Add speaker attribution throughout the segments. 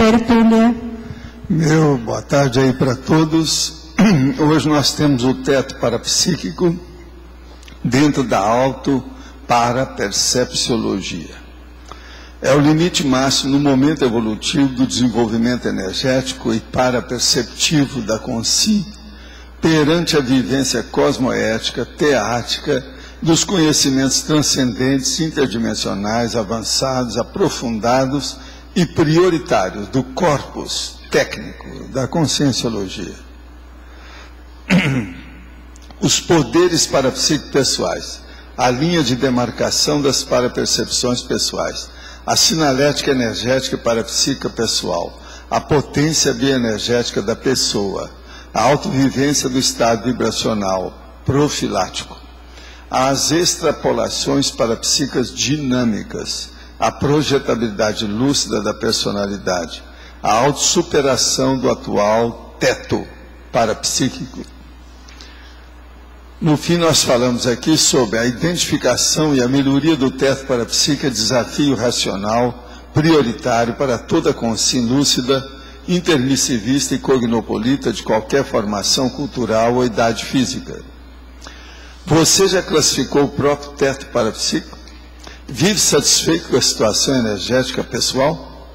Speaker 1: Tertúlia.
Speaker 2: Meu boa tarde aí para todos. Hoje nós temos o teto parapsíquico dentro da auto-parapercepciologia. É o limite máximo no momento evolutivo do desenvolvimento energético e paraperceptivo da consciência perante a vivência cosmoética, teática, dos conhecimentos transcendentes, interdimensionais, avançados, aprofundados e prioritários do corpus técnico da conscienciologia. Os poderes parapsíquicos pessoais, a linha de demarcação das parapercepções pessoais, a sinalética energética parapsíquica pessoal, a potência bioenergética da pessoa, a autovivência do estado vibracional profilático, as extrapolações parapsíquicas dinâmicas, a projetabilidade lúcida da personalidade, a autossuperação do atual teto parapsíquico. No fim, nós falamos aqui sobre a identificação e a melhoria do teto parapsíquico, desafio racional prioritário para toda consciência lúcida, intermissivista e cognopolita de qualquer formação cultural ou idade física. Você já classificou o próprio teto parapsíquico? Vive satisfeito com a situação energética pessoal?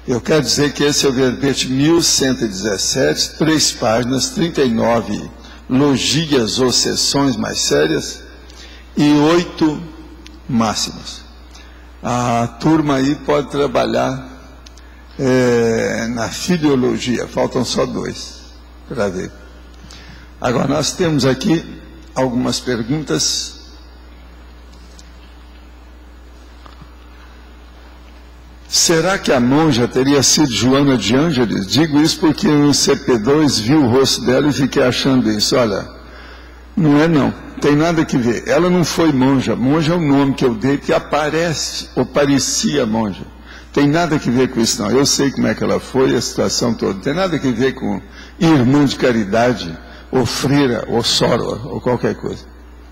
Speaker 2: Eu quero dizer que esse é o verbete 1117, 3 páginas, 39 logias ou sessões mais sérias e 8 máximas. A turma aí pode trabalhar na filiologia, faltam só 2 para ver. Agora nós temos aqui algumas perguntas. Será que a monja teria sido Joana de Ângeles? Digo isso porque no CP2 vi o rosto dela e fiquei achando isso. Olha, não é não, tem nada que ver. Ela não foi monja, monja é o nome que eu dei que aparece ou parecia monja. Tem nada que ver com isso não, eu sei como é que ela foi, a situação toda. Não tem nada que ver com irmã de caridade, ou freira, ou soro, ou qualquer coisa.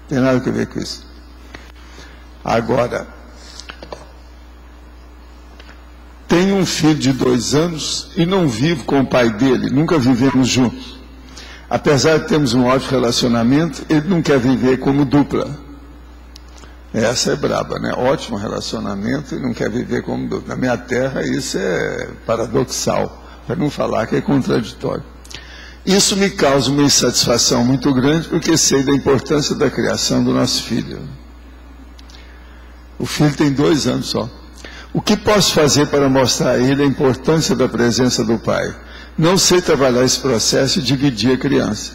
Speaker 2: Tem nada que ver com isso. Agora, tenho um filho de 2 anos e não vivo com o pai dele, nunca vivemos juntos. Apesar de termos um ótimo relacionamento, ele não quer viver como dupla. Essa é braba, né? Ótimo relacionamento e não quer viver como dupla. Na minha terra isso é paradoxal, para não falar que é contraditório. Isso me causa uma insatisfação muito grande, porque sei da importância da criação do nosso filho. O filho tem 2 anos só. O que posso fazer para mostrar a ele a importância da presença do pai? Não sei trabalhar esse processo e dividir a criança.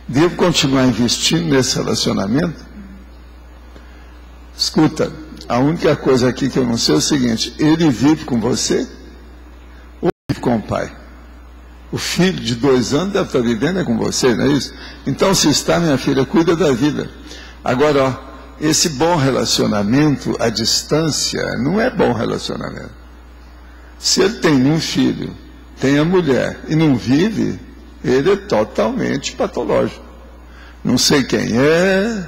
Speaker 2: Devo continuar investindo nesse relacionamento? Escuta, a única coisa aqui que eu não sei é o seguinte: ele vive com você ou vive com o pai? O filho de 2 anos deve estar vivendo com você, não é isso? Então, se está, minha filha, cuida da vida. Agora, ó, esse bom relacionamento à distância não é bom relacionamento. Se ele tem um filho, tem a mulher e não vive, ele é totalmente patológico. Não sei quem é,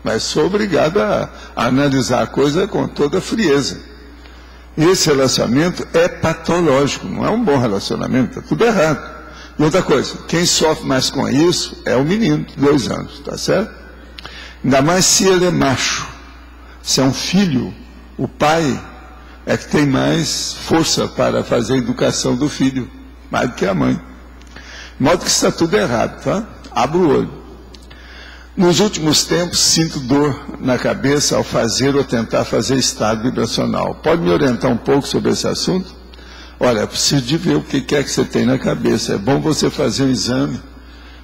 Speaker 2: mas sou obrigado a analisar a coisa com toda frieza. Esse relacionamento é patológico, não é um bom relacionamento, está tudo errado. E outra coisa, quem sofre mais com isso é o menino de 2 anos, tá certo? Ainda mais se ele é macho, se é um filho, o pai é que tem mais força para fazer a educação do filho, mais do que a mãe. De modo que está tudo errado, tá? Abra o olho. Nos últimos tempos, sinto dor na cabeça ao fazer ou tentar fazer estado vibracional. Pode me orientar um pouco sobre esse assunto? Olha, eu preciso de ver o que é que você tem na cabeça. É bom você fazer um exame,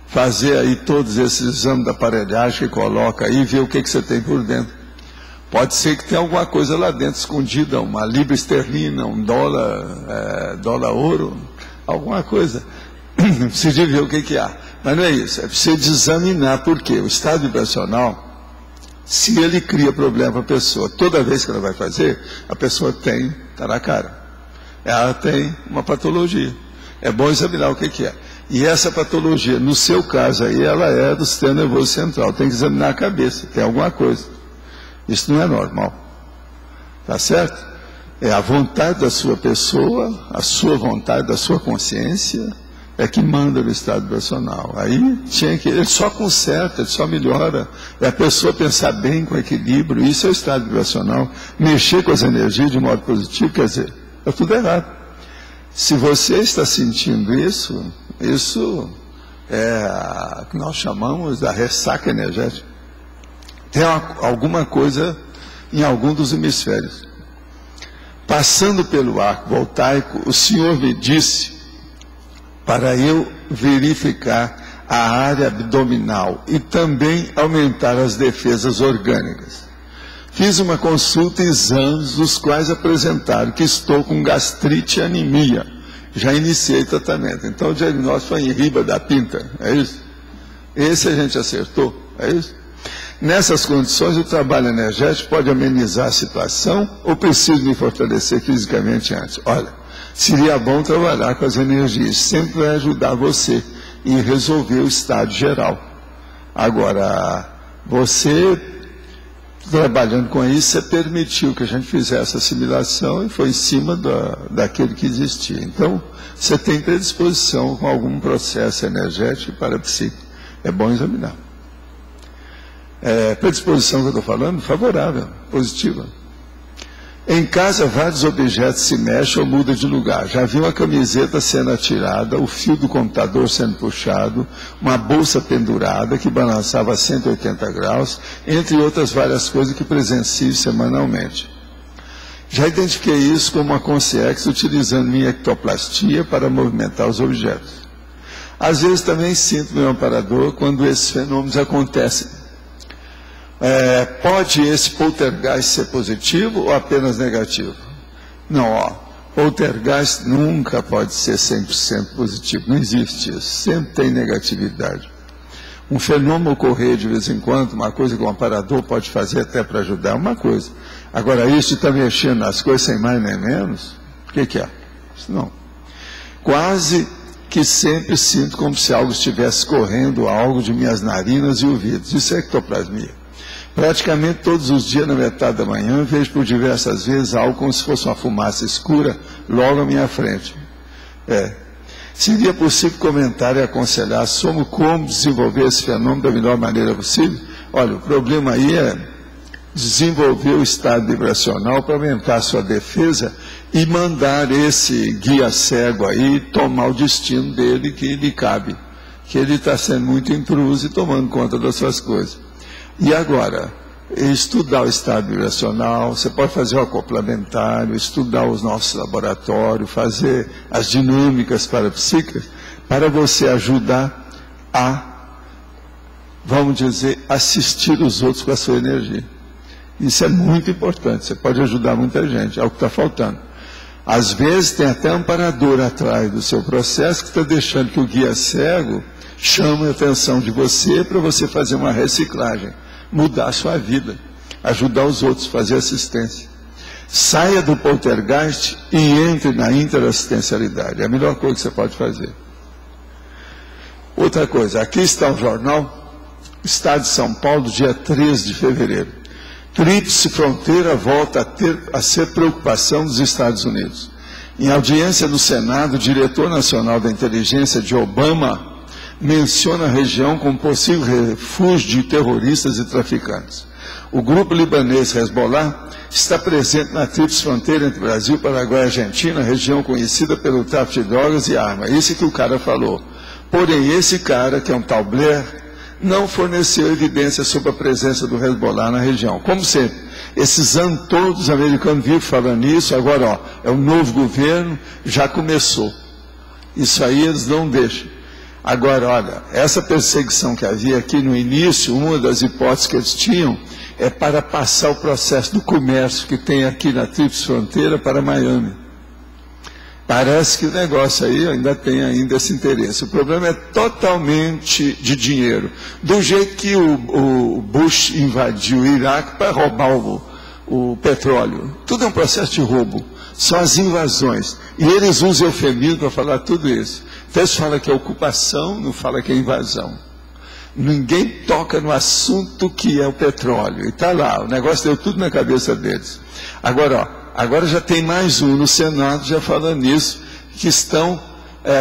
Speaker 2: fazer aí todos esses exames da aparelhagem que coloca aí e ver o que você tem por dentro. Pode ser que tenha alguma coisa lá dentro escondida, uma libra esterlina, um dólar ouro, alguma coisa. Preciso de ver o que há. Mas não é isso, é preciso examinar por quê. O estado vibracional, se ele cria problema para a pessoa, toda vez que ela vai fazer, a pessoa está na cara. Ela tem uma patologia. É bom examinar o que é. E essa patologia, no seu caso aí, ela é do sistema nervoso central. Tem que examinar a cabeça, tem alguma coisa. Isso não é normal. Tá certo? É a vontade da sua pessoa, a sua vontade, da sua consciência, é que manda no estado vibracional. Aí ele só conserta, ele só melhora. É a pessoa pensar bem com equilíbrio, isso é o estado vibracional. Mexer com as energias de modo positivo, quer dizer, é tudo errado. Se você está sentindo isso é o que nós chamamos da ressaca energética. Tem alguma coisa em algum dos hemisférios. Passando pelo arco voltaico, o Senhor me disse para eu verificar a área abdominal e também aumentar as defesas orgânicas. Fiz uma consulta e exames, dos quais apresentaram que estou com gastrite e anemia. Já iniciei tratamento. Então o diagnóstico foi em riba da pinta, é isso? Esse a gente acertou, é isso? Nessas condições, o trabalho energético pode amenizar a situação ou preciso me fortalecer fisicamente antes? Olha, seria bom trabalhar com as energias, sempre vai ajudar você em resolver o estado geral. Agora, você, trabalhando com isso, você permitiu que a gente fizesse a assimilação e foi em cima daquele que existia. Então, você tem predisposição com algum processo energético para a psique. É bom examinar. Predisposição que eu estou falando, favorável, positiva. Em casa, vários objetos se mexem ou mudam de lugar. Já vi uma camiseta sendo atirada, o fio do computador sendo puxado, uma bolsa pendurada que balançava a 180 graus, entre outras várias coisas que presencio semanalmente. Já identifiquei isso como uma consciência utilizando minha ectoplastia para movimentar os objetos. Às vezes também sinto meu amparador quando esses fenômenos acontecem. Pode esse poltergeist ser positivo ou apenas negativo? Não, poltergeist nunca pode ser 100% positivo, não existe isso, sempre tem negatividade. Um fenômeno ocorrer de vez em quando, uma coisa que o amparador pode fazer até para ajudar, é uma coisa. Agora, isso está mexendo nas coisas sem mais nem menos, o que é? Isso não. Quase que sempre sinto como se algo estivesse correndo algo de minhas narinas e ouvidos, isso é ectoplasmia. Praticamente todos os dias, na metade da manhã, vejo por diversas vezes algo como se fosse uma fumaça escura logo à minha frente. Seria possível comentar e aconselhar sobre como desenvolver esse fenômeno da melhor maneira possível? Olha, o problema aí é desenvolver o estado vibracional para aumentar a sua defesa e mandar esse guia cego aí tomar o destino dele que lhe cabe. Que ele está sendo muito intruso e tomando conta das suas coisas. E agora, estudar o estado vibracional, você pode fazer o acoplamentário, estudar os nossos laboratórios, fazer as dinâmicas parapsíquicas, para você ajudar a, vamos dizer, assistir os outros com a sua energia. Isso é muito importante, você pode ajudar muita gente, é o que está faltando. Às vezes tem até um amparador atrás do seu processo que está deixando que o guia cego chame a atenção de você para você fazer uma reciclagem, mudar a sua vida, ajudar os outros, fazer assistência. Saia do poltergeist e entre na interassistencialidade. É a melhor coisa que você pode fazer. Outra coisa, aqui está o jornal, Estado de São Paulo, dia 13 de fevereiro. Tríplice fronteira volta a ser preocupação dos Estados Unidos. Em audiência no Senado, o diretor nacional da inteligência de Obama menciona a região como possível refúgio de terroristas e traficantes. O grupo libanês Hezbollah está presente na tríplice fronteira entre Brasil, Paraguai e Argentina, região conhecida pelo tráfico de drogas e armas. Isso que o cara falou. Porém, esse cara, que é um tal Blair, não forneceu evidência sobre a presença do Hezbollah na região. Como sempre, esses anos todos os americanos vivem falando isso, agora é o novo governo, já começou. Isso aí eles não deixam. Agora, olha, essa perseguição que havia aqui no início, uma das hipóteses que eles tinham é para passar o processo do comércio que tem aqui na tríplice fronteira para Miami. Parece que o negócio aí ainda tem esse interesse. O problema é totalmente de dinheiro. Do jeito que o Bush invadiu o Iraque para roubar o petróleo. Tudo é um processo de roubo. São as invasões. E eles usam eufemismo para falar tudo isso. Então eles falam que é ocupação, não falam que é invasão. Ninguém toca no assunto que é o petróleo. E está lá, o negócio deu tudo na cabeça deles. Agora, agora já tem mais um no Senado já falando nisso, que estão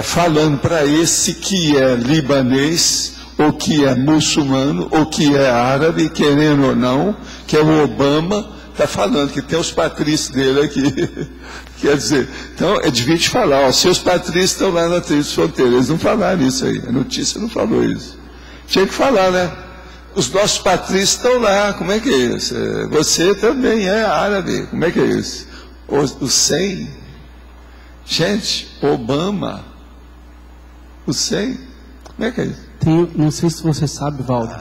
Speaker 2: falando para esse que é libanês, ou que é muçulmano, ou que é árabe, querendo ou não, que é o Obama, está falando que tem os patrícios dele aqui. Quer dizer, então é difícil falar, ó, seus patrícios estão lá na Tríplice Fronteira. Eles não falaram isso aí, a notícia não falou isso. Tinha que falar, né? Os nossos patrícios estão lá, como é que é isso? Você também é árabe, como é que é isso? O 100, gente, Obama, o 100, como é que é isso?
Speaker 1: Não sei se você sabe, Valdo.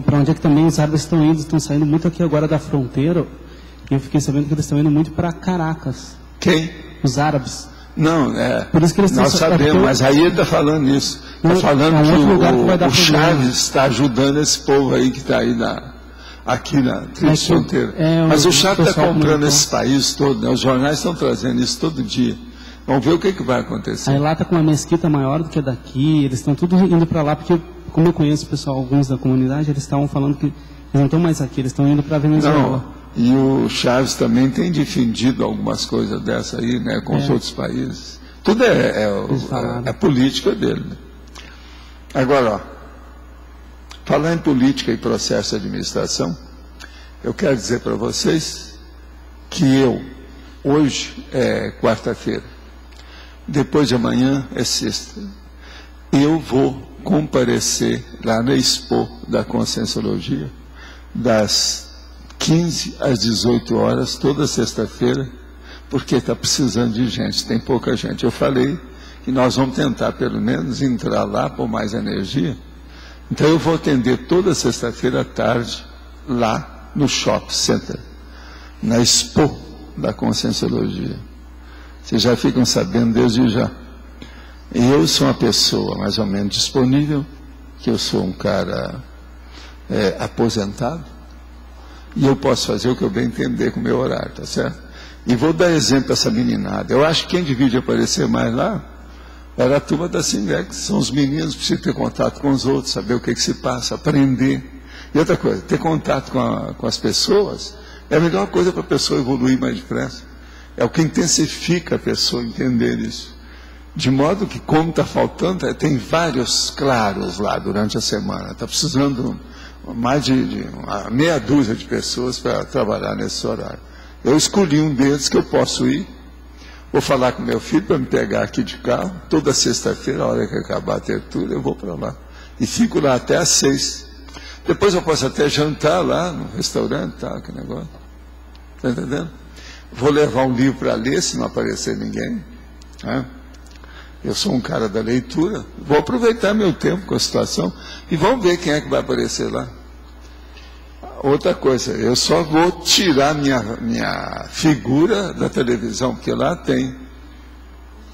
Speaker 1: Para onde é que também os árabes estão indo? Estão saindo muito aqui agora da fronteira. E eu fiquei sabendo que eles estão indo muito para Caracas.
Speaker 2: Quem?
Speaker 1: Os árabes.
Speaker 2: Não,
Speaker 1: por isso que eles
Speaker 2: nós sabemos, mas aí ele está falando isso. Está falando que o Chaves está ajudando esse povo aí que está aí aqui na Tríplice Fronteira. Mas o Chaves está comprando esses países todos, né? Os jornais estão trazendo isso todo dia. Vamos ver o que vai acontecer.
Speaker 1: Aí lá está com uma mesquita maior do que a daqui, eles estão tudo indo para lá, porque, como eu conheço o pessoal, alguns da comunidade, eles estavam falando que eles não estão mais aqui, eles estão indo para a Venezuela.
Speaker 2: Não, e o Chaves também tem defendido algumas coisas dessa aí, né, com os outros países. Tudo é política dele. Né? Agora, ó, falar em política e processo de administração, eu quero dizer para vocês que hoje é quarta-feira, depois de amanhã é sexta, eu vou comparecer lá na Expo da Conscienciologia, das 15 às 18 horas, toda sexta-feira, porque está precisando de gente, tem pouca gente. Eu falei que nós vamos tentar, pelo menos, entrar lá por mais energia. Então, eu vou atender toda sexta-feira à tarde, lá no Shopping Center, na Expo da Conscienciologia. Vocês já ficam sabendo desde já. Eu sou uma pessoa mais ou menos disponível, que eu sou um cara aposentado, e eu posso fazer o que eu bem entender com o meu horário, tá certo? E vou dar exemplo para essa meninada. Eu acho que quem devia aparecer mais lá era a turma da Sindex, são os meninos que precisam ter contato com os outros, saber o que se passa, aprender. E outra coisa, ter contato com as pessoas é a melhor coisa para a pessoa evoluir mais depressa. É o que intensifica a pessoa entender isso. De modo que, como está faltando, tem vários claros lá durante a semana. Está precisando mais de meia dúzia de pessoas para trabalhar nesse horário. Eu escolhi um deles que eu posso ir. Vou falar com meu filho para me pegar aqui de carro. Toda sexta-feira, a hora que acabar a tertúlia, eu vou para lá. E fico lá até às 6. Depois eu posso até jantar lá no restaurante, tá, que negócio. Está entendendo? Vou levar um livro para ler, se não aparecer ninguém. Né? Eu sou um cara da leitura. Vou aproveitar meu tempo com a situação. E vamos ver quem é que vai aparecer lá. Outra coisa, eu só vou tirar minha figura da televisão, porque lá tem.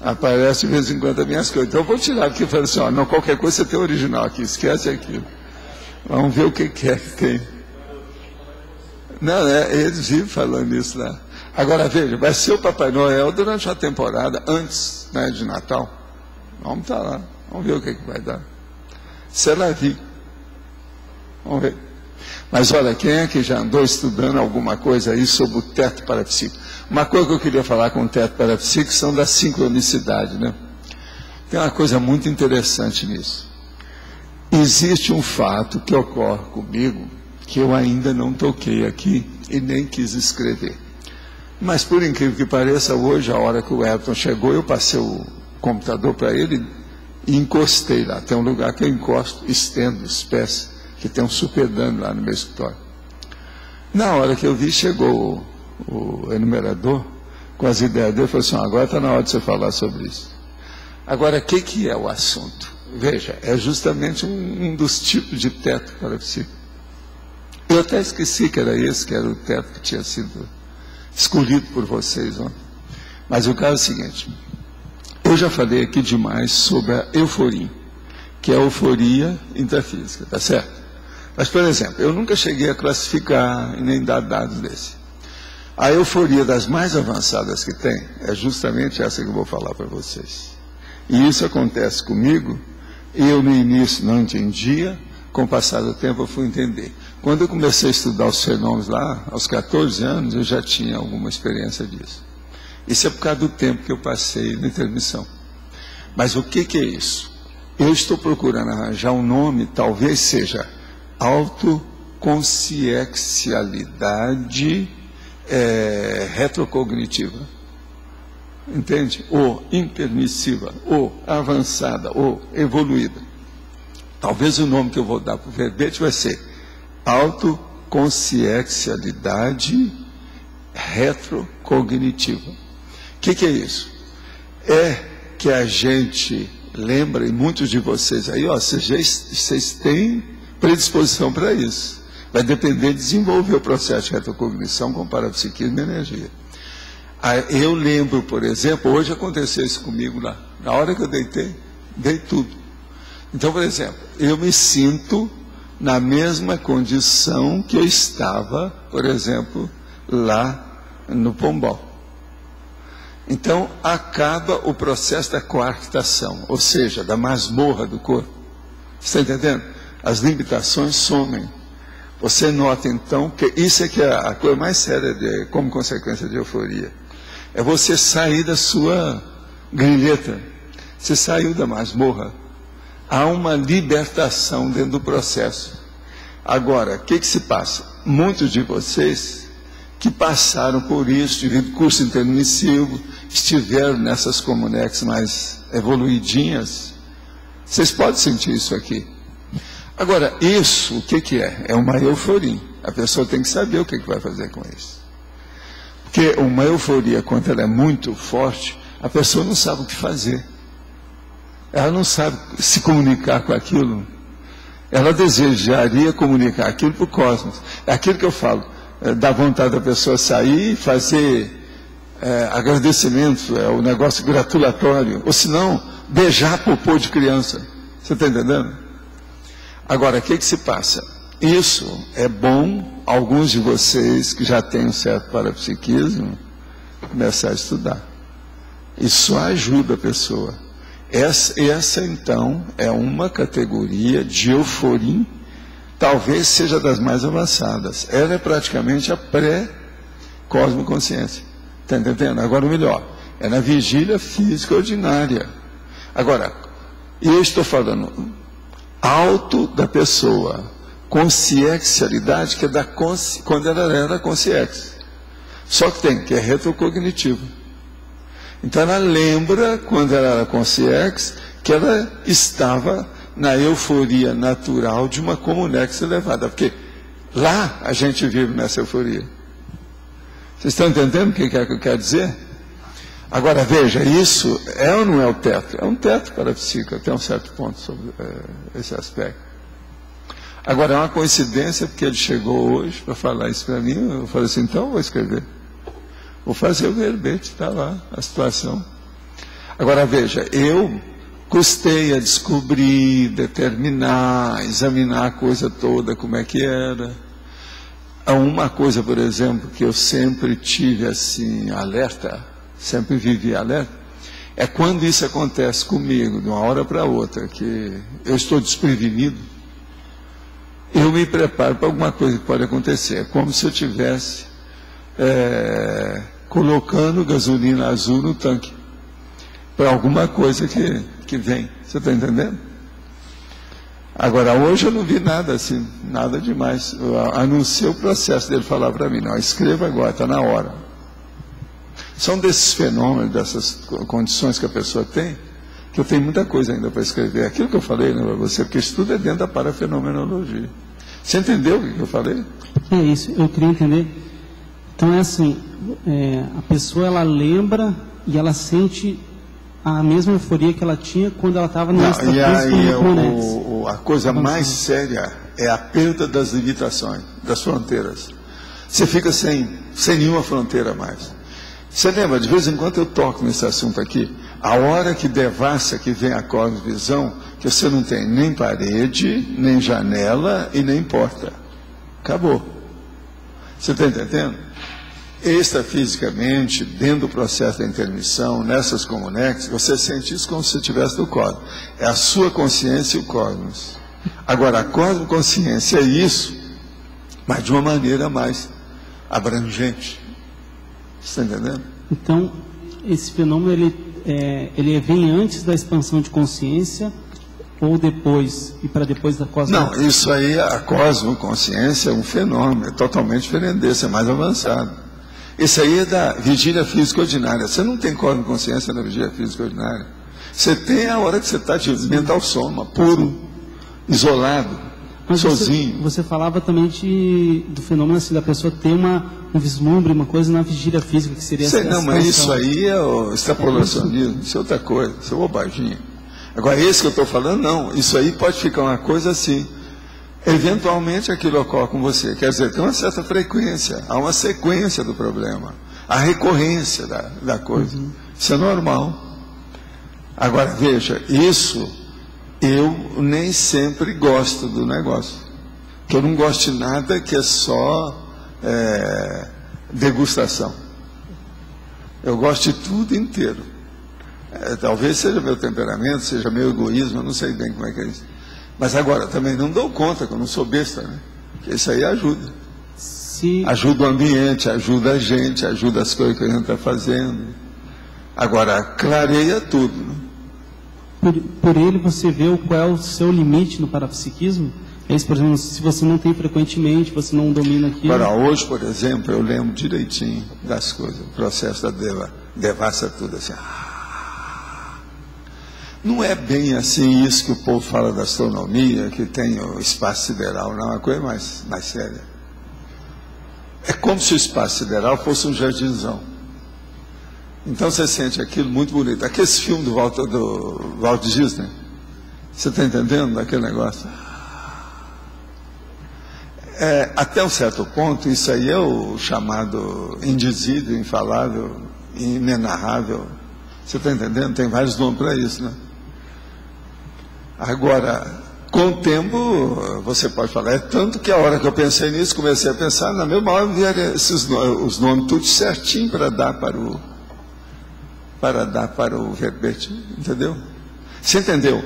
Speaker 2: Aparece de vez em quando as minhas coisas. Então eu vou tirar, porque eu falo assim, ó, não, qualquer coisa você tem original aqui, esquece aquilo. Vamos ver o que é que tem. Não, eles vivem falando isso lá. Agora veja, vai ser o Papai Noel durante a temporada, antes, né, de Natal. Vamos estar lá, vamos ver o que vai dar. Será vi. Vamos ver. Mas olha, quem é que já andou estudando alguma coisa aí sobre o teto parapsíquico? Uma coisa que eu queria falar com o teto parapsíquico são da sincronicidade, né? Tem uma coisa muito interessante nisso. Existe um fato que ocorre comigo que eu ainda não toquei aqui e nem quis escrever. Mas por incrível que pareça, hoje, a hora que o Everton chegou, eu passei o computador para ele e encostei lá. Tem um lugar que eu encosto, estendo, espécie, que tem um super dano lá no meu escritório. Na hora que eu vi, chegou o enumerador com as ideias dele, falou assim, agora está na hora de você falar sobre isso. Agora, o que é o assunto? Veja, é justamente um dos tipos de teto parapsíquico. Eu até esqueci que era esse, que era o teto que tinha sido escolhido por vocês ontem. Mas o caso é o seguinte, eu já falei aqui demais sobre a euforia, que é a euforia intrafísica, tá certo? Mas, por exemplo, eu nunca cheguei a classificar e nem dar dados desse. A euforia das mais avançadas que tem é justamente essa que eu vou falar para vocês. E isso acontece comigo, eu no início não entendia, com o passar do tempo eu fui entender. Quando eu comecei a estudar os fenômenos lá, aos 14 anos, eu já tinha alguma experiência disso. Isso é por causa do tempo que eu passei na intermissão. Mas o que é isso? Eu estou procurando arranjar um nome, talvez seja autoconsciencialidade retrocognitiva. Entende? Ou impermissiva, ou avançada, ou evoluída. Talvez o nome que eu vou dar para o verbete vai ser autoconsciencialidade retrocognitiva. O que é isso? É que a gente lembra, e muitos de vocês aí, vocês têm predisposição para isso. Vai depender de desenvolver o processo de retrocognição com parapsiquismo e energia. Eu lembro, por exemplo, hoje aconteceu isso comigo lá. Na hora que eu deitei, dei tudo. Então, por exemplo, eu me sinto na mesma condição que eu estava, por exemplo, lá no Pombal. Então, acaba o processo da coartação, ou seja, da masmorra do corpo. Está entendendo? As limitações somem. Você nota, então, que isso é que é a coisa mais séria como consequência de euforia. É você sair da sua grilheta. Você saiu da masmorra. Há uma libertação dentro do processo. Agora, o que se passa? Muitos de vocês que passaram por isso, tiveram curso intermissivo, estiveram nessas comunex mais evoluidinhas, vocês podem sentir isso aqui. Agora, isso, o que é? É uma euforia. A pessoa tem que saber o que vai fazer com isso. Porque uma euforia, quando ela é muito forte, a pessoa não sabe o que fazer. Ela não sabe se comunicar com aquilo. Ela desejaria comunicar aquilo para o cosmos. É aquilo que eu falo, dá vontade da pessoa sair e fazer agradecimento, o negócio gratulatório, ou se não, beijar popô de criança. Você está entendendo? Agora, o que se passa? Isso é bom, alguns de vocês que já têm um certo parapsiquismo, começar a estudar. Isso ajuda a pessoa. Essa então, é uma categoria de euforia, talvez seja das mais avançadas. Ela é praticamente a pré-cosmoconsciência. Está entendendo? Agora, o melhor, é na vigília física ordinária. Agora, eu estou falando alto da pessoa, consciencialidade, que é quando ela era consciex. Só que é retrocognitivo. Então ela lembra, quando ela era consciex, que ela estava na euforia natural de uma comunex elevada. Porque lá a gente vive nessa euforia. Vocês estão entendendo o que eu quero dizer? Agora veja, isso é ou não é o teto? É um teto para a psique, até um certo ponto sobre esse aspecto. Agora é uma coincidência, porque ele chegou hoje para falar isso para mim, eu falei assim, então eu vou escrever. Vou fazer o verbete, está lá, a situação. Agora veja, eu custei a descobrir, determinar, examinar a coisa toda, como é que era. Uma coisa, por exemplo, que eu sempre tive assim, alerta, sempre vivi alerta, é quando isso acontece comigo, de uma hora para outra, que eu estou desprevenido, eu me preparo para alguma coisa que pode acontecer. É como se eu estivesse colocando gasolina azul no tanque, para alguma coisa que vem. Você está entendendo? Agora, hoje eu não vi nada assim, nada demais. Eu anunciei o processo dele falar para mim, não, escreva agora, está na hora. São desses fenômenos, dessas condições que a pessoa tem, que eu tenho muita coisa ainda para escrever. Aquilo que eu falei, né, para você, porque isso tudo é dentro da parafenomenologia. Você entendeu o que eu falei?
Speaker 1: É isso, eu queria entender. Então é assim, a pessoa ela lembra e ela sente a mesma euforia que ela tinha quando ela estava no extra físico.
Speaker 2: A coisa mais séria é a perda das limitações, das fronteiras. Você fica sem nenhuma fronteira mais. Você lembra, de vez em quando eu toco nesse assunto aqui, a hora que devassa, que vem a cosmovisão, que você não tem nem parede, nem janela e nem porta. Acabou. Você está entendendo? Extrafisicamente, dentro do processo da intermissão, nessas comunex, você sente isso como se você estivesse no cosmos. É a sua consciência e o cosmos. Agora, a cosmoconsciência é isso, mas de uma maneira mais abrangente. Você está entendendo?
Speaker 1: Então, esse fenômeno, ele vem antes da expansão de consciência ou depois, e para depois da cosmoconsciência?
Speaker 2: Não, isso aí, a cosmoconsciência é um fenômeno, é totalmente diferente desse, é mais avançado. Esse aí é da vigília física ordinária. Você não tem cosmoconsciência na vigília física ordinária. Você tem a hora que você está de mental soma, puro, isolado,
Speaker 1: mas
Speaker 2: sozinho.
Speaker 1: Você falava também do fenômeno assim, da pessoa ter um vislumbre, uma coisa na vigília física, que seria essa.
Speaker 2: Não, mas isso aí é o extrapolacionismo, isso é outra coisa, isso é bobaginha. Agora, esse que eu estou falando, não. Isso aí pode ficar uma coisa assim. Eventualmente aquilo ocorre com você. Quer dizer, tem uma certa frequência, há uma sequência do problema, a recorrência da coisa. Isso é normal. Agora, veja, isso eu nem sempre gosto do negócio. Porque eu não gosto de nada que é só degustação. Eu gosto de tudo inteiro. Talvez seja meu temperamento, seja meu egoísmo, eu não sei bem como é que é isso. Mas agora, também não dou conta, que eu não sou besta, né? Porque isso aí ajuda. Ajuda o ambiente, ajuda a gente, ajuda as coisas que a gente está fazendo. Agora, clareia tudo, né?
Speaker 1: Por ele você vê qual é o seu limite no parapsiquismo? É isso, por exemplo, se você não tem frequentemente, você não domina aquilo.
Speaker 2: Agora, hoje, por exemplo, eu lembro direitinho das coisas, o processo da devassa tudo assim. Não é bem assim isso que o povo fala da astronomia, que tem o espaço sideral, não, é uma coisa mais séria. É como se o espaço sideral fosse um jardinzão. Então você sente aquilo muito bonito. Aquele filme do Walt Disney, você está entendendo daquele negócio? Até um certo ponto, isso aí é o chamado indizível, infalável, inenarrável. Você está entendendo? Tem vários nomes para isso, né? Agora, com o tempo, você pode falar, é tanto que a hora que eu pensei nisso, comecei a pensar, na mesma hora vieram os nomes tudo certinho para dar para o verbete, entendeu? Você entendeu?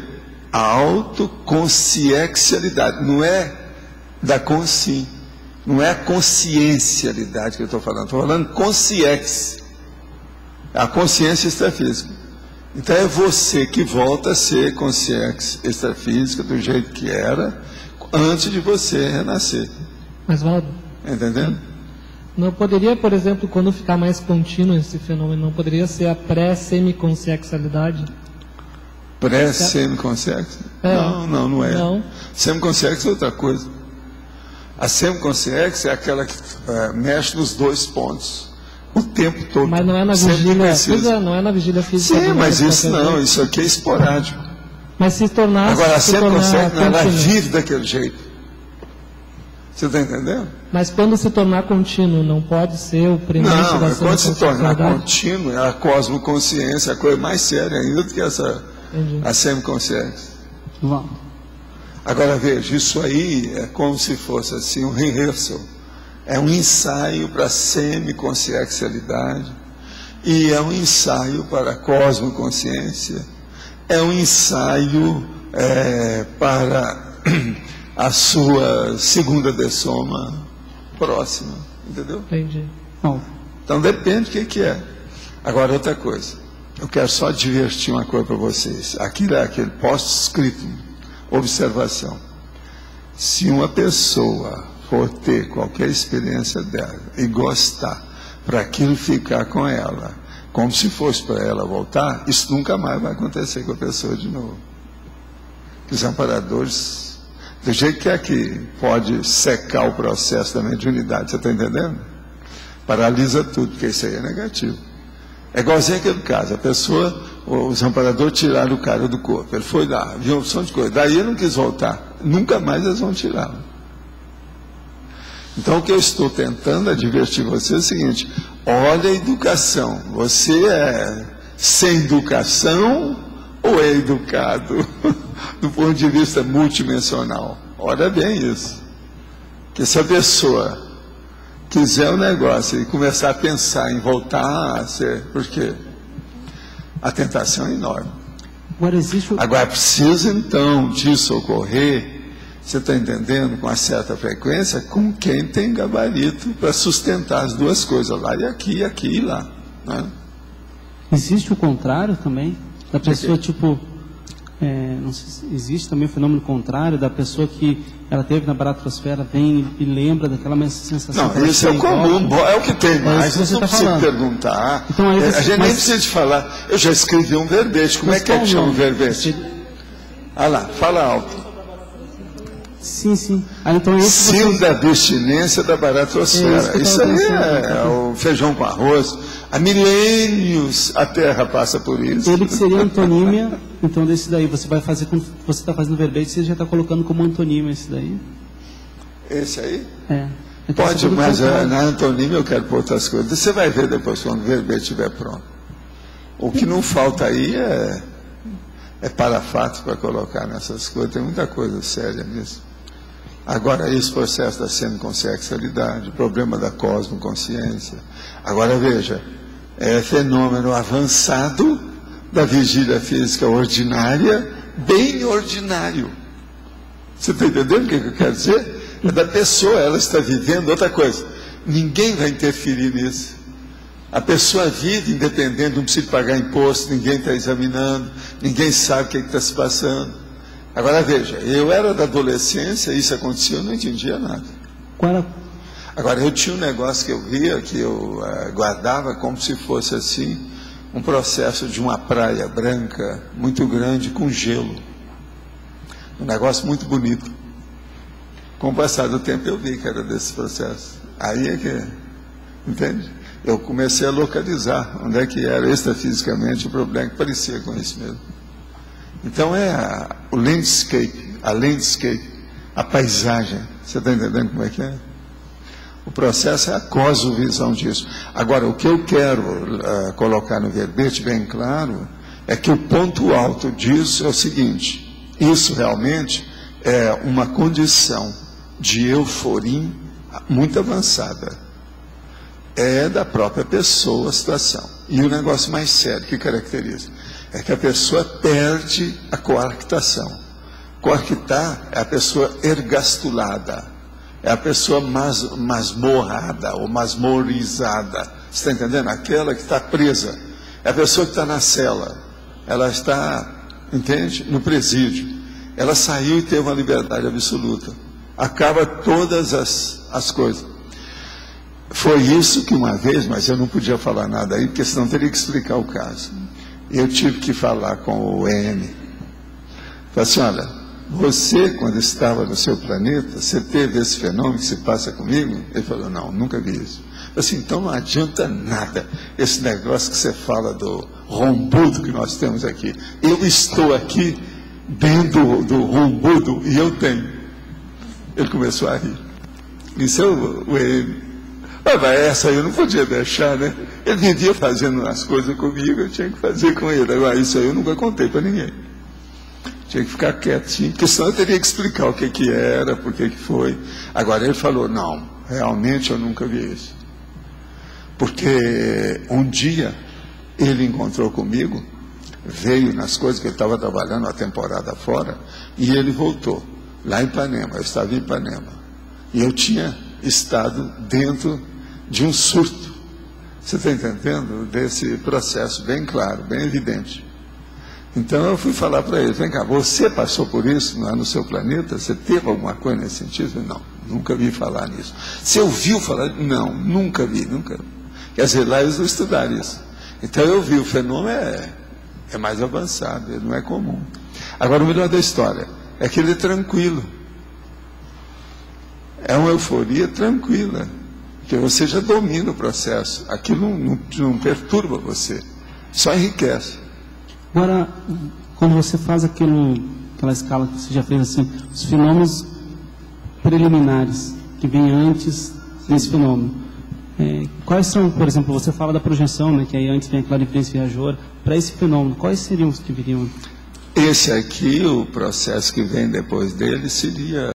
Speaker 2: A autoconsciencialidade, não é da consciência, não é a consciencialidade que eu estou falando consciência. A consciência extrafísica. Então é você que volta a ser consciência extrafísica do jeito que era antes de você renascer.
Speaker 3: Mas, Valdo,
Speaker 2: entendendo?
Speaker 3: Não poderia, por exemplo, quando ficar mais contínuo esse fenômeno, não poderia ser a pré-semiconsciencialidade?
Speaker 2: Pré-semiconsciência? Não é. Não. Semiconsciência é outra coisa. A semiconsciência é aquela que mexe nos dois pontos o tempo todo.
Speaker 3: Mas não é na vigília física? Não é na vigília física?
Speaker 2: Sim, mas isso não, isso aqui é esporádico.
Speaker 3: Mas se tornar...
Speaker 2: Agora, a semiconsciência, ela vive daquele jeito. Você está entendendo?
Speaker 3: Mas quando se tornar contínuo, não pode ser o primeiro da
Speaker 2: semiconsciência? Não, quando se tornar contínuo, é a cosmoconsciência, a coisa mais séria ainda do que a semiconsciência. Agora veja, isso aí é como se fosse assim um rehearsal. É um ensaio para a semiconsciencialidade e é um ensaio para a cosmoconsciência. É um ensaio para a sua segunda dessoma próxima, entendeu?
Speaker 3: Entendi.
Speaker 2: Então depende do que é. Agora outra coisa, eu quero só divertir uma coisa para vocês. Aquilo é aquele post-scriptum, observação. Se uma pessoa for ter qualquer experiência dela e gostar, para aquilo ficar com ela, como se fosse para ela voltar, isso nunca mais vai acontecer com a pessoa de novo. Os amparadores, do jeito que aqui pode secar o processo da mediunidade, você está entendendo? Paralisa tudo, porque isso aí é negativo. É igualzinho aquele caso, a pessoa, os amparadores tiraram o cara do corpo, ele foi lá, viu uma opção de coisa, daí ele não quis voltar, nunca mais eles vão tirá-lo. Então o que eu estou tentando advertir você é o seguinte, olha a educação, você é sem educação ou é educado do ponto de vista multidimensional? Olha bem isso, que se a pessoa quiser um negócio e começar a pensar em voltar a ser, porque a tentação é enorme. Agora precisa então disso ocorrer você está entendendo, com uma certa frequência, com quem tem gabarito para sustentar as duas coisas, lá e aqui e lá. Né?
Speaker 1: Existe o contrário também? Da pessoa, tipo, não sei se existe também o fenômeno contrário, da pessoa que ela teve na baratrosfera, vem e lembra daquela mesma sensação.
Speaker 2: Não, isso é o comum, é o que tem mais, você não precisa perguntar. Então, a gente nem precisa de falar. Eu já escrevi um verbete, como é que chama o verbete? Ah lá, fala alto.
Speaker 1: Sim. Então,
Speaker 2: Sim, da abstinência da baratrosfera. Isso aí é o feijão com arroz. Há milênios a Terra passa por isso.
Speaker 1: Ele que seria antonímia, então desse daí, você vai fazer, quando você está fazendo verbete, você já está colocando como antonímia esse daí?
Speaker 2: Esse aí?
Speaker 1: Então,
Speaker 2: pode, mas na antonímia eu quero pôr outras coisas. Você vai ver depois, quando o verbete estiver pronto. O que não falta aí é parafato para colocar nessas coisas. Tem muita coisa séria nisso. Agora, esse processo da semiconsexualidade, o problema da cosmoconsciência. Agora, veja, é fenômeno avançado da vigília física ordinária, bem ordinário. Você está entendendo o que eu quero dizer? É da pessoa, ela está vivendo outra coisa. Ninguém vai interferir nisso. A pessoa vive independente, não precisa pagar imposto, ninguém está examinando, ninguém sabe o que está se passando. Agora veja, eu era da adolescência, isso acontecia, eu não entendia nada. Agora eu tinha um negócio que eu via, que eu guardava como se fosse assim, um processo de uma praia branca muito grande com gelo. Um negócio muito bonito. Com o passar do tempo eu vi que era desse processo. Aí é que, entende? Eu comecei a localizar onde é que era extrafisicamente o problema, que parecia com isso mesmo. Então o landscape, a paisagem. Você está entendendo como é que é? O processo é a cosmovisão disso. Agora, o que eu quero colocar no verbete bem claro é que o ponto alto disso é o seguinte: isso realmente é uma condição de euforia muito avançada. É da própria pessoa a situação. E o negócio mais sério que caracteriza é que a pessoa perde a coarctação. Coarctar é a pessoa ergastulada, é a pessoa masmorrada ou masmorizada. Você está entendendo? Aquela que está presa. É a pessoa que está na cela. Ela está, entende? No presídio. Ela saiu e teve uma liberdade absoluta. Acaba todas as coisas. Foi isso que uma vez, mas eu não podia falar nada aí, porque senão teria que explicar o caso. Eu tive que falar com o EM. Falei assim, olha, você, quando estava no seu planeta, você teve esse fenômeno que se passa comigo? Ele falou, não, nunca vi isso. Eu falei assim, então não adianta nada esse negócio que você fala do rombudo que nós temos aqui. Eu estou aqui dentro do rombudo e eu tenho. Ele começou a rir. Isso é o EM. Mas essa aí eu não podia deixar, né? Ele vivia fazendo as coisas comigo, eu tinha que fazer com ele. Agora, isso aí eu nunca contei para ninguém. Tinha que ficar quietinho, porque senão eu teria que explicar o que era, por que foi. Agora, ele falou, não, realmente eu nunca vi isso. Porque um dia ele encontrou comigo, veio nas coisas que ele estava trabalhando a temporada fora, e ele voltou, lá em Ipanema, eu estava em Ipanema. E eu tinha estado dentro de um surto. Você está entendendo? Desse processo bem claro, bem evidente. Então eu fui falar para ele, vem cá, você passou por isso lá no seu planeta? Você teve alguma coisa nesse sentido? Não, nunca vi falar nisso. Você ouviu falar? Não, nunca vi, nunca. Quer dizer, lá eles não estudaram isso. Então eu vi, o fenômeno é mais avançado, ele não é comum. Agora o melhor da história é que ele é tranquilo. É uma euforia tranquila, que você já domina o processo. Aquilo não perturba você, só enriquece.
Speaker 1: Agora, quando você faz aquela escala que você já fez assim, os fenômenos preliminares que vêm antes desse fenômeno, quais são, por exemplo, você fala da projeção, né, que aí antes vem a clarividência viajoura, para esse fenômeno, quais seriam os que viriam?
Speaker 2: Esse aqui, o processo que vem depois dele, seria...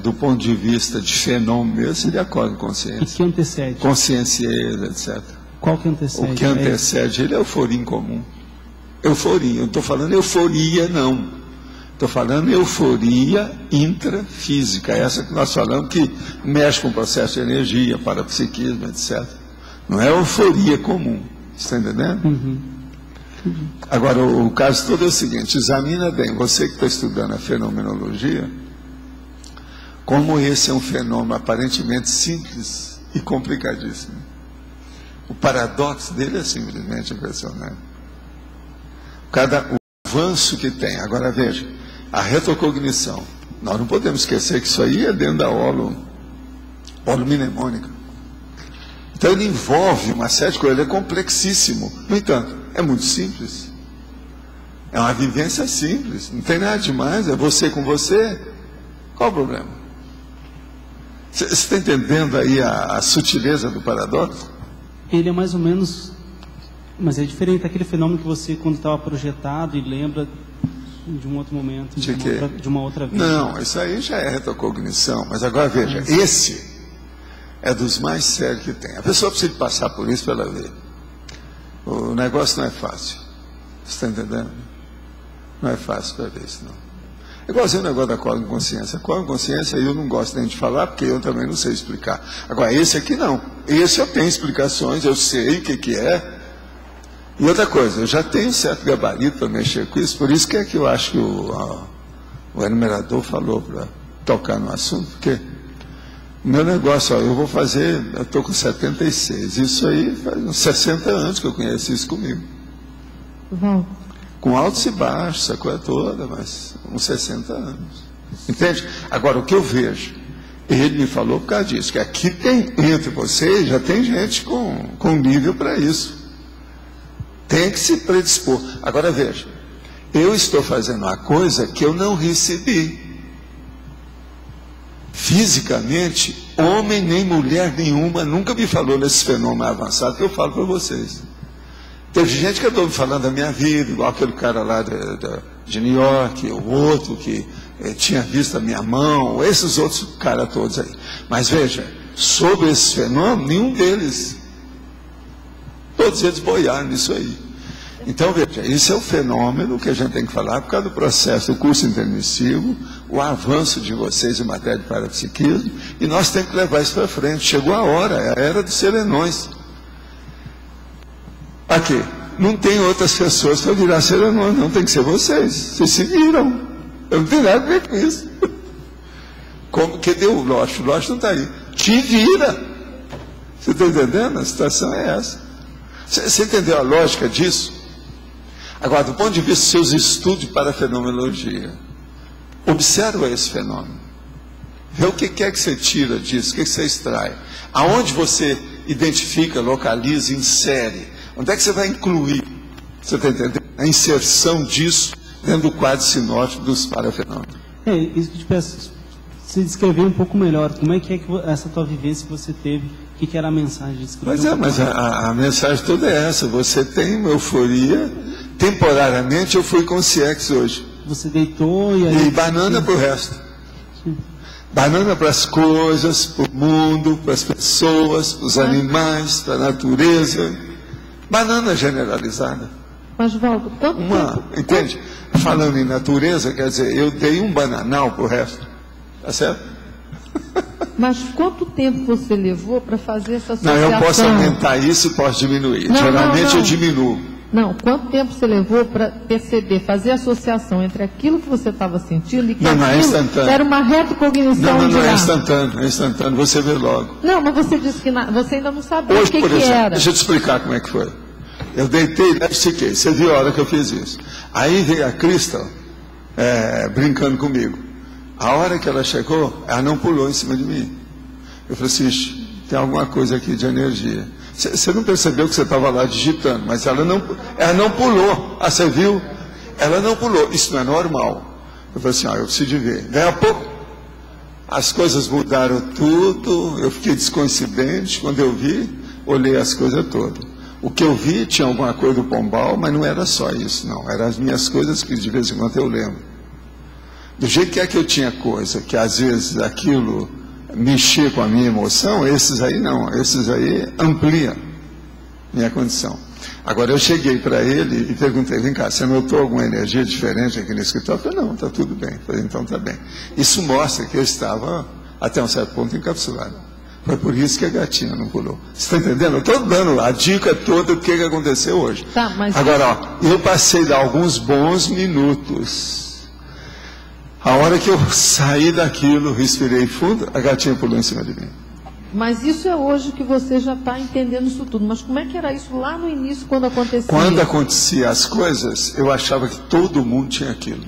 Speaker 2: do ponto de vista de fenômeno mesmo, seria a consciência.
Speaker 1: E que antecede?
Speaker 2: Consciência, etc.
Speaker 1: Qual que antecede?
Speaker 2: O que antecede ele é euforia incomum. Euforia, eu não estou falando euforia, não. Estou falando euforia intrafísica, essa que nós falamos que mexe com o processo de energia, parapsiquismo, etc. Não é euforia comum, está entendendo?
Speaker 1: Uhum.
Speaker 2: Agora, o caso todo é o seguinte, examina bem, você que está estudando a fenomenologia, como esse é um fenômeno aparentemente simples e complicadíssimo. O paradoxo dele é simplesmente impressionante. O avanço que tem. Agora veja, a retrocognição. Nós não podemos esquecer que isso aí é dentro da holomnemônica. Então ele envolve uma série de coisas, ele é complexíssimo. No entanto, é muito simples. É uma vivência simples, não tem nada demais, é você com você. Qual o problema? Você está entendendo aí a sutileza do paradoxo?
Speaker 1: Ele é mais ou menos, mas é diferente daquele fenômeno que você, quando estava projetado e lembra de um outro momento, de uma outra vida.
Speaker 2: Não, isso aí já é retrocognição, mas agora veja, esse é dos mais sérios que tem. A pessoa precisa passar por isso para ela ver. O negócio não é fácil. Você está entendendo? Não é fácil para ver isso, não. É igualzinho o negócio da cosmoconsciência. A cosmoconsciência eu não gosto nem de falar, porque eu também não sei explicar. Agora, esse aqui não. Esse eu tenho explicações, eu sei o que é. E outra coisa, eu já tenho certo gabarito para mexer com isso, por isso que eu acho que o enumerador falou para tocar no assunto, porque o meu negócio, eu estou com 76, isso aí faz uns 60 anos que eu conheço isso comigo.
Speaker 4: Uhum.
Speaker 2: Com altos e baixos, essa coisa toda, mas uns 60 anos. Entende? Agora, o que eu vejo, ele me falou por causa disso, que aqui tem, entre vocês, já tem gente com nível para isso. Tem que se predispor. Agora, veja, eu estou fazendo uma coisa que eu não recebi. Fisicamente, homem nem mulher nenhuma nunca me falou nesse fenômeno avançado que eu falo para vocês. Teve gente que andou me falando da minha vida, igual aquele cara lá de New York, o outro que tinha visto a minha mão, esses outros caras todos aí. Mas veja, sobre esse fenômeno, nenhum deles, todos eles boiaram nisso aí. Então veja, isso é o fenômeno que a gente tem que falar por causa do processo do curso intermissivo, o avanço de vocês em matéria de parapsiquismo, e nós temos que levar isso para frente. Chegou a hora, é a era dos serenões. Aqui, não tem outras pessoas para virar serenões, não, tem que ser vocês. Vocês se viram. Eu não tenho nada a ver com isso. Como que deu o Loche? O Loche não está aí. Te vira. Você está entendendo? A situação é essa. Você entendeu a lógica disso? Agora, do ponto de vista dos seus estudos para a fenomenologia, observa esse fenômeno. Vê o que é que você tira disso, o que você extrai. Aonde você identifica, localiza, insere. Onde é que você vai incluir, você está entendendo, a inserção disso dentro do quadro sinótico dos parafenômenos?
Speaker 1: Isso que eu te peço, se descrever um pouco melhor, como é que essa tua vivência que você teve, o que era a mensagem?
Speaker 2: Mas a mensagem toda é essa, você tem uma euforia, temporariamente eu fui com o CX hoje.
Speaker 1: Você deitou e aí...
Speaker 2: E banana para o resto. Sim. Banana para as coisas, para o mundo, para as pessoas, para os animais, para a natureza. Banana generalizada.
Speaker 4: Mas, Valdo, quanto tempo...
Speaker 2: Entende? Falando em natureza, quer dizer, eu dei um bananal para o resto. Tá certo?
Speaker 4: Mas quanto tempo você levou para fazer essa associação?
Speaker 2: Não, eu posso aumentar isso e posso diminuir. Geralmente eu diminuo.
Speaker 4: Não, quanto tempo você levou para perceber, fazer a associação entre aquilo que você estava sentindo e que
Speaker 2: não é instantâneo.
Speaker 4: Era uma retrocognição
Speaker 2: Não é instantâneo, é instantâneo, você vê logo.
Speaker 4: Não, mas você disse que você ainda não sabia hoje, o que,
Speaker 2: por exemplo,
Speaker 4: era.
Speaker 2: Deixa eu te explicar como é que foi. Eu deitei e estiquei, você viu a hora que eu fiz isso. Aí veio a Crystal brincando comigo. A hora que ela chegou, ela não pulou em cima de mim. Eu falei assim, tem alguma coisa aqui de energia. Você não percebeu que você estava lá digitando, mas ela não pulou. Ah, você viu? Ela não pulou. Isso não é normal. Eu falei assim, eu preciso de ver. Daí a pouco, as coisas mudaram tudo, eu fiquei descoincidente. Quando eu vi, olhei as coisas todas. O que eu vi tinha alguma coisa do Pombal, mas não era só isso, não. Eram as minhas coisas que de vez em quando eu lembro. Do jeito que eu tinha coisa, que às vezes aquilo... mexer com a minha emoção, esses aí não, esses aí ampliam. minha condição. Agora, eu cheguei para ele e perguntei, vem cá, você notou alguma energia diferente aqui no escritório? Eu falei, não, está tudo bem. Eu falei, então está bem. Isso mostra que eu estava, até um certo ponto, encapsulado. Foi por isso que a gatinha não pulou. Você está entendendo? Eu estou dando a dica toda do que aconteceu hoje.
Speaker 4: Tá, mas...
Speaker 2: Agora, ó, eu passei de alguns bons minutos. A hora que eu saí daquilo, respirei fundo, a gatinha pulou em cima de mim.
Speaker 4: Mas isso é hoje que você já está entendendo isso tudo. Mas como é que era isso lá no início, quando acontecia?
Speaker 2: Quando acontecia as coisas, eu achava que todo mundo tinha aquilo.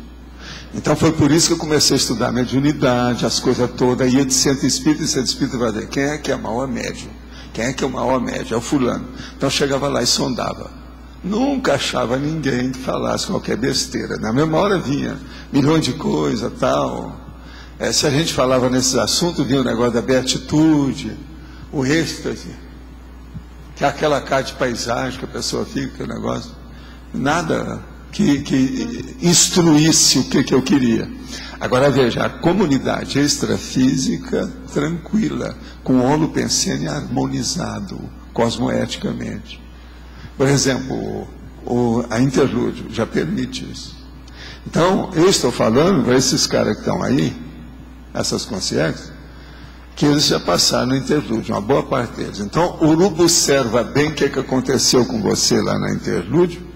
Speaker 2: Então foi por isso que eu comecei a estudar mediunidade, as coisas todas, ia de centro espírita, e centro espírita vai dizer, quem é que é o maior médium? Quem é que é o maior médium? É o fulano. Então eu chegava lá e sondava. Nunca achava ninguém que falasse qualquer besteira. Na mesma hora vinha milhões de coisas, tal... se a gente falava nesses assuntos, vinha o negócio da beatitude, o êxtase, que é aquela cara de paisagem que a pessoa fica, o negócio, nada que instruísse o que eu queria. Agora veja, a comunidade extrafísica tranquila, com o holopensene harmonizado, cosmoeticamente. Por exemplo, a interlúdio já permite isso. Então, eu estou falando para esses caras que estão aí, essas consciências, que eles já passaram no interlúdio, uma boa parte deles. Então, o Urubu observa bem o que aconteceu com você lá na interlúdio,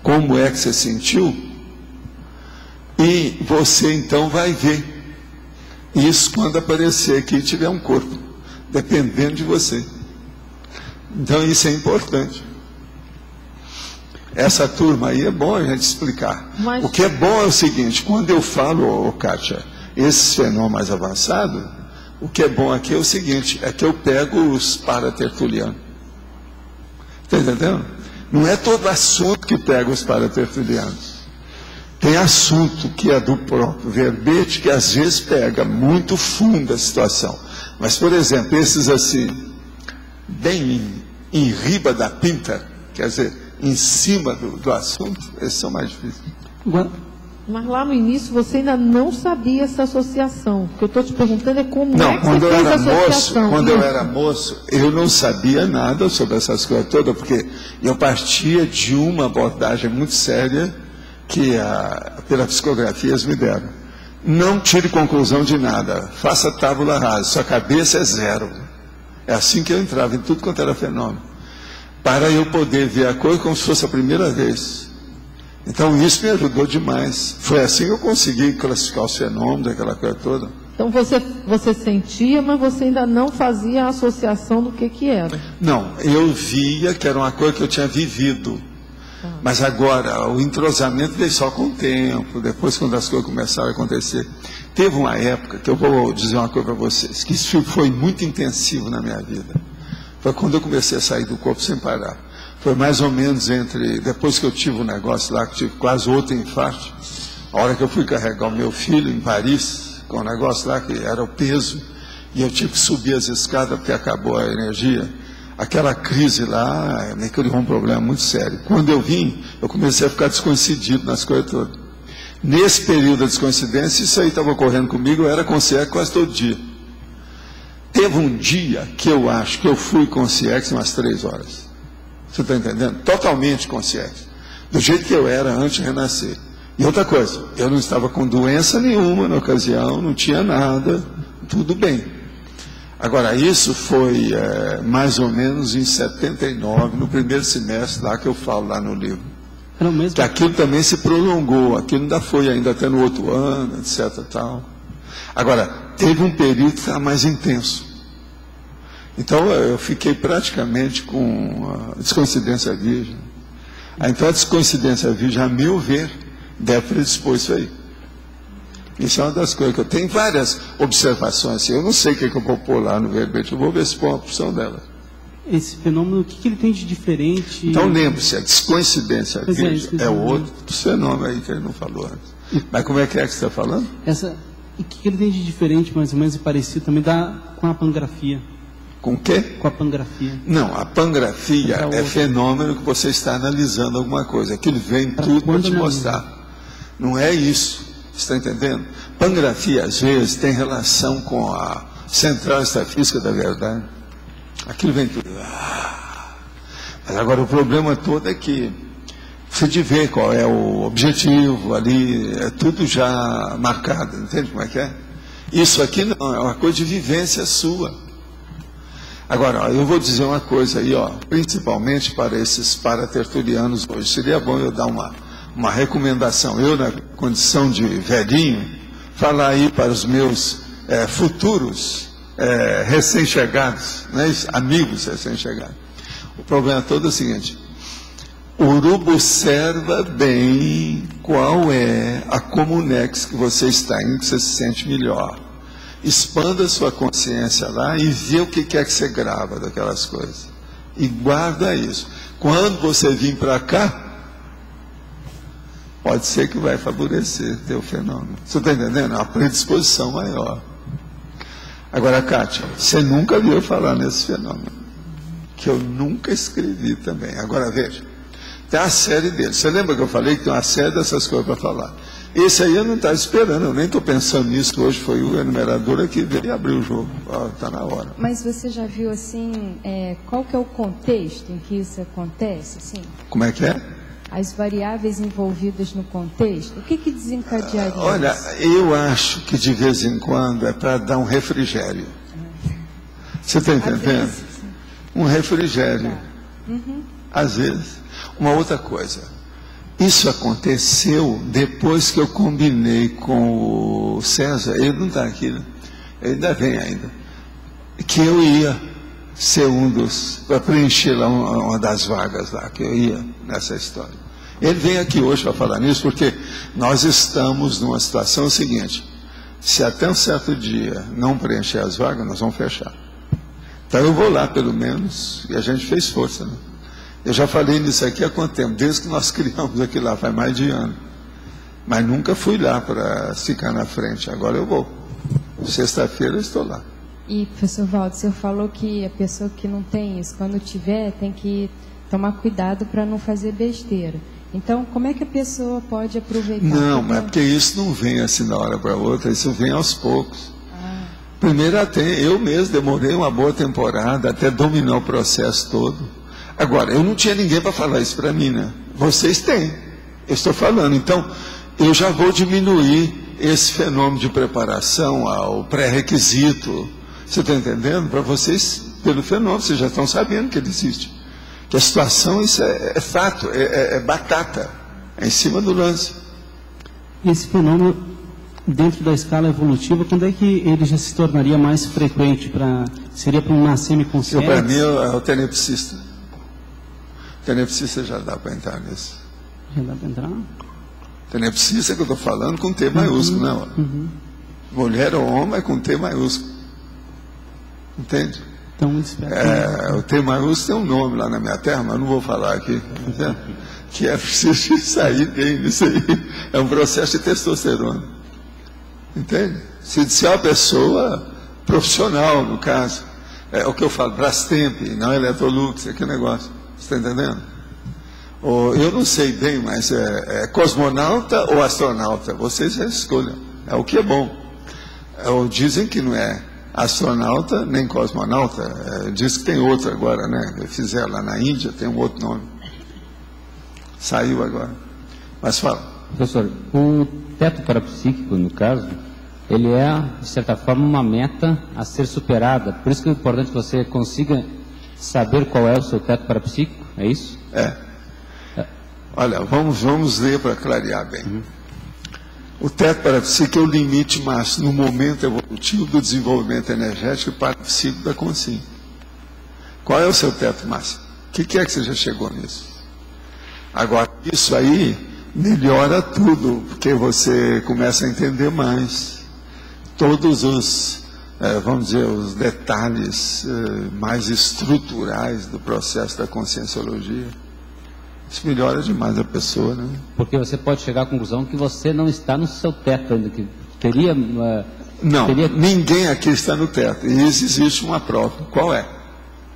Speaker 2: como é que você sentiu, e você então vai ver isso quando aparecer aqui e tiver um corpo, dependendo de você. Então, isso é importante. Essa turma aí é bom a gente explicar.
Speaker 4: Mas...
Speaker 2: O que é bom é o seguinte, quando eu falo, Kátia, esse fenômeno mais avançado, o que é bom aqui é o seguinte, é que eu pego os paratertulianos. Está entendendo? Não é todo assunto que pega os paratertulianos. Tem assunto que é do próprio verbete, que às vezes pega muito fundo a situação. Mas, por exemplo, esses assim, bem em riba da pinta, quer dizer, em cima do assunto, esses são mais difíceis.
Speaker 4: Mas lá no início você ainda não sabia essa associação. O que eu estou te perguntando é como
Speaker 2: não,
Speaker 4: é que você fez a associação.
Speaker 2: Quando eu era moço, eu não sabia nada sobre essas coisas todas, porque eu partia de uma abordagem muito séria que pela psicografia eles me deram. Não tire conclusão de nada, faça tábula rasa, sua cabeça é zero. É assim que eu entrava em tudo quanto era fenômeno, para eu poder ver a coisa como se fosse a primeira vez. Então isso me ajudou demais. Foi assim que eu consegui classificar os fenômenos, aquela coisa toda.
Speaker 4: Então você sentia, mas você ainda não fazia a associação do que era.
Speaker 2: Não, eu via que era uma coisa que eu tinha vivido. Mas agora, o entrosamento veio só com o tempo, depois quando as coisas começaram a acontecer. Teve uma época, que eu vou dizer uma coisa para vocês, que isso foi muito intensivo na minha vida. Foi quando eu comecei a sair do corpo sem parar. Foi mais ou menos depois que eu tive um negócio lá, que tive quase outro infarto, a hora que eu fui carregar o meu filho em Paris, com um negócio lá que era o peso, e eu tive que subir as escadas porque acabou a energia. Aquela crise lá me criou um problema muito sério. Quando eu vim, eu comecei a ficar descoincidido nas coisas todas. Nesse período da descoincidência, isso aí estava ocorrendo comigo, eu era consciente quase todo dia. Teve um dia que eu acho que eu fui consciente umas 3 horas. Você está entendendo? Totalmente consciente. Do jeito que eu era antes de renascer. E outra coisa, eu não estava com doença nenhuma na ocasião, não tinha nada, tudo bem. Agora, isso foi mais ou menos em 79, no primeiro semestre lá que eu falo lá no livro. Que aquilo também se prolongou, aquilo ainda foi ainda até no outro ano, etc. Tal. Agora, teve um período que estava mais intenso. Então, eu fiquei praticamente com a descoincidência virgem. Então, a descoincidência virgem, a meu ver, deve predispor isso aí. Isso é uma das coisas que eu tenho várias observações. Assim, eu não sei o que eu vou pôr lá no verbete, eu vou ver se põe uma opção dela.
Speaker 1: Esse fenômeno, o que ele tem de diferente?
Speaker 2: Então, lembre-se, a descoincidência virgem é outro fenômeno aí que ele não falou antes. Mas como é que você está falando?
Speaker 1: O que ele tem de diferente, mais ou menos, e parecido também com a pangrafia?
Speaker 2: Com o quê?
Speaker 1: Com a pangrafia.
Speaker 2: Não, a pangrafia é fenômeno que você está analisando alguma coisa. Aquilo vem tudo para te mostrar. Não é isso. Você está entendendo? Pangrafia, às vezes, tem relação com a central extrafísica da verdade. Aquilo vem tudo. Agora, o problema todo é que você de ver qual é o objetivo ali, é tudo já marcado, entende como é que é? Isso aqui não, é uma coisa de vivência sua. Agora, ó, eu vou dizer uma coisa aí, ó, principalmente para esses paratertulianos hoje, seria bom eu dar uma recomendação, eu na condição de velhinho, falar aí para os meus futuros recém-chegados, né, amigos recém-chegados. O problema todo é o seguinte: Urubu, observa bem qual é a comunex que você está indo, que você se sente melhor. Expanda a sua consciência lá e vê o que é que você grava daquelas coisas. E guarda isso. Quando você vir para cá, pode ser que vai favorecer teu fenômeno. Você está entendendo? É uma predisposição maior. Agora, Kátia, você nunca viu falar nesse fenômeno, que eu nunca escrevi também. Agora, veja. Tem a série dele. Você lembra que eu falei que tem uma série dessas coisas para falar? Esse aí eu não estava esperando, eu nem estou pensando nisso. Hoje foi o enumerador que veio e abriu o jogo. Está na hora.
Speaker 5: Mas você já viu, assim, qual que é o contexto em que isso acontece? Assim?
Speaker 2: Como é que é?
Speaker 5: As variáveis envolvidas no contexto. O que desencadearia isso?
Speaker 2: Olha, eu acho que de vez em quando é para dar um refrigério. Você está entendendo? Um refrigério.
Speaker 5: Uhum.
Speaker 2: Às vezes. Uma outra coisa, isso aconteceu depois que eu combinei com o César, ele não está aqui, né? Ele ainda vem ainda, que eu ia ser um dos, para preencher lá uma das vagas lá, que eu ia nessa história. Ele vem aqui hoje para falar nisso, porque nós estamos numa situação seguinte: se até um certo dia não preencher as vagas, nós vamos fechar. Então eu vou lá pelo menos, e a gente fez força, né? Eu já falei nisso aqui há quanto tempo? Desde que nós criamos aquilo lá, faz mais de ano. Mas nunca fui lá para ficar na frente. Agora eu vou. Sexta-feira eu estou lá.
Speaker 5: E, professor Valdo, o senhor falou que a pessoa que não tem isso, quando tiver, tem que tomar cuidado para não fazer besteira. Então, como é que a pessoa pode aproveitar?
Speaker 2: Não, mas porque isso não vem assim da hora para outra, isso vem aos poucos. Primeiro, eu mesmo demorei uma boa temporada até dominar o processo todo. Agora, eu não tinha ninguém para falar isso para mim, né? Vocês têm, eu estou falando. Então, eu já vou diminuir esse fenômeno de preparação ao pré-requisito. Você está entendendo? Para vocês, pelo fenômeno, vocês já estão sabendo que ele existe. Que a situação, isso é fato, é batata, é em cima do lance.
Speaker 1: Esse fenômeno, dentro da escala evolutiva, quando é que ele já se tornaria mais frequente? Seria para um nascer consciente?
Speaker 2: Para mim, é o tenepsista. Tenepsista já dá para entrar nisso.
Speaker 1: Já dá para entrar?
Speaker 2: Tenepsista que eu estou falando com T maiúsculo, não. Mulher ou homem é com T maiúsculo. Entende?
Speaker 1: Então,
Speaker 2: o T maiúsculo tem um nome lá na minha terra, mas não vou falar aqui. Entende? Que é preciso sair bem disso aí. É um processo de testosterona. Entende? Se é uma pessoa profissional, no caso, é o que eu falo, Brastemp, não Electrolux, aquele negócio. Você está entendendo? Eu não sei bem, mas é cosmonauta ou astronauta? Vocês escolham. É o que é bom. Dizem que não é astronauta nem cosmonauta. Diz que tem outro agora, né? Fizeram lá na Índia, tem um outro nome. Saiu agora. Mas fala.
Speaker 6: Professor, o teto parapsíquico, no caso, ele é, de certa forma, uma meta a ser superada. Por isso que é importante que você consiga saber qual é o seu teto parapsíquico, é isso?
Speaker 2: Olha, vamos ler para clarear bem. O teto parapsíquico é o limite máximo no momento evolutivo do desenvolvimento energético e parapsíquico da consciência. Qual é o seu teto máximo? O que é que você já chegou nisso? Agora, isso aí melhora tudo, porque você começa a entender mais todos os vamos dizer, os detalhes mais estruturais do processo da conscienciologia. Isso melhora demais a pessoa, né?
Speaker 6: Porque você pode chegar à conclusão que você não está no seu teto ainda, que teria...
Speaker 2: ninguém aqui está no teto. E existe uma prova. Qual é?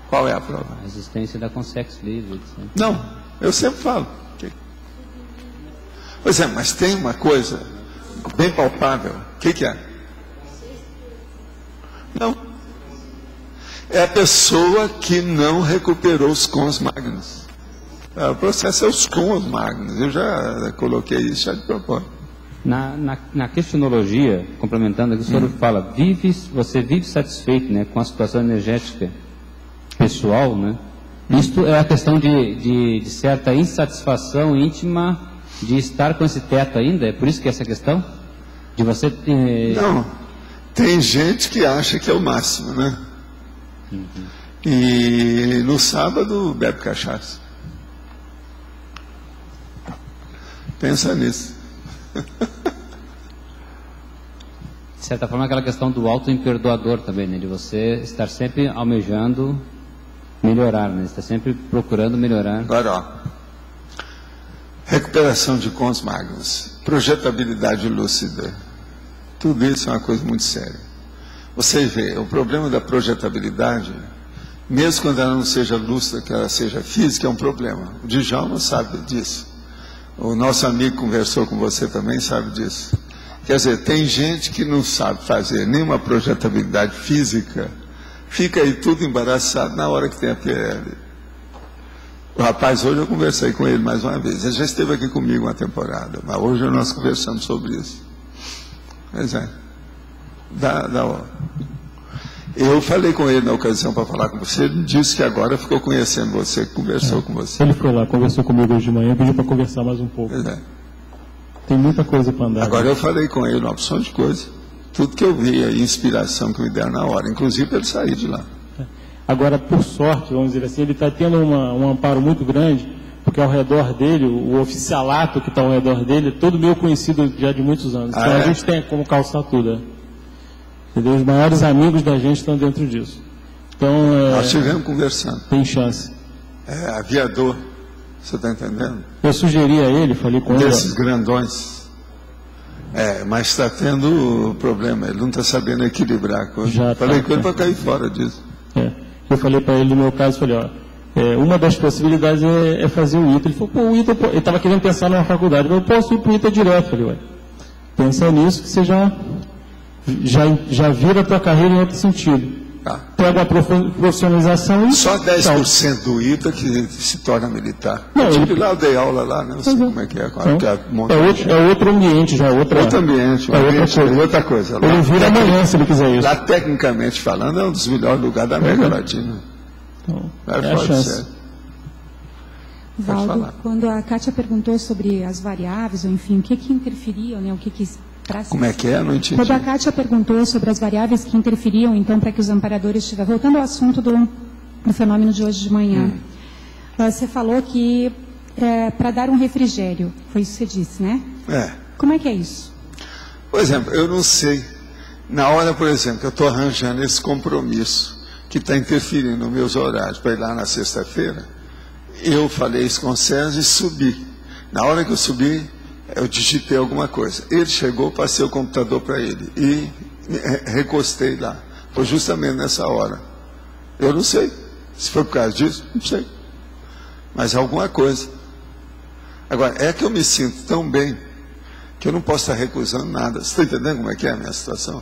Speaker 2: Qual é a prova?
Speaker 6: A existência da consciência livre. Etc.
Speaker 2: Não, eu sempre falo. Pois é, mas tem uma coisa bem palpável. O que é? Não. É a pessoa que não recuperou os cons magnos. O processo é os cons magnos. Eu já coloquei isso já de propósito.
Speaker 6: Na questionologia, complementando aqui, o senhor fala, você vive satisfeito, né, com a situação energética pessoal, né? Isto é a questão de certa insatisfação íntima de estar com esse teto ainda? É por isso que essa questão? De você ter...
Speaker 2: Não, tem gente que acha que é o máximo, né? E no sábado bebe cachaça. Pensa nisso.
Speaker 6: De certa forma, aquela questão do auto-imperdoador também, né? De você estar sempre almejando melhorar, né? Está sempre procurando melhorar.
Speaker 2: Agora, ó, recuperação de cons magnos, projetabilidade lúcida, tudo isso é uma coisa muito séria. Você vê, o problema da projetabilidade, mesmo quando ela não seja lúcida, que ela seja física, é um problema. O Djalma sabe disso. O nosso amigo conversou com você também, sabe disso. Quer dizer, tem gente que não sabe fazer nenhuma projetabilidade física, fica aí tudo embaraçado na hora que tem a PL. O rapaz, hoje eu conversei com ele mais uma vez. Ele já esteve aqui comigo uma temporada, mas hoje nós conversamos sobre isso. Pois é. Eu falei com ele na ocasião para falar com você, ele disse que agora ficou conhecendo você, que conversou com você.
Speaker 7: Ele foi lá, conversou comigo hoje de manhã, pediu para conversar mais um pouco.
Speaker 2: Pois é.
Speaker 7: Tem muita coisa para andar.
Speaker 2: Agora eu falei com ele uma opção de coisa. Tudo que eu vi aí, inspiração que me deram na hora, inclusive para ele sair de lá.
Speaker 7: Agora, por sorte, vamos dizer assim, ele está tendo um amparo muito grande, porque ao redor dele, o oficialato que está ao redor dele, é todo meu conhecido já de muitos anos. Então a gente tem como calçar tudo. Entendeu? Os maiores amigos da gente estão dentro disso. Então,
Speaker 2: nós estivemos conversando.
Speaker 7: Tem chance.
Speaker 2: Aviador, você está entendendo?
Speaker 7: Eu sugeri a ele, falei com ele.
Speaker 2: Desses grandões. Mas está tendo problema, ele não está sabendo equilibrar a coisa. Falei com ele para cair fora disso.
Speaker 7: Eu falei para ele, no meu caso, falei, uma das possibilidades é fazer o ITA. Ele falou, pô, o ITA, ele estava querendo pensar numa faculdade, mas eu posso ir para o ITA direto. Eu falei, pensa nisso que você já vira a tua carreira em outro sentido. Pega a profissionalização e...
Speaker 2: Só 10% do ITA que se torna militar. Lá eu dei aula lá, né? Não sei como é que é.
Speaker 7: É outro ambiente já, outro
Speaker 2: ambiente, outra coisa.
Speaker 7: Ele vira amanhã, se ele quiser isso.
Speaker 2: Lá, tecnicamente falando, é um dos melhores lugares da América Latina.
Speaker 7: Então, é a chance.
Speaker 8: Valdo, quando a Kátia perguntou sobre as variáveis, ou enfim, o que interferiam, né?
Speaker 2: Como é que é? Não entendi.
Speaker 8: Quando a Kátia perguntou sobre as variáveis que interferiam, então, para que os amparadores estivessem... Voltando ao assunto do fenômeno de hoje de manhã. Você falou que para dar um refrigério, foi isso que você disse, né? Como é que é isso?
Speaker 2: Por exemplo, eu não sei. Na hora, por exemplo, que eu estou arranjando esse compromisso que está interferindo nos meus horários para ir lá na sexta-feira, eu falei isso com o César e subi. Na hora que eu subi, eu digitei alguma coisa. Ele chegou, passei o computador para ele e recostei lá. Foi justamente nessa hora. Eu não sei. Se foi por causa disso, não sei. Mas alguma coisa. Agora, é que eu me sinto tão bem que eu não posso estar recusando nada. Você está entendendo como é que é a minha situação?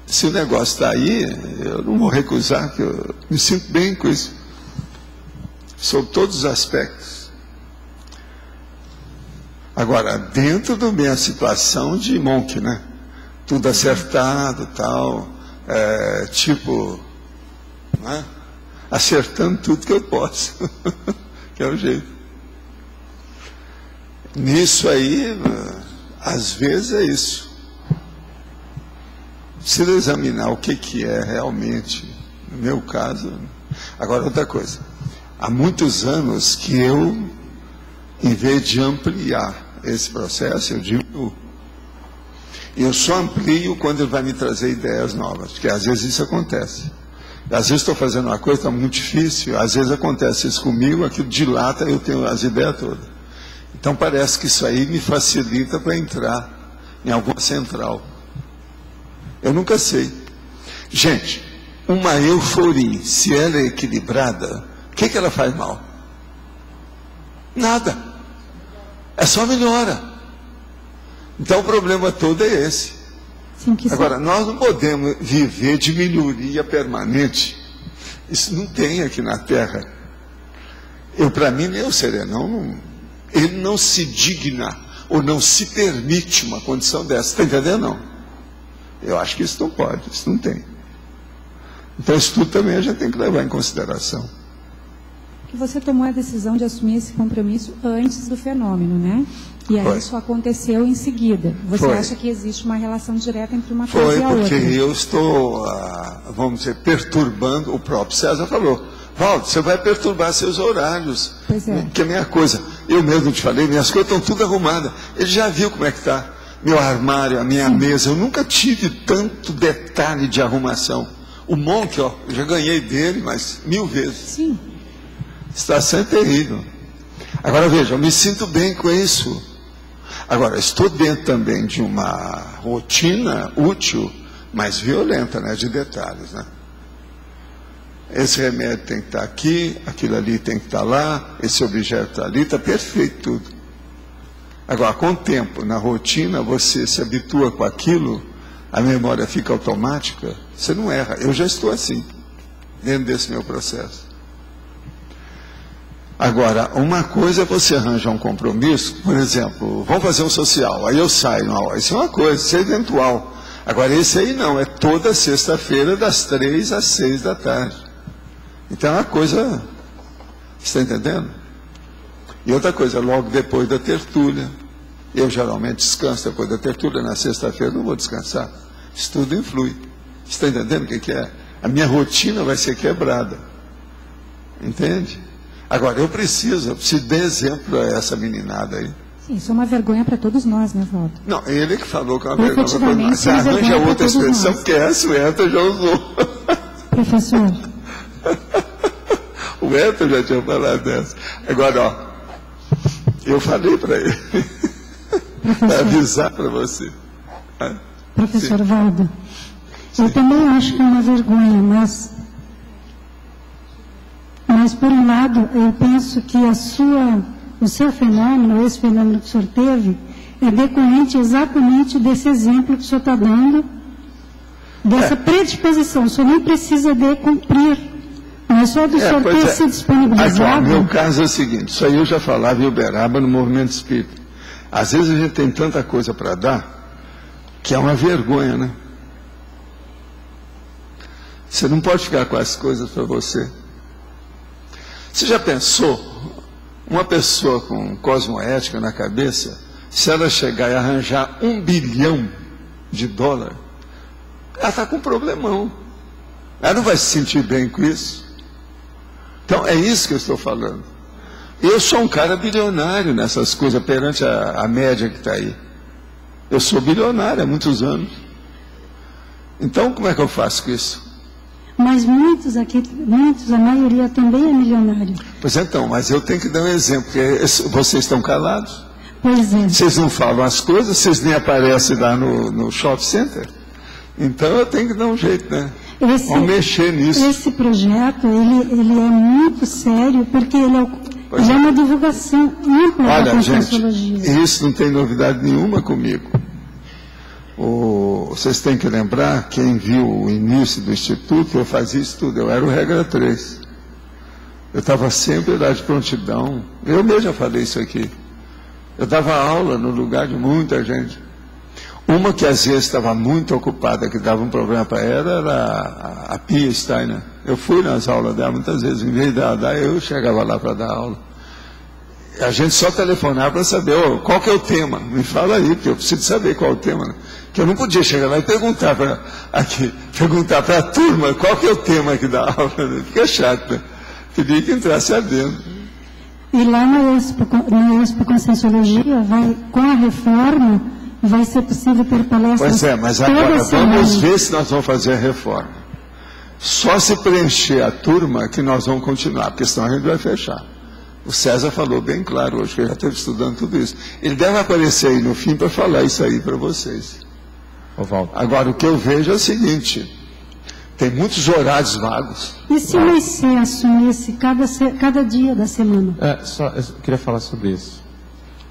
Speaker 2: Se o negócio está aí, eu não vou recusar, que eu me sinto bem com isso. Sob todos os aspectos. Agora, dentro da minha situação de monk, né? Tudo acertado, tal, né? Acertando tudo que eu posso, que é o jeito. Nisso aí, às vezes é isso. Precisa examinar o que é realmente, no meu caso. Agora, outra coisa. Há muitos anos que eu, em vez de ampliar esse processo, eu diminuo. E eu só amplio quando ele vai me trazer ideias novas, porque às vezes isso acontece. Às vezes estou fazendo uma coisa, está muito difícil, às vezes acontece isso comigo, aquilo dilata, eu tenho as ideias todas. Então parece que isso aí me facilita para entrar em alguma central. Eu nunca sei. Gente, uma euforia, se ela é equilibrada, o que ela faz mal? Nada. É só melhora. Então o problema todo é esse. Agora, nós não podemos viver de melhoria permanente. Isso não tem aqui na Terra. Para mim, nem o Serenão, ele não se digna ou não se permite uma condição dessa. Está entendendo? Não. Eu acho que isso não pode, isso não tem. Então, isso tudo também a gente tem que levar em consideração.
Speaker 8: Que você tomou a decisão de assumir esse compromisso antes do fenômeno, né? E aí isso aconteceu em seguida. Você acha que existe uma relação direta entre uma coisa e a outra?
Speaker 2: Foi, porque eu estou, vamos dizer, perturbando, o próprio César falou, Valdo, você vai perturbar seus horários.
Speaker 8: Pois é.
Speaker 2: Porque a minha coisa, eu mesmo te falei, minhas coisas estão tudo arrumadas. Ele já viu como é que está. Meu armário, a minha mesa, eu nunca tive tanto detalhe de arrumação. O Monk, eu já ganhei dele, mas 1000 vezes.
Speaker 8: Sim.
Speaker 2: Está sendo terrível. Agora veja, eu me sinto bem com isso. Agora, estou dentro também de uma rotina útil, mas violenta, né, de detalhes, né? Esse remédio tem que estar aqui, aquilo ali tem que estar lá, esse objeto está ali, está perfeito tudo. Agora, com o tempo, na rotina, você se habitua com aquilo, a memória fica automática, você não erra. Eu já estou assim, dentro desse meu processo. Agora, uma coisa é você arranjar um compromisso, por exemplo, vamos fazer um social, aí eu saio na hora. Isso é uma coisa, isso é eventual. Agora, esse aí não, é toda sexta-feira, das 3 às 6 da tarde. Então, é uma coisa, você está entendendo? E outra coisa, logo depois da tertúlia, eu geralmente descanso depois da tertúlia, na sexta-feira não vou descansar. Isso tudo influi. Você está entendendo o que é? A minha rotina vai ser quebrada. Entende? Agora, eu preciso dar exemplo a essa meninada aí.
Speaker 8: Sim, isso é uma vergonha para todos nós, né, Valdo?
Speaker 2: Não, ele que falou que é uma vergonha para todos nós. Você arranja outra expressão, porque essa o Hélio já usou.
Speaker 8: Professor.
Speaker 2: O Hélio já tinha falado dessa. Agora, ó, eu falei para ele, para avisar para você.
Speaker 8: Professor Valdo, eu também acho que é uma vergonha, mas por um lado, eu penso que o seu fenômeno, esse fenômeno que o senhor teve, é decorrente exatamente desse exemplo que o senhor está dando, dessa predisposição. O senhor nem precisa de cumprir, mas só do senhor ter se disponibilizado.
Speaker 2: Aqui, meu caso é o seguinte, isso aí eu já falava em Uberaba no movimento espírita. Às vezes a gente tem tanta coisa para dar, que é uma vergonha, né? Você não pode ficar com as coisas para você. Você já pensou, uma pessoa com cosmoética na cabeça, se ela chegar e arranjar $1 bilhão, ela está com um problemão. Ela não vai se sentir bem com isso. Então, é isso que eu estou falando. Eu sou um cara bilionário nessas coisas, perante a média que está aí. Eu sou bilionário há muitos anos. Então, como é que eu faço com isso?
Speaker 8: Mas muitos, a maioria também é milionário.
Speaker 2: Pois então, mas eu tenho que dar um exemplo, porque vocês estão calados.
Speaker 8: Pois é.
Speaker 2: Vocês não falam as coisas, vocês nem aparecem lá no shopping center. Então eu tenho que dar um jeito, né? Vamos mexer nisso.
Speaker 8: Esse projeto, ele é muito sério, porque ele é uma divulgação ampla da Conscienciologia.
Speaker 2: Gente, isso não tem novidade nenhuma comigo. Vocês têm que lembrar, quem viu o início do Instituto, eu fazia isso tudo, eu era o regra 3. Eu estava sempre lá de prontidão. Eu mesmo já falei isso aqui. Eu dava aula no lugar de muita gente. Uma que às vezes estava muito ocupada, que dava um problema para ela, era a Pia Steiner. Eu fui nas aulas dela muitas vezes, em vez dela dar, eu chegava lá para dar aula. A gente só telefonava para saber, qual que é o tema? Me fala aí, porque eu preciso saber qual é o tema. Né? Que eu não podia chegar lá e perguntar para a turma qual que é o tema aqui da aula. Né? Fica chato, né? Queria que entrasse adentro.
Speaker 8: E lá na Expo Conscienciologia, com a reforma, vai ser possível ter palestras.
Speaker 2: Pois é, mas agora vamos ver se nós vamos fazer a reforma. Só se preencher a turma que nós vamos continuar, porque senão a gente vai fechar. O César falou bem claro hoje, que ele já esteve estudando tudo isso. Ele deve aparecer aí no fim para falar isso aí para vocês. Agora, o que eu vejo é o seguinte, tem muitos horários vagos.
Speaker 8: E se o IC assumisse cada dia da semana?
Speaker 9: Eu queria falar sobre isso.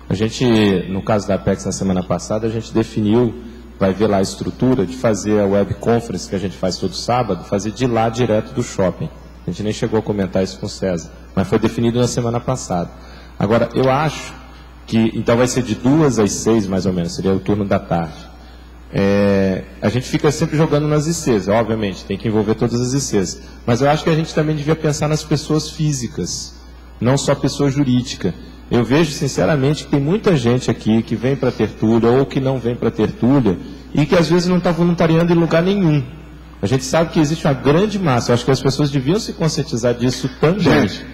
Speaker 9: A gente, no caso da Apex, na semana passada, a gente definiu, vai ver lá a estrutura, de fazer a web conference que a gente faz todo sábado, fazer de lá direto do shopping. A gente nem chegou a comentar isso com o César. mas foi definido na semana passada. Agora, eu acho que, então vai ser de 2 às 6, mais ou menos, seria o turno da tarde. A gente fica sempre jogando nas ICs, obviamente, tem que envolver todas as ICs, mas eu acho que a gente também devia pensar nas pessoas físicas, não só pessoa jurídica. Eu vejo, sinceramente, que tem muita gente aqui que vem para a tertúlia ou que não vem para a tertúlia e que às vezes não está voluntariando em lugar nenhum. A gente sabe que existe uma grande massa, eu acho que as pessoas deviam se conscientizar disso também.
Speaker 2: Gente,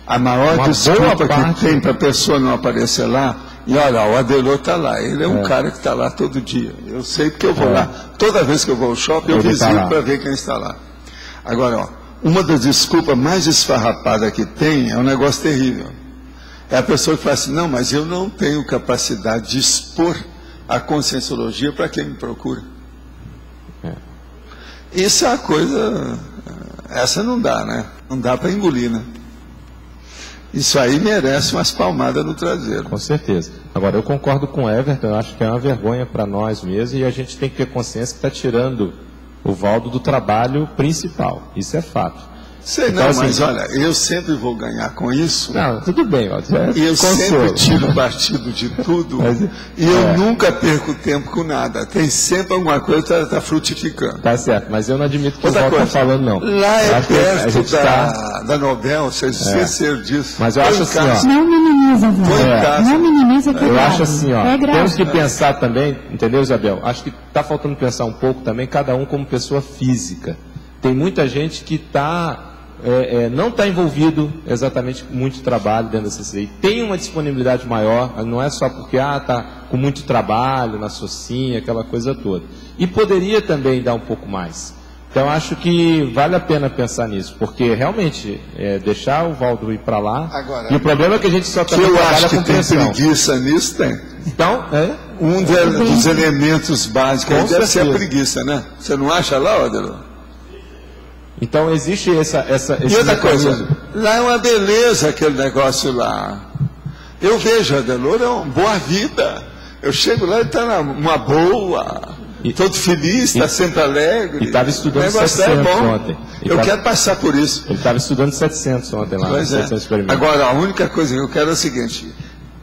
Speaker 2: a maior desculpa que tem para a pessoa não aparecer lá, e olha, o Adelor está lá, ele é um cara que está lá todo dia. Eu sei porque eu vou lá, toda vez que eu vou ao shopping, eu visito para ver quem está lá. Agora, ó, uma das desculpas mais esfarrapadas que tem é um negócio terrível. É a pessoa que fala assim, não, mas eu não tenho capacidade de expor a conscienciologia para quem me procura. Isso é uma coisa, essa não dá, né? Não dá para engolir, né? Isso aí merece umas palmadas no traseiro.
Speaker 9: Com certeza. Agora, eu concordo com o Everton, eu acho que é uma vergonha para nós mesmos e a gente tem que ter consciência que está tirando o Valdo do trabalho principal. Isso é fato.
Speaker 2: Sei então, não, assim, mas olha, eu sempre vou ganhar com isso.
Speaker 9: Não, tudo bem, Valdo.
Speaker 2: Eu sempre tiro partido de tudo e eu nunca perco tempo com nada. Tem sempre alguma coisa que está frutificando.
Speaker 9: Tá certo, mas eu não admito que o Valdo está falando, não.
Speaker 2: Lá é perto da Nobel, vocês esqueceram disso.
Speaker 9: Mas eu acho assim, ó.
Speaker 8: Não minimiza, não minimiza que
Speaker 9: eu acho assim, ó. Temos que pensar também, entendeu, Isabel? Acho que está faltando pensar um pouco também, cada um como pessoa física. Tem muita gente que está... não está envolvido exatamente com muito trabalho dentro da CCI. Tem uma disponibilidade maior, não é só porque está com muito trabalho na socinha, aquela coisa toda. E poderia também dar um pouco mais. Então, acho que vale a pena pensar nisso, porque realmente deixar o Valdo ir para lá... Agora, e o problema é que a gente só também trabalha com pressão.
Speaker 2: Eu acho que tem preguiça nisso, tem.
Speaker 9: Então,
Speaker 2: um dos elementos básicos deve ser a preguiça, né? Você não acha lá, Adelor?
Speaker 9: Então existe esse
Speaker 2: e outra coisa, lá é uma beleza aquele negócio lá. Eu vejo Adelor, é uma boa vida. Eu chego lá e está numa boa, todo feliz, está sempre alegre.
Speaker 9: E estava estudando 700 ontem.
Speaker 2: Eu quero passar por isso.
Speaker 9: Ele estava estudando 700 ontem lá.
Speaker 2: Pois é. Agora, a única coisa que eu quero é o seguinte,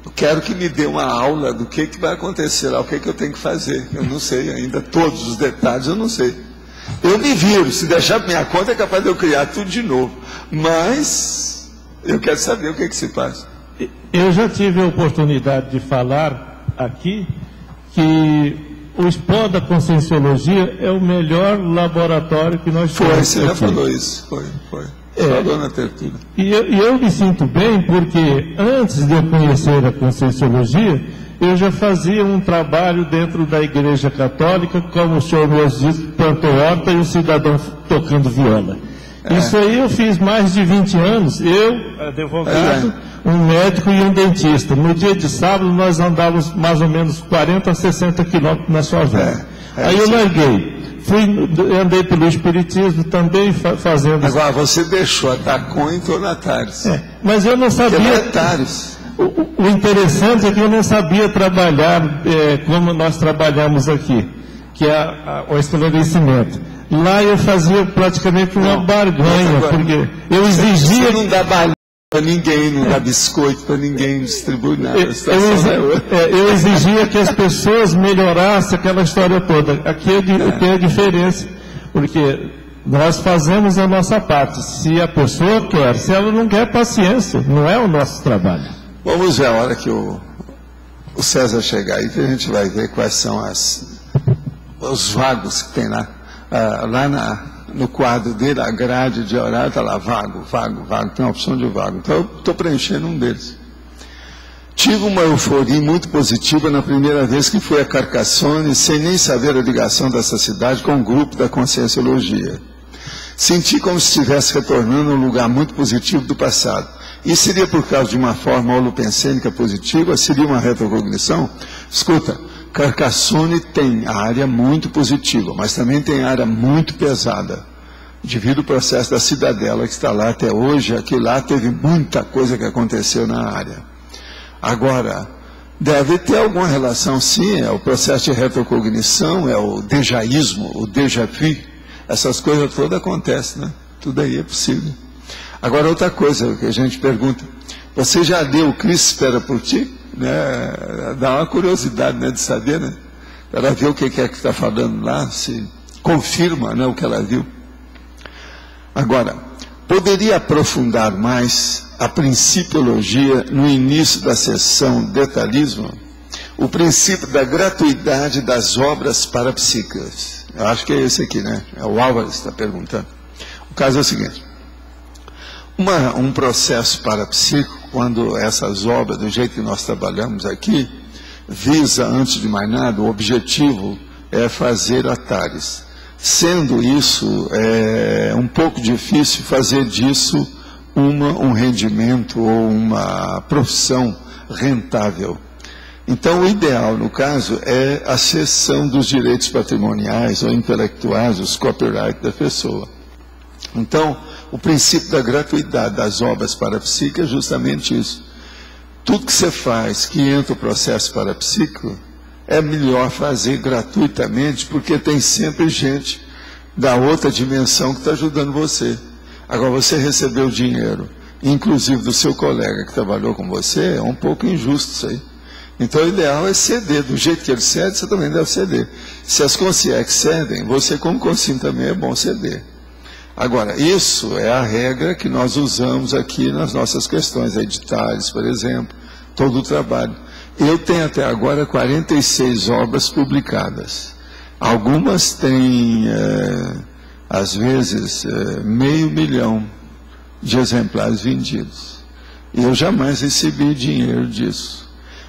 Speaker 2: eu quero que me dê uma aula do que vai acontecer lá, o que eu tenho que fazer. Eu não sei ainda, todos os detalhes eu não sei. Eu me viro, se deixar por minha conta é capaz de eu criar tudo de novo. Mas eu quero saber o que se passa.
Speaker 10: Eu já tive a oportunidade de falar aqui que o SPO da Conscienciologia é o melhor laboratório que nós temos.
Speaker 2: Você já falou isso, foi. Falou na tertúlia.
Speaker 10: E eu me sinto bem porque antes de eu conhecer a Conscienciologia, eu já fazia um trabalho dentro da Igreja Católica, como o senhor mesmo disse, plantou horta e o cidadão tocando viola. Isso aí eu fiz mais de 20 anos, eu, advogado, um médico e um dentista. No dia de sábado nós andávamos mais ou menos 40 a 60 quilômetros na sua vida. Aí eu larguei. Andei pelo Espiritismo também fazendo...
Speaker 2: Agora, você deixou a Tacon e entrou na Tares.
Speaker 10: Mas eu não sabia... O interessante é que eu não sabia trabalhar como nós trabalhamos aqui, que é o esclarecimento. Lá eu fazia praticamente uma barganha, porque eu exigia...
Speaker 2: Você não dá barganha para ninguém, não dá biscoito para ninguém, não distribui nada.
Speaker 10: Eu exigia que as pessoas melhorassem aquela história toda. Aqui tem a diferença, porque nós fazemos a nossa parte. Se a pessoa quer, se ela não quer, paciência, não é o nosso trabalho.
Speaker 2: Vamos ver a hora que o César chegar aí, que a gente vai ver quais são os vagos que tem lá. No quadro dele, a grade de horário está lá, vago, tem uma opção de vago. Então eu estou preenchendo um deles. Tive uma euforia muito positiva na primeira vez que fui a Carcassonne, sem nem saber a ligação dessa cidade com o grupo da Conscienciologia. Senti como se estivesse retornando a um lugar muito positivo do passado. E seria por causa de uma forma holopensênica positiva? Seria uma retrocognição? Escuta, Carcassonne tem área muito positiva, mas também tem área muito pesada, devido ao processo da cidadela que está lá até hoje. Aqui lá teve muita coisa que aconteceu na área. Agora, deve ter alguma relação, sim, é o processo de retrocognição, é o dejaísmo, o déjà vu, essas coisas todas acontecem, né? Tudo aí é possível. Agora, outra coisa que a gente pergunta, você já leu o Cristo Espera por Ti? Né? Dá uma curiosidade, né, de saber, né? Para ver o que é que está falando lá, se confirma, né, o que ela viu. Agora, poderia aprofundar mais a principiologia no início da sessão detalhismo? O princípio da gratuidade das obras parapsíquicas. Eu acho que é esse aqui, né? É o Álvaro que está perguntando. O caso é o seguinte. Um processo parapsíquico, quando essas obras, do jeito que nós trabalhamos aqui, visa, antes de mais nada, o objetivo é fazer atares. Sendo isso um pouco difícil fazer disso um rendimento ou uma profissão rentável. Então, o ideal, no caso, é a cessão dos direitos patrimoniais ou intelectuais, os copyright da pessoa. Então, o princípio da gratuidade das obras parapsíquicas é justamente isso. Tudo que você faz que entra o processo parapsíquico, é melhor fazer gratuitamente, porque tem sempre gente da outra dimensão que está ajudando você. Agora, você recebeu dinheiro, inclusive do seu colega que trabalhou com você, é um pouco injusto isso aí. Então, o ideal é ceder. Do jeito que ele cede, você também deve ceder. Se as consciências cedem, você, como consciente, também é bom ceder. Agora, isso é a regra que nós usamos aqui nas nossas questões editais, por exemplo, todo o trabalho. Eu tenho até agora 46 obras publicadas. Algumas têm, às vezes, 500 mil de exemplares vendidos. E eu jamais recebi dinheiro disso.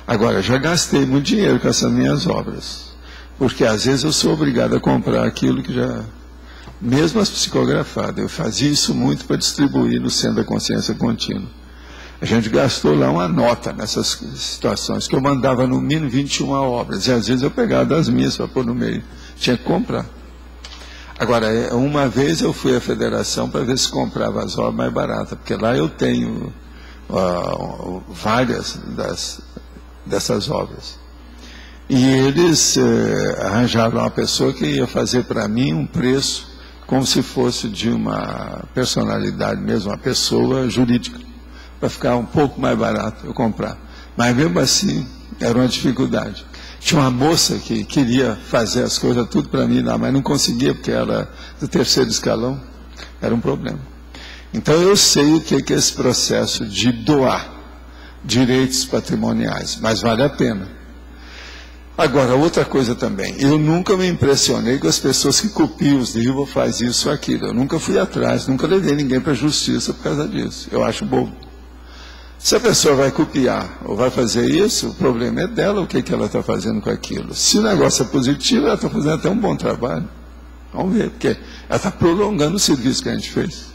Speaker 2: Agora, já gastei muito dinheiro com essas minhas obras. Porque, às vezes, eu sou obrigado a comprar aquilo que já... Mesmo as psicografadas, eu fazia isso muito para distribuir no Centro da Consciência Contínua. A gente gastou lá uma nota nessas situações, que eu mandava no mínimo 21 obras, e às vezes eu pegava das minhas para pôr no meio. Tinha que comprar. Agora, uma vez eu fui à federação para ver se comprava as obras mais baratas, porque lá eu tenho várias dessas obras. E eles arranjaram uma pessoa que ia fazer para mim um preço como se fosse de uma personalidade mesmo, uma pessoa jurídica, para ficar um pouco mais barato eu comprar. Mas mesmo assim, era uma dificuldade. Tinha uma moça que queria fazer as coisas tudo para mim lá, mas não conseguia, porque era do terceiro escalão, era um problema. Então eu sei o que é esse processo de doar direitos patrimoniais, mas vale a pena. Agora, outra coisa também, eu nunca me impressionei com as pessoas que copiam os livros, fazem isso ou aquilo. Eu nunca fui atrás, nunca levei ninguém para a justiça por causa disso. Eu acho bobo. Se a pessoa vai copiar ou vai fazer isso, o problema é dela, o que ela está fazendo com aquilo. Se o negócio é positivo, ela está fazendo até um bom trabalho. Vamos ver, porque ela está prolongando o serviço que a gente fez.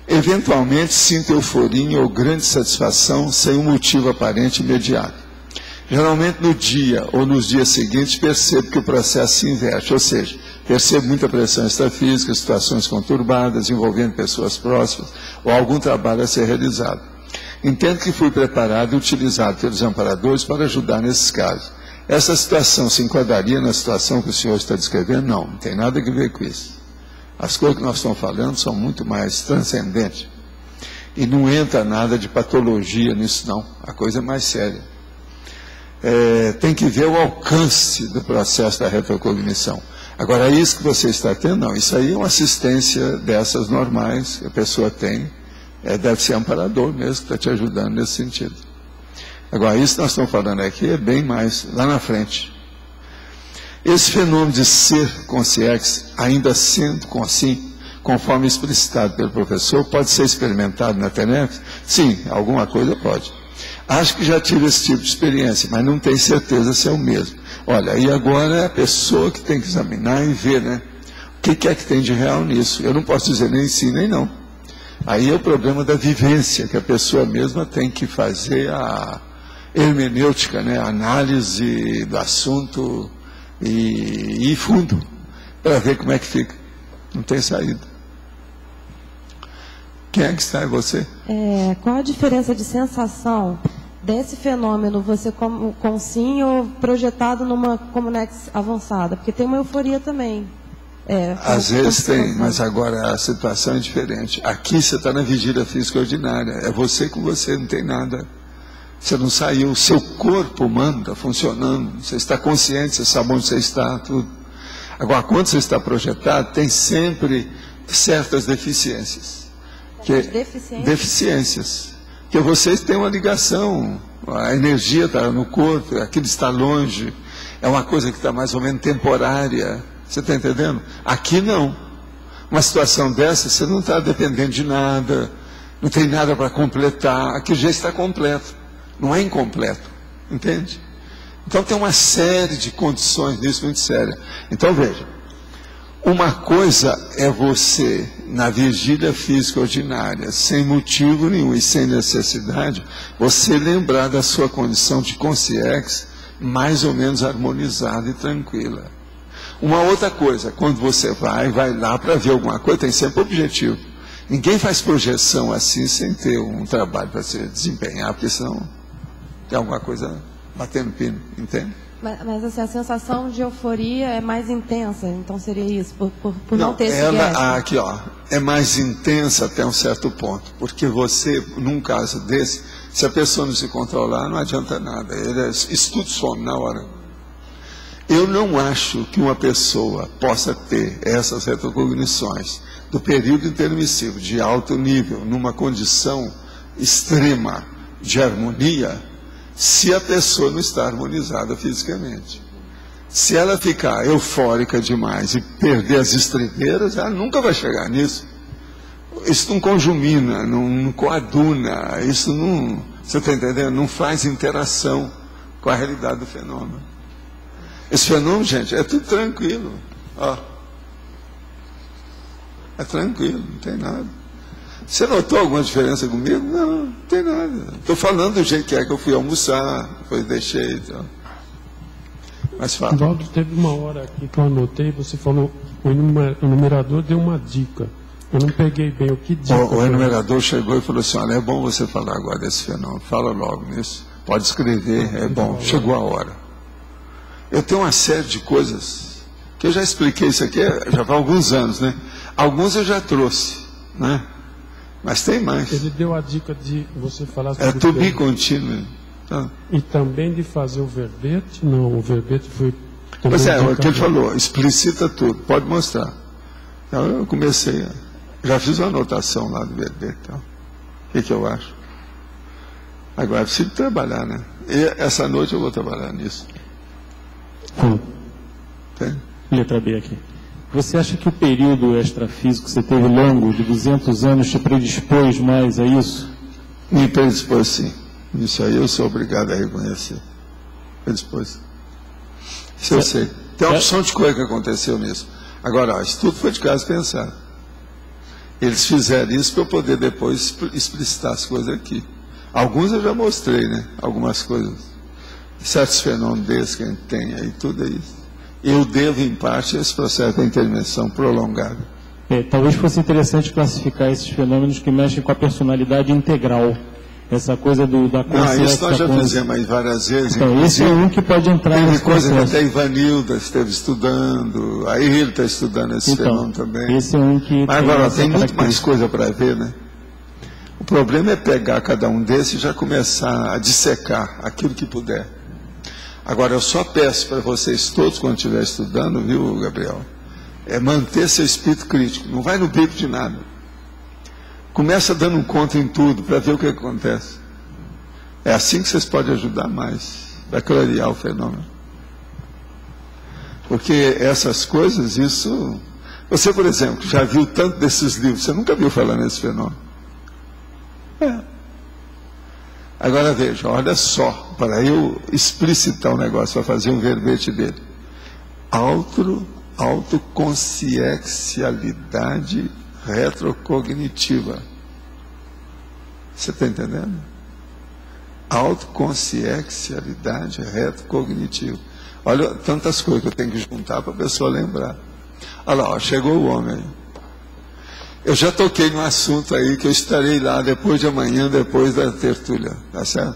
Speaker 2: Eventualmente, sinto euforia ou grande satisfação sem um motivo aparente imediato. Geralmente no dia ou nos dias seguintes percebo que o processo se inverte, ou seja, percebo muita pressão extrafísica, situações conturbadas envolvendo pessoas próximas ou algum trabalho a ser realizado. Entendo que fui preparado e utilizado pelos amparadores para ajudar nesses casos. Essa situação se enquadraria na situação que o senhor está descrevendo? Não, não tem nada a ver com isso. As coisas que nós estamos falando são muito mais transcendentes. E não entra nada de patologia nisso, não. A coisa é mais séria. Tem que ver o alcance do processo da retrocognição. Agora, isso que você está tendo, não. Isso aí é uma assistência dessas normais que a pessoa tem. Deve ser amparador mesmo que está te ajudando nesse sentido. Agora, isso que nós estamos falando aqui é bem mais lá na frente. Esse fenômeno de ser consciente, ainda sendo consciente, conforme explicitado pelo professor, pode ser experimentado na TENEPS? Sim, alguma coisa pode. Acho que já tive esse tipo de experiência, mas não tenho certeza se é o mesmo. Olha, e agora é a pessoa que tem que examinar e ver, né? O que é que tem de real nisso? Eu não posso dizer nem sim, nem não. Aí é o problema da vivência, que a pessoa mesma tem que fazer a hermenêutica, né? A análise do assunto e ir fundo, para ver como é que fica. Não tem saída. Quem é que está? É você?
Speaker 11: Qual a diferença de sensação desse fenômeno, você com sim ou projetado numa Comunex avançada? Porque tem uma euforia também.
Speaker 2: Às vezes tem, mas agora a situação é diferente. Aqui você está na vigília física ordinária, é você com você, não tem nada. Você não saiu, o seu corpo manda, funcionando, você está consciente, você sabe onde você está, tudo. Agora, quando você está projetado, tem sempre certas deficiências. Deficiências. Porque vocês têm uma ligação, a energia está no corpo, aquilo está longe, é uma coisa que está mais ou menos temporária. Você está entendendo? Aqui não. Uma situação dessa, você não está dependendo de nada, não tem nada para completar, aqui já está completo. Não é incompleto, entende? Então tem uma série de condições nisso muito séria. Então veja, uma coisa é você, na vigília física ordinária, sem motivo nenhum e sem necessidade, você lembrar da sua condição de consciência mais ou menos harmonizada e tranquila. Uma outra coisa, quando você vai lá para ver alguma coisa, tem sempre objetivo. Ninguém faz projeção assim sem ter um trabalho para se desempenhar, porque senão tem alguma coisa batendo pino, entende?
Speaker 11: Mas assim, a sensação de euforia é mais intensa, então seria isso, por não ter esse
Speaker 2: aqui, ó, é mais intensa até um certo ponto, porque você, num caso desse, se a pessoa não se controlar, não adianta nada, ele é estudo some na hora. Eu não acho que uma pessoa possa ter essas retrocognições do período intermissivo de alto nível, numa condição extrema de harmonia, se a pessoa não está harmonizada fisicamente. Se ela ficar eufórica demais e perder as estribeiras, ela nunca vai chegar nisso. Isso não conjumina, não coaduna, isso não, você está entendendo? Não faz interação com a realidade do fenômeno. Esse fenômeno, gente, é tudo tranquilo. Ó. É tranquilo, não tem nada. Você notou alguma diferença comigo? Não, não tem nada. Estou falando do jeito que é que eu fui almoçar, depois deixei e tal. Mas fala.
Speaker 10: Valdo, teve uma hora aqui que eu anotei, você falou, o enumerador deu uma dica. Eu não peguei bem o que dica.
Speaker 2: O enumerador chegou e falou assim, olha, é bom você falar agora desse fenômeno, fala logo nisso. Pode escrever, é bom, chegou a hora. Eu tenho uma série de coisas, que eu já expliquei isso aqui, já há alguns anos, né? Alguns eu já trouxe, né? Mas tem mais.
Speaker 10: Ele deu a dica de você falar sobre...
Speaker 2: É to be contínuo. Tá.
Speaker 10: E também de fazer o verbete? Não, o verbete foi...
Speaker 2: Pois é, o que ele falou, explicita tudo, pode mostrar. Então eu comecei, já fiz uma anotação lá do verbete. Então. O que eu acho? Agora, preciso trabalhar, né? E essa noite eu vou trabalhar nisso.
Speaker 7: Tem? Letra B aqui. Você acha que o período extrafísico que você teve longo, de 200 anos, te predispôs mais a isso?
Speaker 2: Me predispôs, sim. Isso aí eu sou obrigado a reconhecer. Predispôs. Isso eu sei. Tem uma opção de coisa que aconteceu nisso. Agora, ó, isso tudo foi de caso pensado. Eles fizeram isso para eu poder depois explicitar as coisas aqui. Alguns eu já mostrei, né? Algumas coisas. Certos fenômenos desses que a gente tem aí, tudo é isso. Eu devo, em parte, esse processo de intervenção prolongada.
Speaker 7: Talvez fosse interessante classificar esses fenômenos que mexem com a personalidade integral. Essa coisa da consciência.
Speaker 2: Não, isso nós já fizemos aí várias vezes.
Speaker 7: Então, esse é um que pode entrar
Speaker 2: nesse
Speaker 7: processo.
Speaker 2: Tem coisa que até Ivanilda esteve estudando, aí ele está estudando esse fenômeno também.
Speaker 7: Esse é um que...
Speaker 2: Mas agora, tem muito mais coisa para ver, né? O problema é pegar cada um desses e já começar a dissecar aquilo que puder. Agora, eu só peço para vocês todos, quando estiver estudando, viu, Gabriel, é manter seu espírito crítico. Não vai no bico de nada. Começa dando um conta em tudo, para ver o que acontece. É assim que vocês podem ajudar mais, para clarear o fenômeno. Porque essas coisas, isso... Você, por exemplo, já viu tanto desses livros, você nunca viu falar nesse fenômeno. Agora veja, olha só, para eu explicitar o negócio, para fazer um verbete dele. Autoconsciencialidade retrocognitiva. Você está entendendo? Autoconsciencialidade retrocognitiva. Olha tantas coisas que eu tenho que juntar para a pessoa lembrar. Olha lá, ó, chegou o homem aí. Eu já toquei no assunto aí, que eu estarei lá depois de amanhã, depois da tertúlia, tá certo?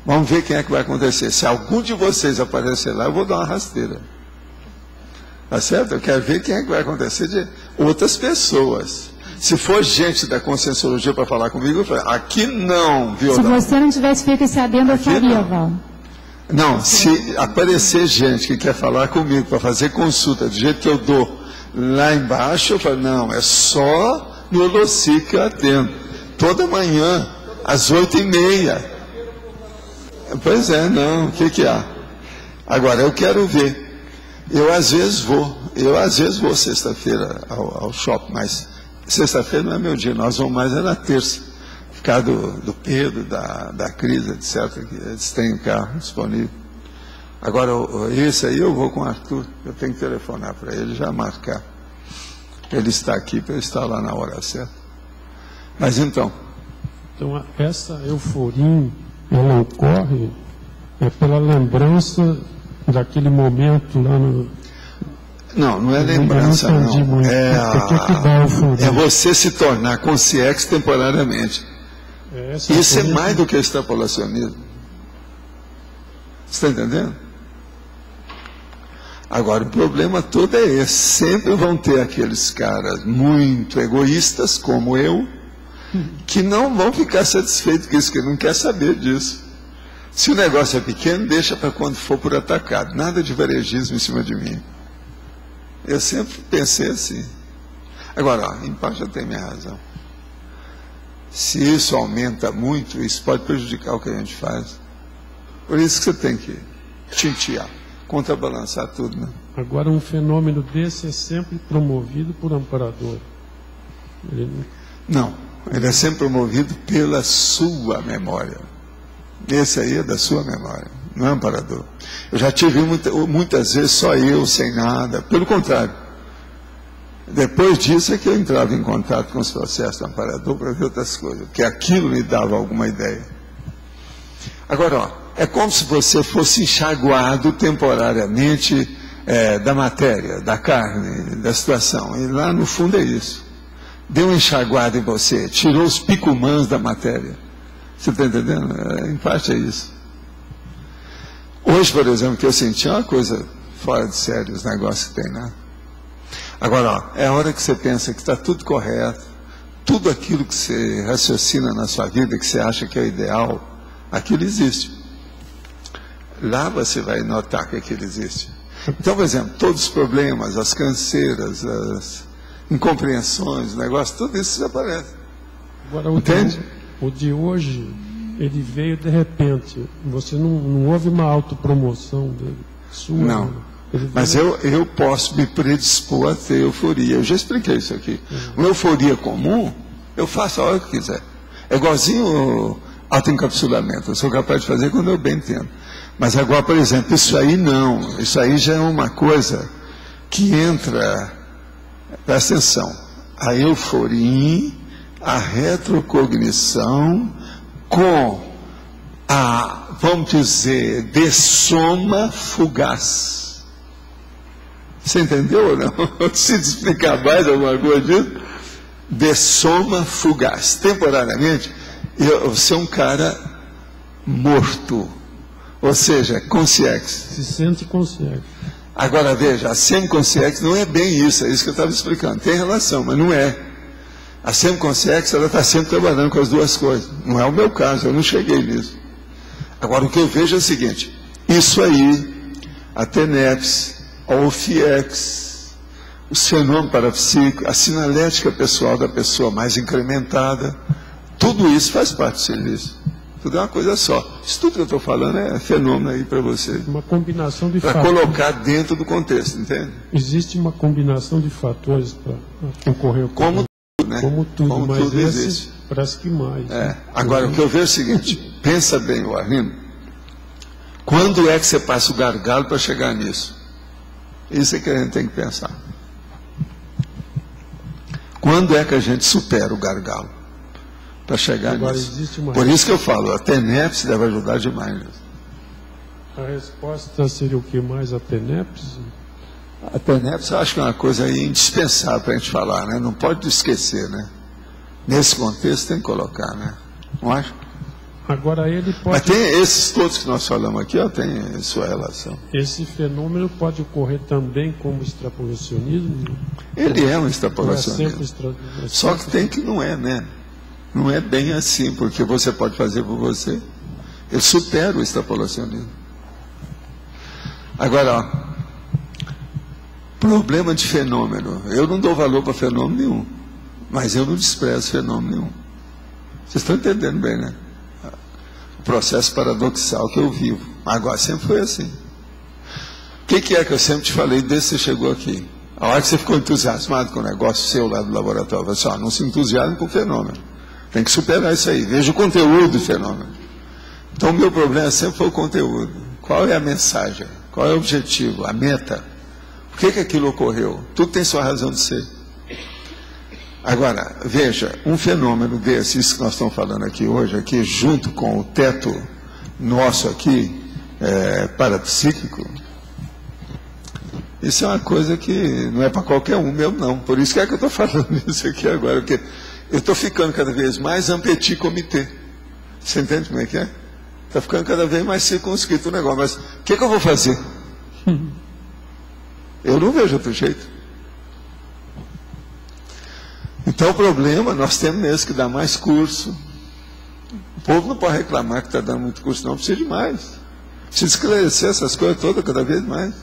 Speaker 2: Vamos ver quem é que vai acontecer. Se algum de vocês aparecer lá, eu vou dar uma rasteira. Tá certo? Eu quero ver quem é que vai acontecer de outras pessoas. Se for gente da Conscienciologia para falar comigo, eu falo, aqui não, viu?
Speaker 8: Se você não tivesse feito esse adendo, eu faria, Val.
Speaker 2: Não, se aparecer gente que quer falar comigo para fazer consulta do jeito que eu dou lá embaixo, eu falo, não, é só no Holossi que eu atendo. Toda manhã, às 8h30. Pois é, não, o que há? Agora, eu quero ver. Eu às vezes vou sexta-feira ao shopping, mas sexta-feira não é meu dia, nós vamos mais na terça. Ficar do Pedro, da Cris, etc., que eles têm o carro disponível. Agora, esse aí eu vou com o Arthur, eu tenho que telefonar para ele, já marcar. Ele está aqui para eu estar lá na hora certa. Mas então...
Speaker 10: Então, essa euforia, ela ocorre pela lembrança daquele momento lá no...
Speaker 2: Não é lembrança, não. É você se tornar consciente temporariamente. Isso é mais do que extrapolacionismo. Você está entendendo? Agora, o problema todo é esse. Sempre vão ter aqueles caras muito egoístas, como eu, que não vão ficar satisfeitos com isso, que não quer saber disso. Se o negócio é pequeno, deixa para quando for por atacado. Nada de varejismo em cima de mim. Eu sempre pensei assim. Agora, em parte eu tenho minha razão. Se isso aumenta muito, isso pode prejudicar o que a gente faz. Por isso que você tem que tintear, contrabalançar tudo, né?
Speaker 10: Agora, um fenômeno desse é sempre promovido por amparador.
Speaker 2: Não, ele é sempre promovido pela sua memória. Esse aí é da sua memória, não é amparador. Eu já tive muitas vezes só eu, sem nada. Pelo contrário. Depois disso é que eu entrava em contato com os processos do amparador para ver outras coisas, porque aquilo me dava alguma ideia. Agora, é como se você fosse enxaguado temporariamente da matéria, da carne, da situação. E lá no fundo é isso. Deu um enxaguado em você, tirou os picumãs da matéria. Você está entendendo? Em parte é isso. Hoje, por exemplo, que eu senti uma coisa fora de sério, os negócios que tem, né? Agora, é a hora que você pensa que está tudo correto, tudo aquilo que você raciocina na sua vida, que você acha que é o ideal, aquilo existe. Lá você vai notar que aquilo existe. Então, por exemplo, todos os problemas, as canseiras, as incompreensões, o negócio, tudo isso desaparece.
Speaker 10: Agora,
Speaker 2: entende?
Speaker 10: O de hoje, ele veio de repente. Você não houve uma autopromoção dele, sua?
Speaker 2: Não. Mas eu posso me predispor a ter euforia. Eu já expliquei isso aqui. Uma euforia comum, eu faço a hora que quiser. É igualzinho o autoencapsulamento. Eu sou capaz de fazer quando eu bem entendo. Mas agora, por exemplo, isso aí não. Isso aí já é uma coisa que entra, presta atenção, a euforia, a retrocognição com a, vamos dizer, dessoma fugaz. Você entendeu ou não? Se explicar mais alguma coisa disso, dessoma fugaz. Temporariamente, você é um cara morto. Ou seja, consciente.
Speaker 10: Se sente consciente.
Speaker 2: Agora veja, a semiconsciente não é bem isso, é isso que eu estava explicando. Tem relação, mas não é. A semiconsciente, ela está sempre trabalhando com as duas coisas. Não é o meu caso, eu não cheguei nisso. Agora, o que eu vejo é o seguinte, isso aí, a TENEPS, a OFIEX, os fenômenos parapsíquicos, a sinalética pessoal da pessoa mais incrementada, tudo isso faz parte do serviço. Tudo é uma coisa só. Isso tudo que eu estou falando é fenômeno aí para você.
Speaker 10: Uma combinação de
Speaker 2: fatores. Para colocar dentro do contexto, entende?
Speaker 10: Existe uma combinação de fatores para concorrer com
Speaker 2: como tudo, né?
Speaker 10: Como tudo,
Speaker 2: como
Speaker 10: mas
Speaker 2: tudo
Speaker 10: esse
Speaker 2: existe.
Speaker 10: Parece que mais.
Speaker 2: Né? Agora, o que eu vejo é o seguinte, pensa bem, Arlindo, quando é que você passa o gargalo para chegar nisso? Isso é que a gente tem que pensar. Quando é que a gente supera o gargalo? Para chegar
Speaker 10: agora
Speaker 2: nisso. Por isso que eu falo, a TENEPS deve ajudar demais.
Speaker 10: A resposta seria o que mais? A TENEPS?
Speaker 2: A TENEPS eu acho que é uma coisa aí indispensável para a gente falar, né? Não pode esquecer, né? Nesse contexto tem que colocar, né? Não acha?
Speaker 12: Agora ele pode...
Speaker 2: Mas tem esses todos que nós falamos aqui, ó, tem sua relação.
Speaker 12: Esse fenômeno pode ocorrer também como extrapolacionismo?
Speaker 2: Ele é um extrapolacionismo. Só que tem que não é, né? Não é bem assim, porque você pode fazer por você. Ele supera o extrapolacionismo. Agora, ó, problema de fenômeno. Eu não dou valor para fenômeno nenhum, mas eu não desprezo fenômeno nenhum. Vocês estão entendendo bem, né? O processo paradoxal que eu vivo. Agora, sempre foi assim. O que é que eu sempre te falei desde que você chegou aqui? A hora que você ficou entusiasmado com o negócio seu lá do laboratório, você não se entusiasme com o fenômeno. Tem que superar isso aí. Veja o conteúdo do fenômeno. Então, o meu problema sempre foi o conteúdo. Qual é a mensagem? Qual é o objetivo? A meta? Por que aquilo ocorreu? Tudo tem sua razão de ser. Agora, veja, um fenômeno desse, isso que nós estamos falando aqui hoje, aqui, junto com o teto nosso aqui, parapsíquico, isso é uma coisa que não é para qualquer um meu, não. Por isso que é que eu estou falando isso aqui agora, porque eu estou ficando cada vez mais en petit comité. Você entende como é que é? Está ficando cada vez mais circunscrito o negócio. Mas o que eu vou fazer? Eu não vejo outro jeito. Então o problema, nós temos mesmo que dar mais curso. O povo não pode reclamar que está dando muito curso, não. Precisa de mais. Precisa esclarecer essas coisas todas cada vez mais.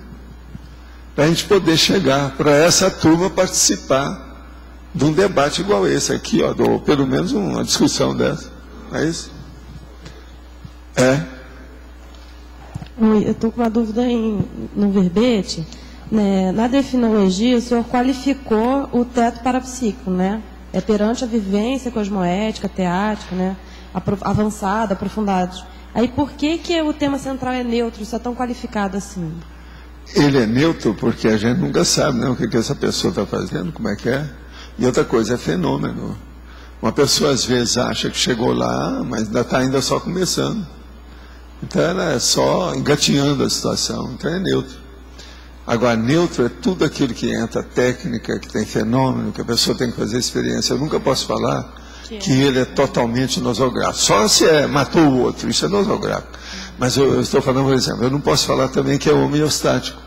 Speaker 2: Para a gente poder chegar, para essa turma participar de um debate igual esse aqui, ó, ou pelo menos uma discussão dessa. Não é isso?
Speaker 11: Oi, eu estou com uma dúvida no verbete. Né, na definologia, o senhor qualificou o teto parapsíquico, né? É perante a vivência cosmoética, teática, né? Avançada, aprofundada. Aí por que o tema central é neutro? Isso é tão qualificado assim?
Speaker 2: Ele é neutro porque a gente nunca sabe, né, o que essa pessoa está fazendo, como é que é. E outra coisa, é fenômeno. Uma pessoa às vezes acha que chegou lá, mas ainda só começando. Então ela é só engatinhando a situação. Então é neutro. Agora, neutro é tudo aquilo que entra técnica, que tem fenômeno, que a pessoa tem que fazer experiência. Eu nunca posso falar que ele é totalmente nosográfico. Só se matou o outro, isso é nosográfico. Mas eu estou falando, por exemplo, eu não posso falar também que é homeostático.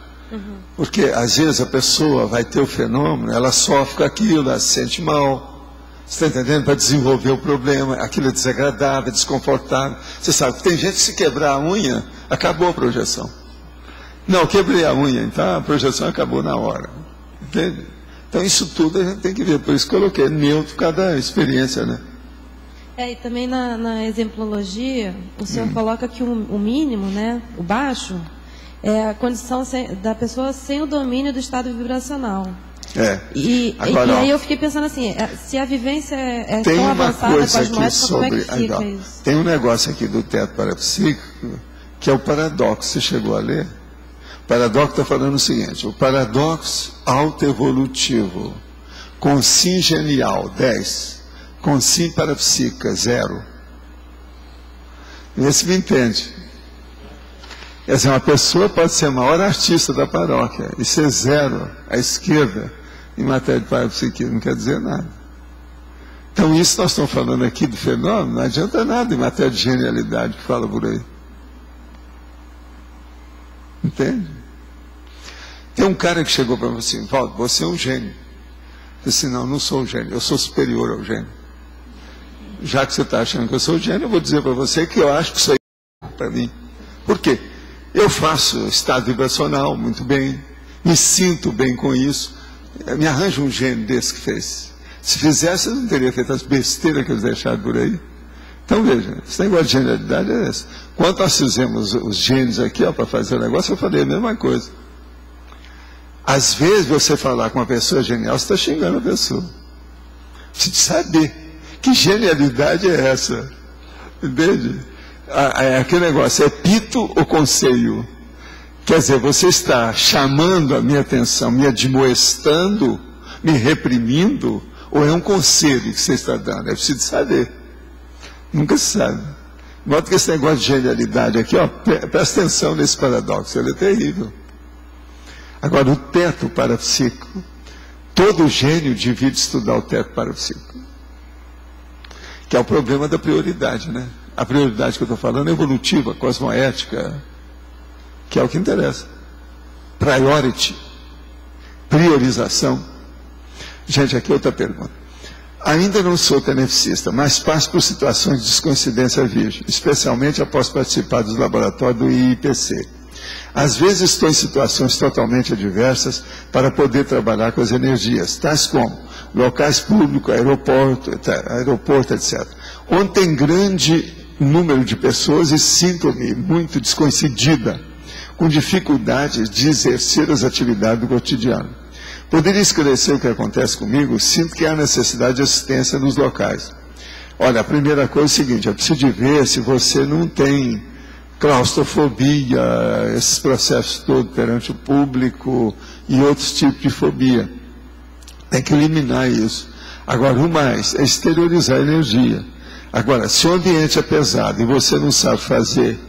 Speaker 2: Porque às vezes a pessoa vai ter o fenômeno, ela sofre com aquilo, ela se sente mal. Você está entendendo? Para desenvolver o problema, aquilo é desagradável, é desconfortável. Você sabe que tem gente que se quebrar a unha, acabou a projeção. Não, quebrei a unha, então a projeção acabou na hora. Entende? Então isso tudo a gente tem que ver. Por isso que eu coloquei neutro cada experiência, né?
Speaker 11: E também na exemplologia, o senhor coloca que o mínimo, né, o baixo, é a condição da pessoa sem o domínio do estado vibracional. E aí eu fiquei pensando assim, se a vivência é tão avançada com as moedas, como é que fica isso?
Speaker 2: Tem um negócio aqui do teto parapsíquico, que é o paradoxo. Você chegou a ler? O paradoxo está falando o seguinte: o paradoxo autoevolutivo, com sim genial, 10, com sim parapsíquica, 0. Esse me entende. Quer dizer, uma pessoa pode ser a maior artista da paróquia e ser 0 à esquerda em matéria de parapsiquismo, não quer dizer nada. Então isso nós estamos falando aqui do fenômeno, não adianta nada em matéria de genialidade que fala por aí. Entende? Tem um cara que chegou para mim assim: Valdo, você é um gênio. Eu disse: não, não sou um gênio, eu sou superior ao gênio. Já que você está achando que eu sou gênio, eu vou dizer para você que eu acho que isso aí é para mim. Por quê? Eu faço estado vibracional muito bem, me sinto bem com isso. Me arranja um gênio desse que fez. Se fizesse, eu não teria feito as besteiras que eles deixaram por aí. Então veja, esse negócio de genialidade é esse. Quando nós fizemos os gênios aqui para fazer o negócio, eu falei a mesma coisa. Às vezes você falar com uma pessoa genial, você está xingando a pessoa. Você precisa saber que genialidade é essa. Entende? Aquele negócio, é pito ou conselho? Quer dizer, você está chamando a minha atenção, me admoestando, me reprimindo, ou é um conselho que você está dando? É preciso saber. Nunca se sabe. De modo que esse negócio de genialidade aqui, presta atenção nesse paradoxo, ele é terrível. Agora, o teto parapsíquico, todo gênio devia estudar o teto parapsíquico, que é o problema da prioridade, né? A prioridade que eu estou falando é evolutiva, cosmoética, que é o que interessa. Priority, priorização. Gente, aqui outra pergunta. Ainda não sou tenefsista, mas passo por situações de descoincidência virgem, especialmente após participar dos laboratórios do IIPC. Às vezes estou em situações totalmente adversas para poder trabalhar com as energias, tais como locais públicos, aeroporto, etc. Onde tem grande número de pessoas e sinto-me muito descoincidida, com dificuldade de exercer as atividades do cotidiano. Poderia esclarecer o que acontece comigo? Sinto que há necessidade de assistência nos locais. Olha, a primeira coisa é o seguinte, eu preciso de ver se você não tem claustrofobia, esses processos todos perante o público e outros tipos de fobia. Tem que eliminar isso. Agora, o mais é exteriorizar a energia. Agora, se o ambiente é pesado e você não sabe fazer,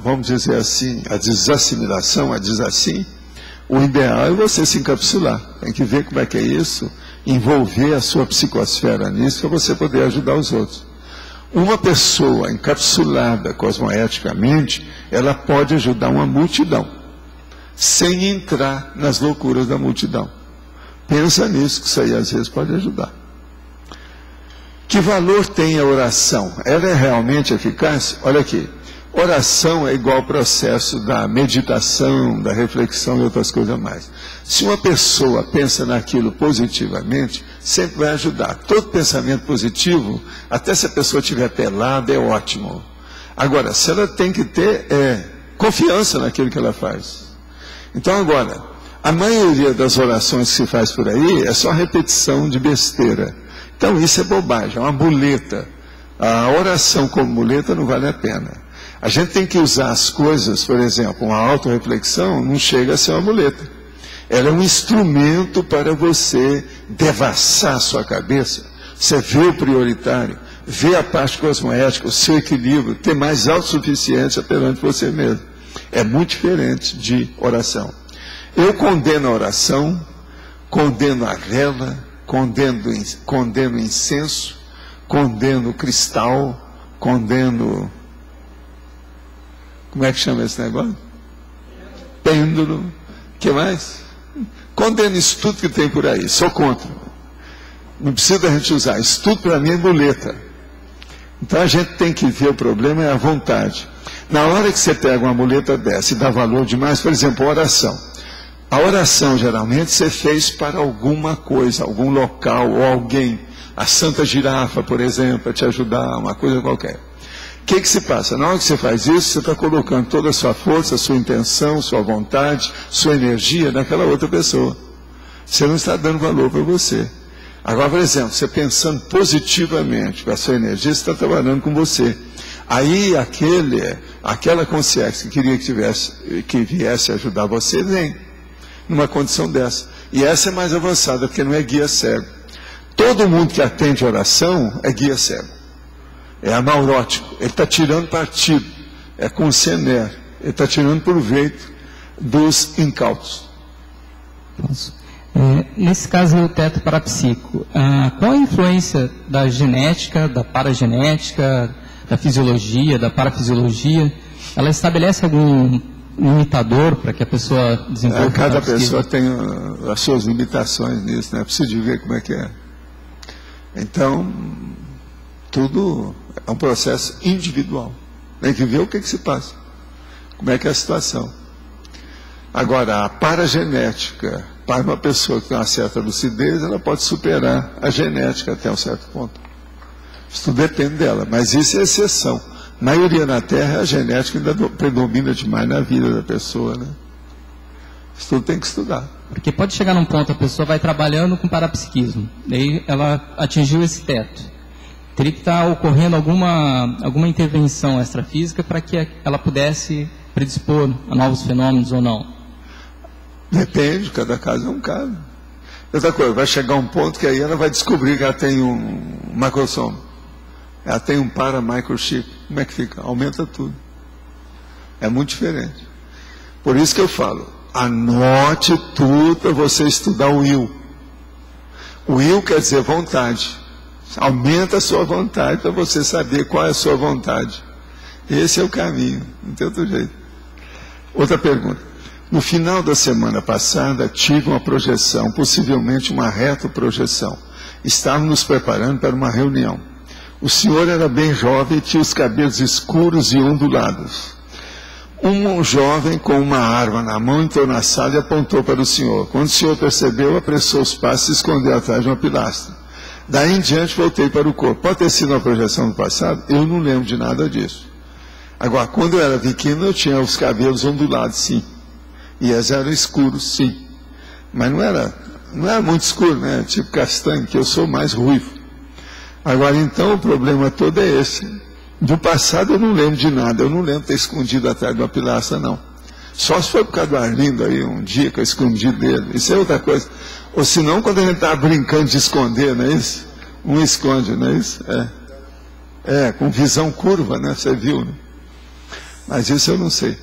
Speaker 2: vamos dizer assim, a desassimilação, o ideal é você se encapsular. Tem que ver como é que é isso, envolver a sua psicosfera nisso para você poder ajudar os outros. Uma pessoa encapsulada cosmoeticamente, ela pode ajudar uma multidão, sem entrar nas loucuras da multidão. Pensa nisso, que isso aí às vezes pode ajudar. Que valor tem a oração? Ela é realmente eficaz? Olha aqui, oração é igual ao processo da meditação, da reflexão e outras coisas mais. Se uma pessoa pensa naquilo positivamente, sempre vai ajudar. Todo pensamento positivo, até se a pessoa estiver pelada, é ótimo. Agora, se ela tem que ter confiança naquilo que ela faz. Então agora, a maioria das orações que se faz por aí é só repetição de besteira. Então isso é bobagem, é uma muleta. A oração como muleta não vale a pena. A gente tem que usar as coisas, por exemplo, uma autorreflexão não chega a ser uma muleta. Ela é um instrumento para você devassar a sua cabeça, você vê o prioritário, vê a parte cosmoética, o seu equilíbrio, ter mais autossuficiência perante você mesmo. É muito diferente de oração. Eu condeno a oração, condeno a vela, condeno incenso, condeno cristal, condeno... Como é que chama esse negócio? Pêndulo. O que mais? Condeno isso tudo que tem por aí. Sou contra. Não precisa a gente usar. Isso tudo para mim é muleta. Então a gente tem que ver o problema é a vontade. Na hora que você pega uma muleta dessa e dá valor demais, por exemplo, a oração. A oração geralmente você fez para alguma coisa, algum local ou alguém. A Santa Girafa, por exemplo, para te ajudar, uma coisa qualquer. O que se passa? Na hora que você faz isso, você está colocando toda a sua força, sua intenção, sua vontade, sua energia naquela outra pessoa. Você não está dando valor para você. Agora, por exemplo, você pensando positivamente com a sua energia, você está trabalhando com você. Aí aquela consciência que queria que viesse ajudar você, vem numa condição dessa. E essa é mais avançada, porque não é guia cego. Todo mundo que atende oração é guia cego. É amaurótico, ele está tirando partido, é concener, ele está tirando proveito dos incautos.
Speaker 13: Nesse caso, o teto parapsíquico, qual a influência da genética, da paragenética, da fisiologia, da parafisiologia? Ela estabelece algum limitador para que a pessoa desenvolva?
Speaker 2: Cada pessoa tem as suas limitações nisso, né? Precisa de ver como é que é. Então, tudo é um processo individual. Tem que ver o que se passa. Como é que é a situação. Agora, a paragenética, para uma pessoa que tem uma certa lucidez, ela pode superar a genética até um certo ponto. Isso tudo depende dela, mas isso é exceção. A maioria na Terra, a genética ainda predomina demais na vida da pessoa, né? Isso tudo tem que estudar.
Speaker 13: Porque pode chegar num ponto, a pessoa vai trabalhando com parapsiquismo, daí ela atingiu esse teto. Teria que estar ocorrendo alguma intervenção extrafísica para que ela pudesse predispor a novos fenômenos ou não?
Speaker 2: Depende, cada caso é um caso. Outra coisa, vai chegar um ponto que aí ela vai descobrir que ela tem um macrosoma. Ela tem um para-microchip. Como é que fica? Aumenta tudo. É muito diferente. Por isso que eu falo, anote tudo para você estudar o will. O will quer dizer vontade. Aumenta a sua vontade para você saber qual é a sua vontade. Esse é o caminho, não tem outro jeito. Outra pergunta. No final da semana passada, tive uma projeção, possivelmente uma retroprojeção. Estávamos nos preparando para uma reunião. O senhor era bem jovem e tinha os cabelos escuros e ondulados. Um jovem com uma arma na mão entrou na sala e apontou para o senhor. Quando o senhor percebeu, apressou os passos e se escondeu atrás de uma pilastra. Daí em diante, voltei para o corpo. Pode ter sido uma projeção do passado? Eu não lembro de nada disso. Agora, quando eu era pequeno, eu tinha os cabelos ondulados, sim. E eles eram escuros, sim. Mas não era muito escuro, né? Tipo castanho, que eu sou mais ruivo. Agora, então, o problema todo é esse. Do passado eu não lembro de nada. Eu não lembro de ter escondido atrás de uma pilastra, não. Só se foi por causa do Arlindo aí, um dia que eu escondi dele. Isso é outra coisa. Ou senão, quando a gente estava brincando de esconder, não é isso? Um esconde, não é isso? Com visão curva, né? Você viu, né? Mas isso eu não sei.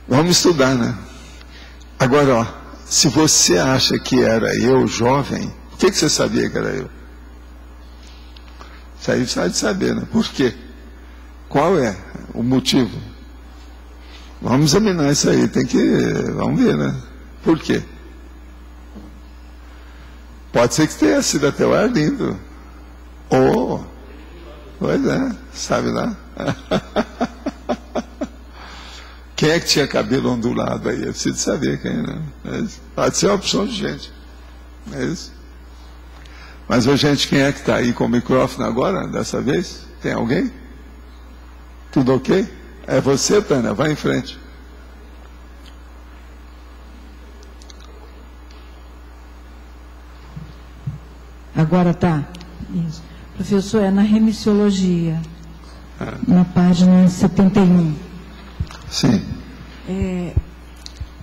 Speaker 2: Vamos estudar, né? Agora, ó, se você acha que era eu jovem, por que você sabia que era eu? Isso aí precisa de saber, né? Por quê? Qual é o motivo? Vamos examinar isso aí, vamos ver, né? Por quê? Pode ser que tenha sido até o Arlindo. Pois é, sabe lá? Quem é que tinha cabelo ondulado aí? Eu preciso saber quem, né? Pode ser uma opção de gente. É isso? Mas, gente, quem é que está aí com o microfone agora, dessa vez? Tem alguém? Tudo ok? É você, Tânia? Vai em frente.
Speaker 14: Agora tá. Isso. Professor, é na remissiologia, na página 71.
Speaker 2: Sim.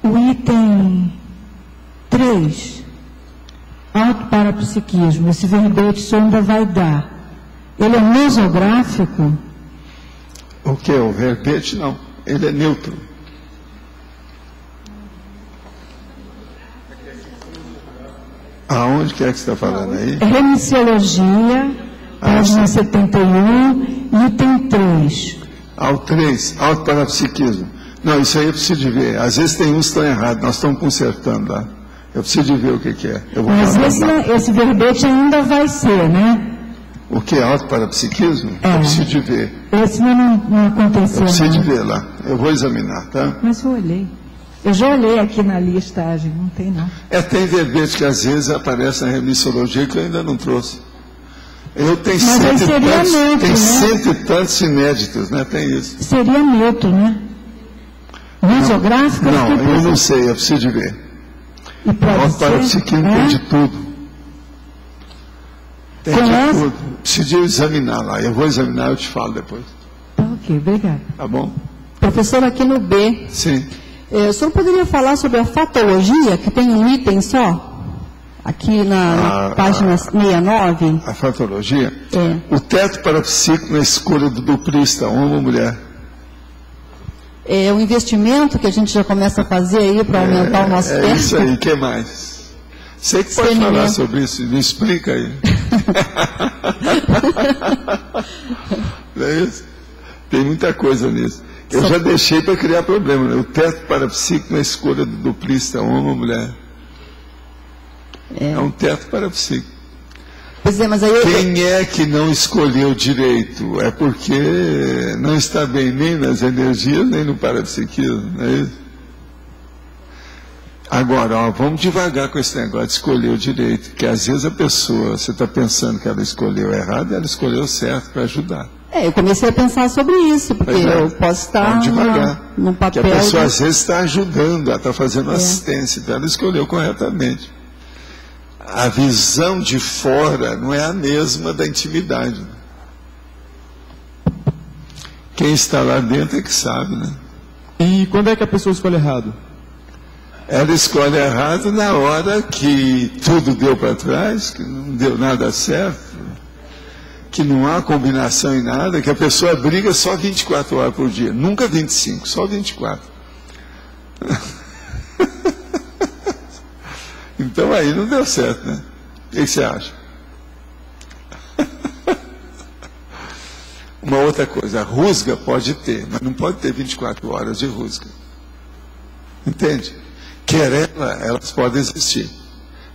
Speaker 14: O item 3, autoparapsiquismo, esse verbete o senhor ainda vai dar. Ele é nosográfico?
Speaker 2: O que? O verbete não. Ele é neutro. Aonde que é que você está falando aí?
Speaker 14: Remissiologia, página 71, item 3.
Speaker 2: Ao 3, autoparapsiquismo. Não, isso aí eu preciso de ver. Às vezes tem uns que estão errados, nós estamos consertando lá. Eu preciso de ver o que é.
Speaker 14: Mas esse verbete ainda vai ser, né?
Speaker 2: O que é autoparapsiquismo? Eu preciso de ver.
Speaker 14: Esse não aconteceu.
Speaker 2: Eu preciso de ver lá. Eu vou examinar, tá?
Speaker 14: Mas eu olhei. Eu já olhei aqui na listagem, não tem não.
Speaker 2: Tem verbete que às vezes aparece na remissologia que eu ainda não trouxe. Tem cento e tantos inéditos, né? Tem isso.
Speaker 14: Seria neutro, né? Nosográfico?
Speaker 2: Não, eu não sei, eu preciso de ver. Autoparapsiquismo tem de tudo. Tem de tudo. Preciso examinar lá. Eu vou examinar, eu te falo depois.
Speaker 14: Tá ok, obrigado.
Speaker 2: Tá bom?
Speaker 15: Professor, aqui no B.
Speaker 2: Sim.
Speaker 15: O senhor poderia falar sobre a fatologia, que tem um item só? Aqui na página 69.
Speaker 2: A fatologia? O teto parapsíquico na escolha do duplista, homem ou mulher.
Speaker 15: É um investimento que a gente já começa a fazer aí para aumentar o nosso teto.
Speaker 2: É isso aí, o que mais? Você que pode falar sobre isso, me explica aí. Não é isso? Tem muita coisa nisso. Eu já deixei para criar problema, né? O teto parapsíquico na escolha do duplista, homem ou mulher. É um teto parapsíquico.
Speaker 15: Pois é, mas aí
Speaker 2: Quem é que não escolheu direito? É porque não está bem nem nas energias, nem no parapsiquismo, não é isso? Agora, vamos devagar com esse negócio de escolher o direito, que às vezes a pessoa, você está pensando que ela escolheu errado, ela escolheu certo para ajudar.
Speaker 15: Eu comecei a pensar sobre isso, porque eu posso estar no papel...
Speaker 2: Que a pessoa às vezes está ajudando, ela está fazendo assistência, então ela escolheu corretamente. A visão de fora não é a mesma da intimidade. Quem está lá dentro é que sabe, né?
Speaker 16: E quando é que a pessoa escolhe errado?
Speaker 2: Ela escolhe errado na hora que tudo deu para trás, que não deu nada certo, que não há combinação em nada, que a pessoa briga só 24 horas por dia, nunca 25, só 24. Então aí não deu certo, né? O que você acha? Uma outra coisa, a rusga pode ter, mas não pode ter 24 horas de rusga. Entende? Querela, elas podem existir.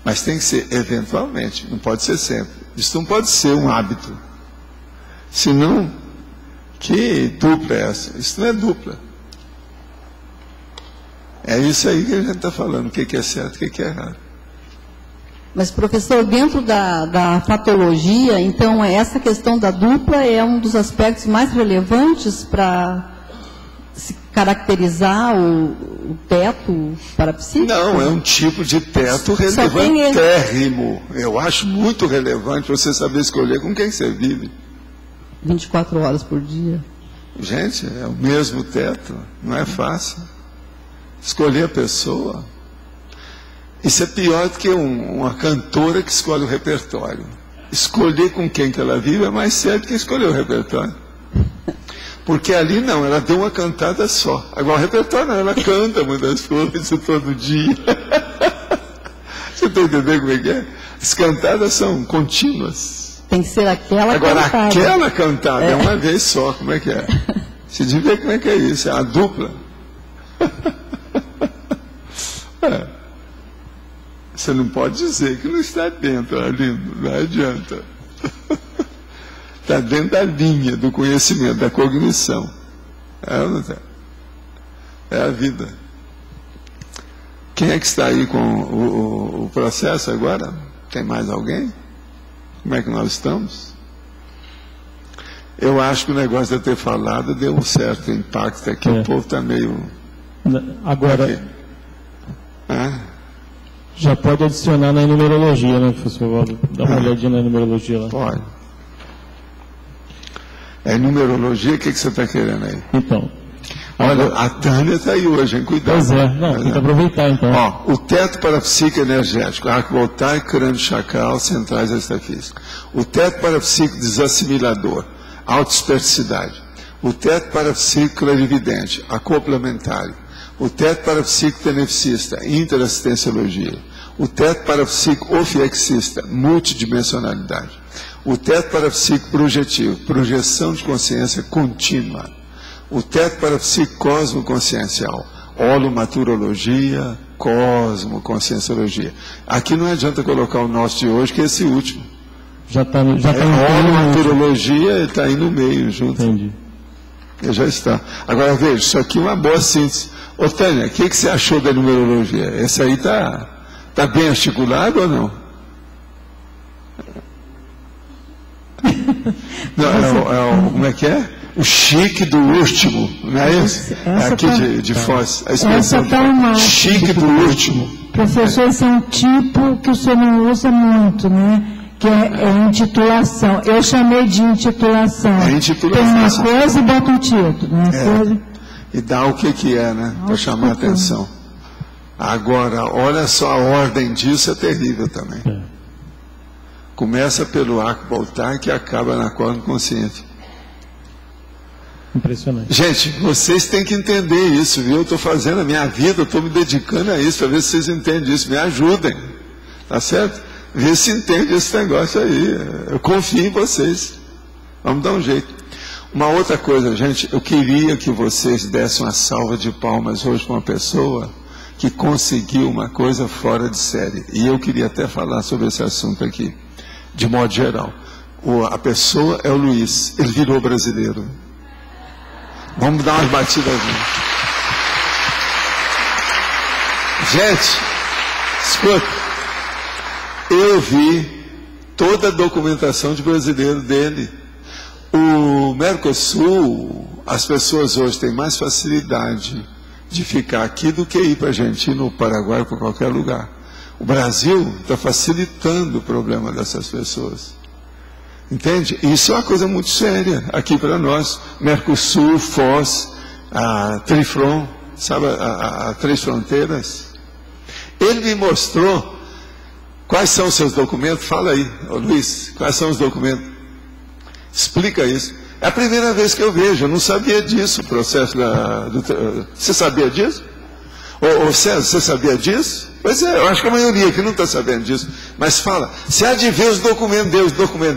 Speaker 2: Mas tem que ser eventualmente, não pode ser sempre. Isso não pode ser um hábito. Senão, que dupla é essa? Isso não é dupla. É isso aí que a gente está falando, o que é certo e o que é errado.
Speaker 15: Mas, professor, dentro da patologia, então, essa questão da dupla é um dos aspectos mais relevantes para se caracterizar o teto parapsíquico?
Speaker 2: Não, é um tipo de teto relevantérrimo. Eu acho muito relevante você saber escolher com quem você vive.
Speaker 15: 24 horas por dia.
Speaker 2: Gente, é o mesmo teto, não é fácil. Escolher a pessoa. Isso é pior do que uma cantora que escolhe o repertório. Escolher com quem que ela vive é mais sério que escolher o repertório. Porque ali não, ela deu uma cantada só. Agora o repertório não, ela canta muitas coisas todo dia. Você está entendendo como é que é? As cantadas são contínuas.
Speaker 15: Tem que ser aquela
Speaker 2: cantada.
Speaker 15: Agora
Speaker 2: aquela cantada é uma vez só, como é que é? Você devia ver como é que é isso, é a dupla. Você não pode dizer que não está dentro, lindo, não adianta. Está dentro da linha do conhecimento, da cognição. É a vida. Quem é que está aí com o processo agora? Tem mais alguém? Como é que nós estamos? Eu acho que o negócio de eu ter falado deu um certo impacto aqui. O povo está meio...
Speaker 7: Agora... Já pode adicionar na numerologia, né, professor? Dá uma olhadinha na numerologia lá.
Speaker 2: Pode. É numerologia, o que você está querendo aí?
Speaker 7: Então.
Speaker 2: Olha, a Tânia está aí hoje, hein? Cuidado.
Speaker 7: Pois é, não, tem que aproveitar então.
Speaker 2: Ó, o teto parapsíquico energético, arco voltaico, crânio chakral, centrais extrafísicas. O teto parapsíquico desassimilador, autoesperticidade. O teto parapsíquico clarividente, acoplamentário. O teto parapsíquico beneficista, interassistenciologia. O teto parapsíquico ofiexista, multidimensionalidade. O teto parapsíquico projetivo, projeção de consciência contínua. O teto parapsíquico cosmoconsciencial, holomaturologia, cosmoconscienciologia. Aqui não adianta colocar o nosso de hoje, que é esse último.
Speaker 7: Já está
Speaker 2: holomaturologia está aí no meio, junto.
Speaker 7: Entendi.
Speaker 2: Já está. Agora veja, isso aqui é uma boa síntese. Ô Tânia, o que você achou da numerologia? Esse aí está bem articulado ou não? Não, como é que é? O chique do último, não é isso? É aqui de Foz. A expressão chique do último.
Speaker 14: Professor, esse é um tipo que o senhor não usa muito, né? Que é intitulação. Eu chamei de intitulação.
Speaker 2: É intitulação.
Speaker 14: Tem uma coisa e bota um título.
Speaker 2: E dá o que é, né? Para chamar a atenção. Agora, olha só, a ordem disso é terrível também. Começa pelo arco voltaico e acaba na corda consciente.
Speaker 7: Impressionante.
Speaker 2: Gente, vocês têm que entender isso, viu? Eu estou fazendo a minha vida, eu estou me dedicando a isso, para ver se vocês entendem isso. Me ajudem, tá certo? Vê se entende esse negócio aí. Eu confio em vocês. Vamos dar um jeito. Uma outra coisa, gente, eu queria que vocês dessem uma salva de palmas hoje para uma pessoa que conseguiu uma coisa fora de série. E eu queria até falar sobre esse assunto aqui, de modo geral. A pessoa é o Luiz, ele virou brasileiro. Vamos dar umas batidas. Gente, escuta. Eu vi toda a documentação de brasileiro dele. O Mercosul, as pessoas hoje têm mais facilidade de ficar aqui do que ir para a Argentina ou Paraguai ou para qualquer lugar. O Brasil está facilitando o problema dessas pessoas. Entende? Isso é uma coisa muito séria aqui para nós. Mercosul, Foz, a Trifron, sabe, a Três Fronteiras. Ele me mostrou quais são os seus documentos. Fala aí, Luiz, quais são os documentos? Explica isso. É a primeira vez que eu vejo, eu não sabia disso, o processo Você sabia disso? Ô César, você sabia disso? Pois é, eu acho que a maioria aqui não está sabendo disso. Mas fala, você há de ver os documentos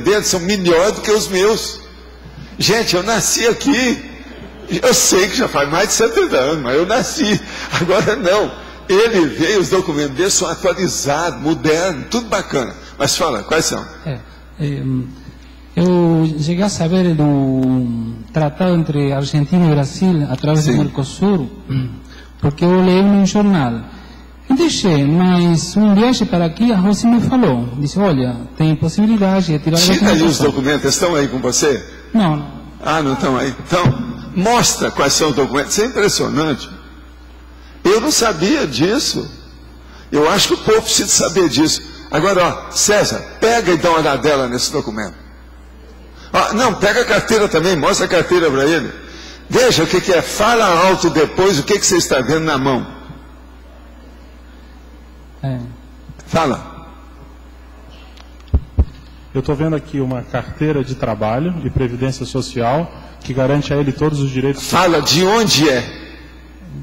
Speaker 2: dele são melhores do que os meus. Gente, eu nasci aqui. Eu sei que já faz mais de 70 anos, mas eu nasci. Agora não. Ele veio, os documentos dele são atualizados, modernos, tudo bacana. Mas fala, quais são?
Speaker 17: Eu cheguei a saber do tratado entre Argentina e Brasil através do Mercosul, porque eu leio num jornal. E deixei, mas um viagem para aqui, a Rosy me falou, disse, olha, tem possibilidade de tirar a
Speaker 2: documentação. Tira aí os documentos, estão aí com você?
Speaker 17: Não.
Speaker 2: Ah, não estão aí? Então, mostra quais são os documentos, isso é impressionante. Eu não sabia disso. Eu acho que o povo precisa saber disso. Agora, ó, César, pega e dá uma olhadela nesse documento. Ó, não, pega a carteira também, mostra a carteira para ele. Veja o que é, fala alto depois o que você está vendo na mão. Fala.
Speaker 10: Eu estou vendo aqui uma carteira de trabalho e previdência social que garante a ele todos os direitos.
Speaker 2: Fala de onde é?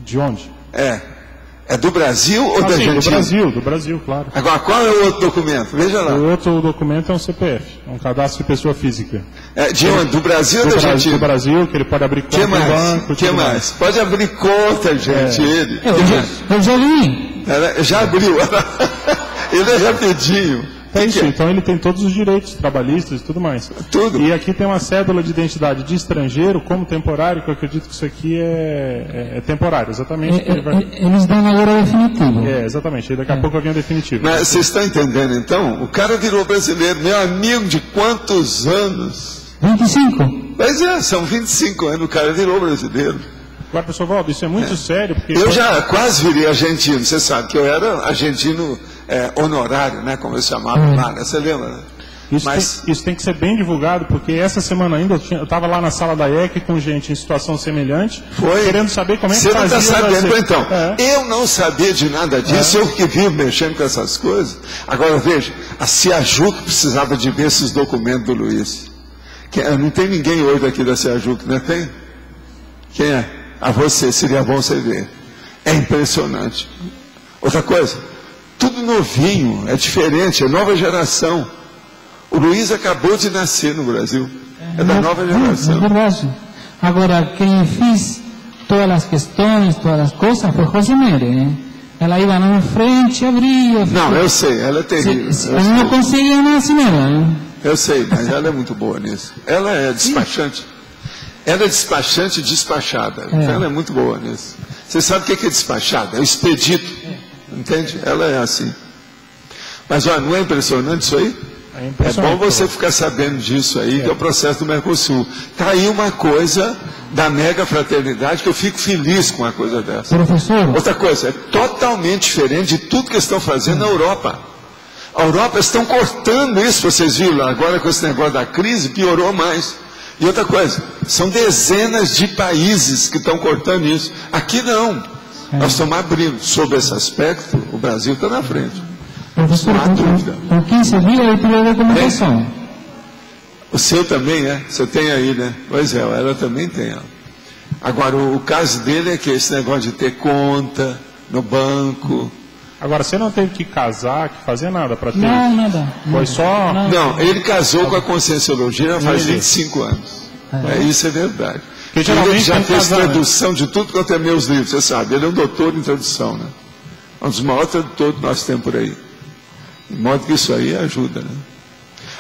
Speaker 10: De onde?
Speaker 2: É do Brasil ou da Argentina?
Speaker 10: Do Brasil, claro.
Speaker 2: Agora, qual é o outro documento? Veja lá.
Speaker 10: O outro documento é um CPF, um cadastro de pessoa física.
Speaker 2: De onde? Do Brasil ou da Argentina?
Speaker 10: Do Brasil, que ele pode abrir conta no banco.
Speaker 2: O que mais? Pode abrir conta, gente. Ele.
Speaker 17: Eu já vi.
Speaker 2: Já abriu. Ele é rapidinho.
Speaker 10: É isso, então ele tem todos os direitos trabalhistas e tudo mais.
Speaker 2: Tudo.
Speaker 10: E aqui tem uma cédula de identidade de estrangeiro como temporário, que eu acredito que isso aqui é temporário, exatamente.
Speaker 17: Eles dão agora definitivo.
Speaker 10: Exatamente, e daqui a pouco vai vir o definitivo.
Speaker 2: Mas vocês estão entendendo então? O cara virou brasileiro, meu amigo de quantos anos?
Speaker 17: 25.
Speaker 2: Pois é, são 25 anos, o cara virou brasileiro.
Speaker 10: Agora, professor Valdo, isso é muito sério. Porque
Speaker 2: eu já quase virei argentino, você sabe que eu era argentino honorário, né, como eu chamava lá, você lembra? Né?
Speaker 10: Isso tem que ser bem divulgado, porque essa semana ainda eu estava lá na sala da EC com gente em situação semelhante, querendo saber como é que fazia.
Speaker 2: Você não está sabendo, então. Eu não sabia de nada disso, eu que vivo mexendo com essas coisas. Agora, veja, a Ciajuc precisava de ver esses documentos do Luiz. Não tem ninguém hoje daqui da Ciajuc, não tem? Quem é? A você, seria bom você ver. É impressionante. Outra coisa, tudo novinho, é diferente, é nova geração. O Luiz acabou de nascer no Brasil. É da nova geração.
Speaker 17: É verdade. Agora, quem fez todas as questões, todas as coisas, foi Rosemary, né? Ela ia na frente, abria...
Speaker 2: Não, eu sei, ela é terrível.
Speaker 17: Ela não conseguia na cinema, né?
Speaker 2: Eu sei, mas ela é muito boa nisso. Ela é despachante. Ela é despachante e despachada. Então ela é muito boa nisso. Você sabe o que é despachada? É o expedito. Entende? Ela é assim. Mas olha, não é impressionante isso aí? É bom você ficar sabendo disso aí, que é o processo do Mercosul. Está aí uma coisa da mega fraternidade que eu fico feliz com uma coisa dessa.
Speaker 17: Professor.
Speaker 2: Outra coisa, é totalmente diferente de tudo que estão fazendo na Europa. A Europa estão cortando isso, vocês viram? Agora com esse negócio da crise, piorou mais. E outra coisa, são dezenas de países que estão cortando isso. Aqui não. Nós estamos abrindo. Sobre esse aspecto, o Brasil está na frente.
Speaker 17: Professor, com 15 dias eu tive a documentação.
Speaker 2: O seu também é? Você tem aí, né? Pois é, ela também tem. Ó. Agora, o caso dele é que esse negócio de ter conta no banco...
Speaker 10: Agora, você não teve que casar, que fazer nada para ter isso?
Speaker 17: Não, nada.
Speaker 10: Foi só...
Speaker 2: Não, ele casou com a Conscienciologia faz 25 anos. Isso é verdade. Ele já fez tradução de tudo quanto é meus livros, você sabe. Ele é um doutor em tradução, né? Um dos maiores tradutores que nós temos por aí. De modo que isso aí ajuda, né?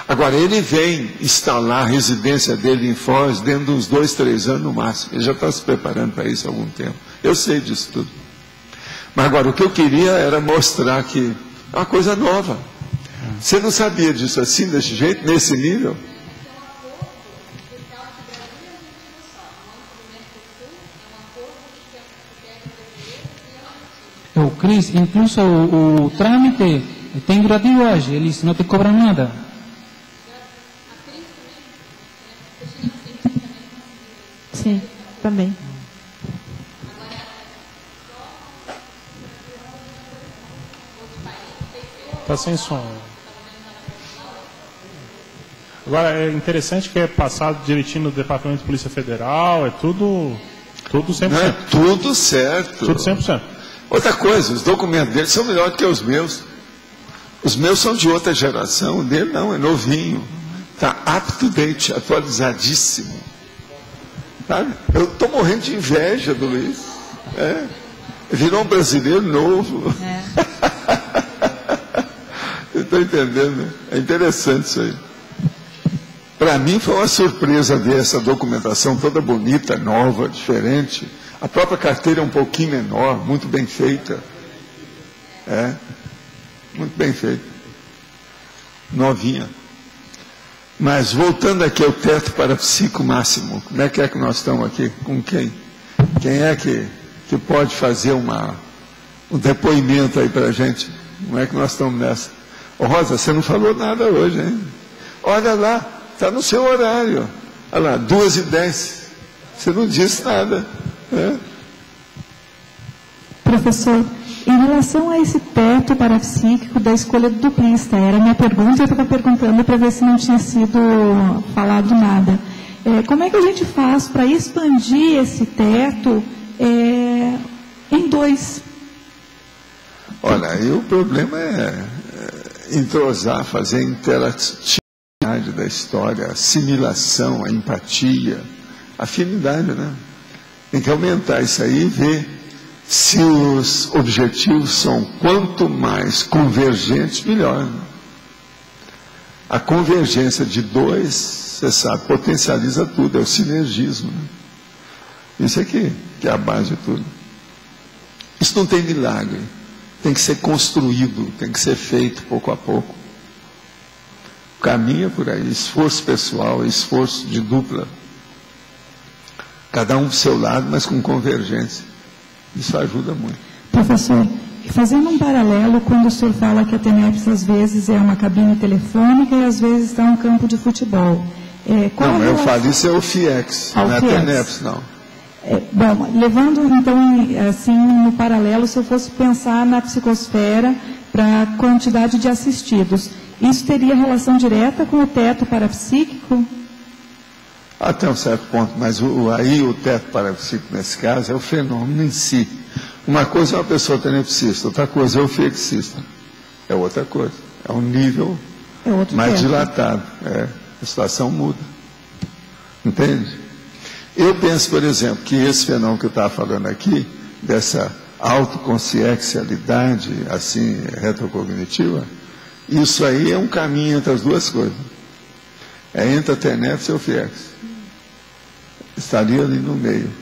Speaker 2: Agora, ele vem instalar a residência dele em Foz dentro de uns 2, 3 anos no máximo. Ele já está se preparando para isso há algum tempo. Eu sei disso tudo. Mas agora, o que eu queria era mostrar que é uma coisa nova. Você não sabia disso assim, desse jeito, nesse nível?
Speaker 17: O Cris, incluso o trâmite tem gratuidade, eles não te cobram nada.
Speaker 4: Sim, também.
Speaker 10: Está sem som. Agora, é interessante que é passado direitinho no Departamento de Polícia Federal, é tudo 100%.
Speaker 2: Não, é tudo certo.
Speaker 10: Tudo 100%.
Speaker 2: Outra coisa, os documentos dele são melhores que os meus. Os meus são de outra geração, o dele não, é novinho. Está up to date, atualizadíssimo. Sabe? Eu estou morrendo de inveja do Luiz. Virou um brasileiro novo. Eu estou entendendo. É interessante isso aí. Para mim foi uma surpresa ver essa documentação toda bonita, nova, diferente. A própria carteira é um pouquinho menor, muito bem feita. Muito bem feita. Novinha. Mas voltando aqui ao teto parapsíquico máximo, como é que nós estamos aqui? Com quem? Quem é que pode fazer um depoimento aí para a gente? Como é que nós estamos nessa? Ô Rosa, você não falou nada hoje, hein? Olha lá, está no seu horário. Olha lá, 2h10. Você não disse nada.
Speaker 18: Professor, em relação a esse teto parapsíquico da escolha do duplista, era a minha pergunta, eu estava perguntando para ver se não tinha sido falado nada. Como é que a gente faz para expandir esse teto em 2?
Speaker 2: Olha, aí o problema é entrosar, fazer a interatividade da história, a assimilação, a empatia, a afinidade, né? Tem que aumentar isso aí e ver se os objetivos são quanto mais convergentes, melhor. Né? A convergência de 2, você sabe, potencializa tudo, é o sinergismo. Né? Isso aqui que é a base de tudo. Isso não tem milagre. Tem que ser construído, tem que ser feito pouco a pouco. O caminho é por aí, esforço pessoal, esforço de dupla. Cada um do seu lado, mas com convergência. Isso ajuda muito.
Speaker 18: Professor, fazendo um paralelo, quando o senhor fala que a TENEPS às vezes é uma cabine telefônica e às vezes está um campo de futebol.
Speaker 2: Não, eu falo, isso é o FIEX, não é a TENEPS, não.
Speaker 18: Bom, levando então assim no paralelo, se eu fosse pensar na psicosfera para a quantidade de assistidos, isso teria relação direta com o teto parapsíquico?
Speaker 2: Até um certo ponto, mas aí o teto parapsíquico nesse caso é o fenômeno em si. Uma coisa é uma pessoa tenepsista, outra coisa é o fiexista. É outra coisa, é um nível mais dilatado, a situação muda. Entende? Eu penso, por exemplo, que esse fenômeno que eu estava falando aqui, dessa autoconsciencialidade, assim, retrocognitiva, isso aí é um caminho entre as duas coisas. Entre a TENEPS e o FIEX. Estaria ali no meio.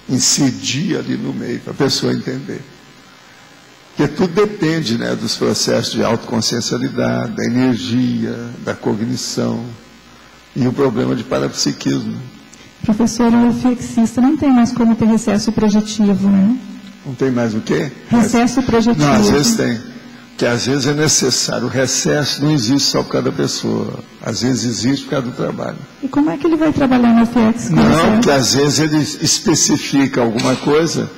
Speaker 2: Incidir ali no meio, para a pessoa entender. Porque tudo depende, né, dos processos de autoconsciencialidade, da energia, da cognição, e o problema de parapsiquismo.
Speaker 18: Professor, o fiexista não tem mais como ter recesso projetivo, né?
Speaker 2: Não tem mais o quê?
Speaker 18: Recesso projetivo.
Speaker 2: Não, às vezes tem. Que às vezes é necessário. O recesso não existe só por causa da pessoa. Às vezes existe por causa do trabalho.
Speaker 18: E como é que ele vai trabalhar no FIEX?
Speaker 2: Não, porque às vezes ele especifica alguma coisa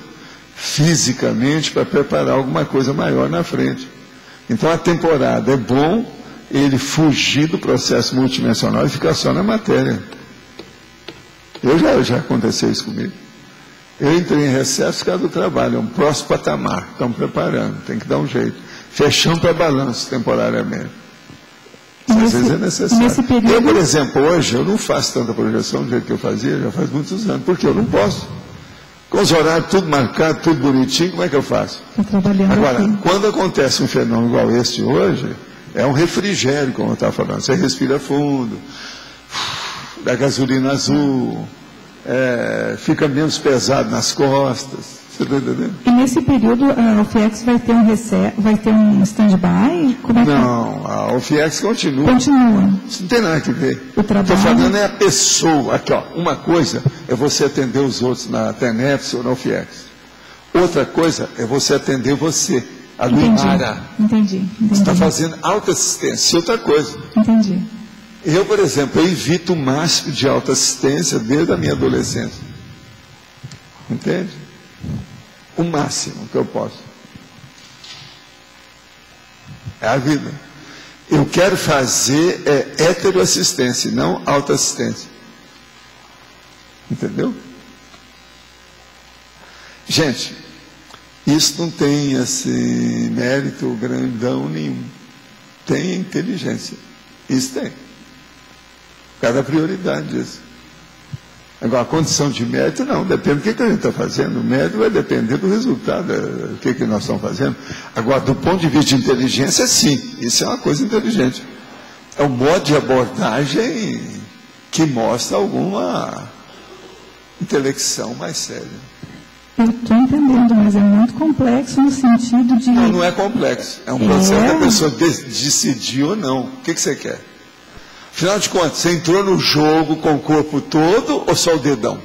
Speaker 2: fisicamente para preparar alguma coisa maior na frente. Então a temporada é bom ele fugir do processo multidimensional e ficar só na matéria. Já aconteceu isso comigo. Eu entrei em recesso por causa do trabalho, é um próximo patamar. Estamos preparando, tem que dar um jeito. Fechamos para balanço temporariamente. Às vezes é necessário. Eu, por exemplo, hoje, eu não faço tanta projeção do jeito que eu fazia, já faz muitos anos, porque eu não posso. Com os horários tudo marcado, tudo bonitinho, como é que eu faço? Agora, quando acontece um fenômeno igual este hoje, é um refrigério, como eu estava falando. Você respira fundo, dá gasolina azul, fica menos pesado nas costas. Você está entendendo?
Speaker 18: E nesse período a UFIEX vai ter um stand-by?
Speaker 2: Não, a UFIEX continua. Isso não tem nada que ver. Estou falando é a pessoa. Aqui, ó, uma coisa é você atender os outros na TENEPS ou na UFIEX. Outra coisa é você atender você, a Luimara.
Speaker 18: Entendi.
Speaker 2: Você está fazendo autoassistência, outra coisa.
Speaker 18: Entendi.
Speaker 2: Eu, por exemplo, eu evito o máximo de autoassistência desde a minha adolescência. Entende? O máximo que eu posso. É a vida. Eu quero fazer heteroassistência, não autoassistência. Entendeu? Gente, isso não tem assim, mérito grandão nenhum. Tem inteligência. Isso tem. Cada prioridade disso. Agora, a condição de mérito, não, depende do que a gente está fazendo. O mérito vai depender do resultado, do que nós estamos fazendo. Agora, do ponto de vista de inteligência, sim, isso é uma coisa inteligente. É um modo de abordagem que mostra alguma intelecção mais séria.
Speaker 18: Eu estou entendendo, mas é muito complexo no sentido de...
Speaker 2: Não, não é complexo. É um processo da pessoa decidir ou não. O que você quer? Afinal de contas, você entrou no jogo com o corpo todo ou só o dedão?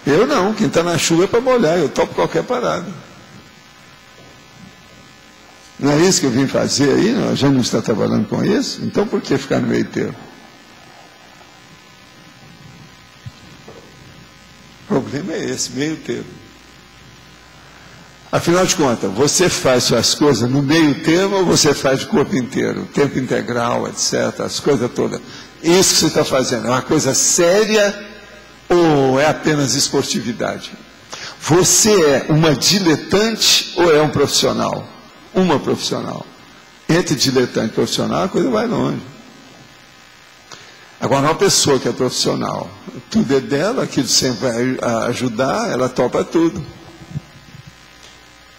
Speaker 2: Eu não. Quem está na chuva é para molhar. Eu topo qualquer parada. Não é isso que eu vim fazer aí? A gente não está trabalhando com isso? Então por que ficar no meio termo? O problema é esse, meio termo. Afinal de contas, você faz suas coisas no meio termo ou você faz de corpo inteiro, tempo integral, etc., as coisas todas. Isso que você está fazendo é uma coisa séria ou é apenas esportividade? Você é uma diletante ou é um profissional? Uma profissional. Entre diletante e profissional, a coisa vai longe. Agora, uma pessoa que é profissional, tudo é dela, aquilo sempre vai ajudar, ela topa tudo.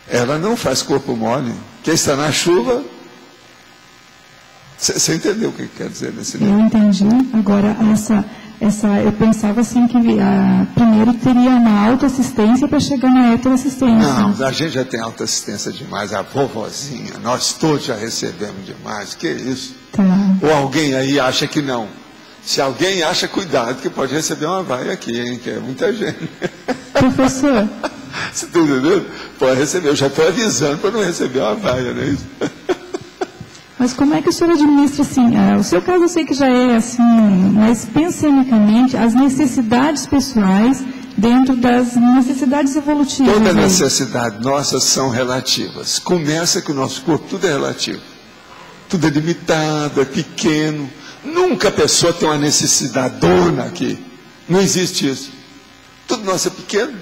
Speaker 2: Ela não faz corpo mole. Quem está na chuva, você entendeu o que quer dizer nesse livro?
Speaker 18: Eu entendi. Agora, eu pensava assim que primeiro teria uma autoassistência para chegar na heteroassistência.
Speaker 2: Não, a gente já tem autoassistência demais. A vovozinha, nós todos já recebemos demais. Que isso?
Speaker 18: Tá.
Speaker 2: Ou alguém aí acha que não? Se alguém acha, cuidado, que pode receber uma vaia aqui, hein? Que é muita gente.
Speaker 18: Professor.
Speaker 2: Você está entendendo? Pode receber. Eu já estou avisando para não receber uma vaia, não é isso?
Speaker 18: Mas como é que o senhor administra assim? O seu caso eu sei que já é assim, mas pensamicamente, as necessidades pessoais dentro das necessidades evolutivas.
Speaker 2: Toda necessidade nossa são relativas. Começa que o nosso corpo tudo é relativo. Tudo é limitado, é pequeno. Nunca a pessoa tem uma necessidade dona aqui. Não existe isso. Tudo nosso é pequeno.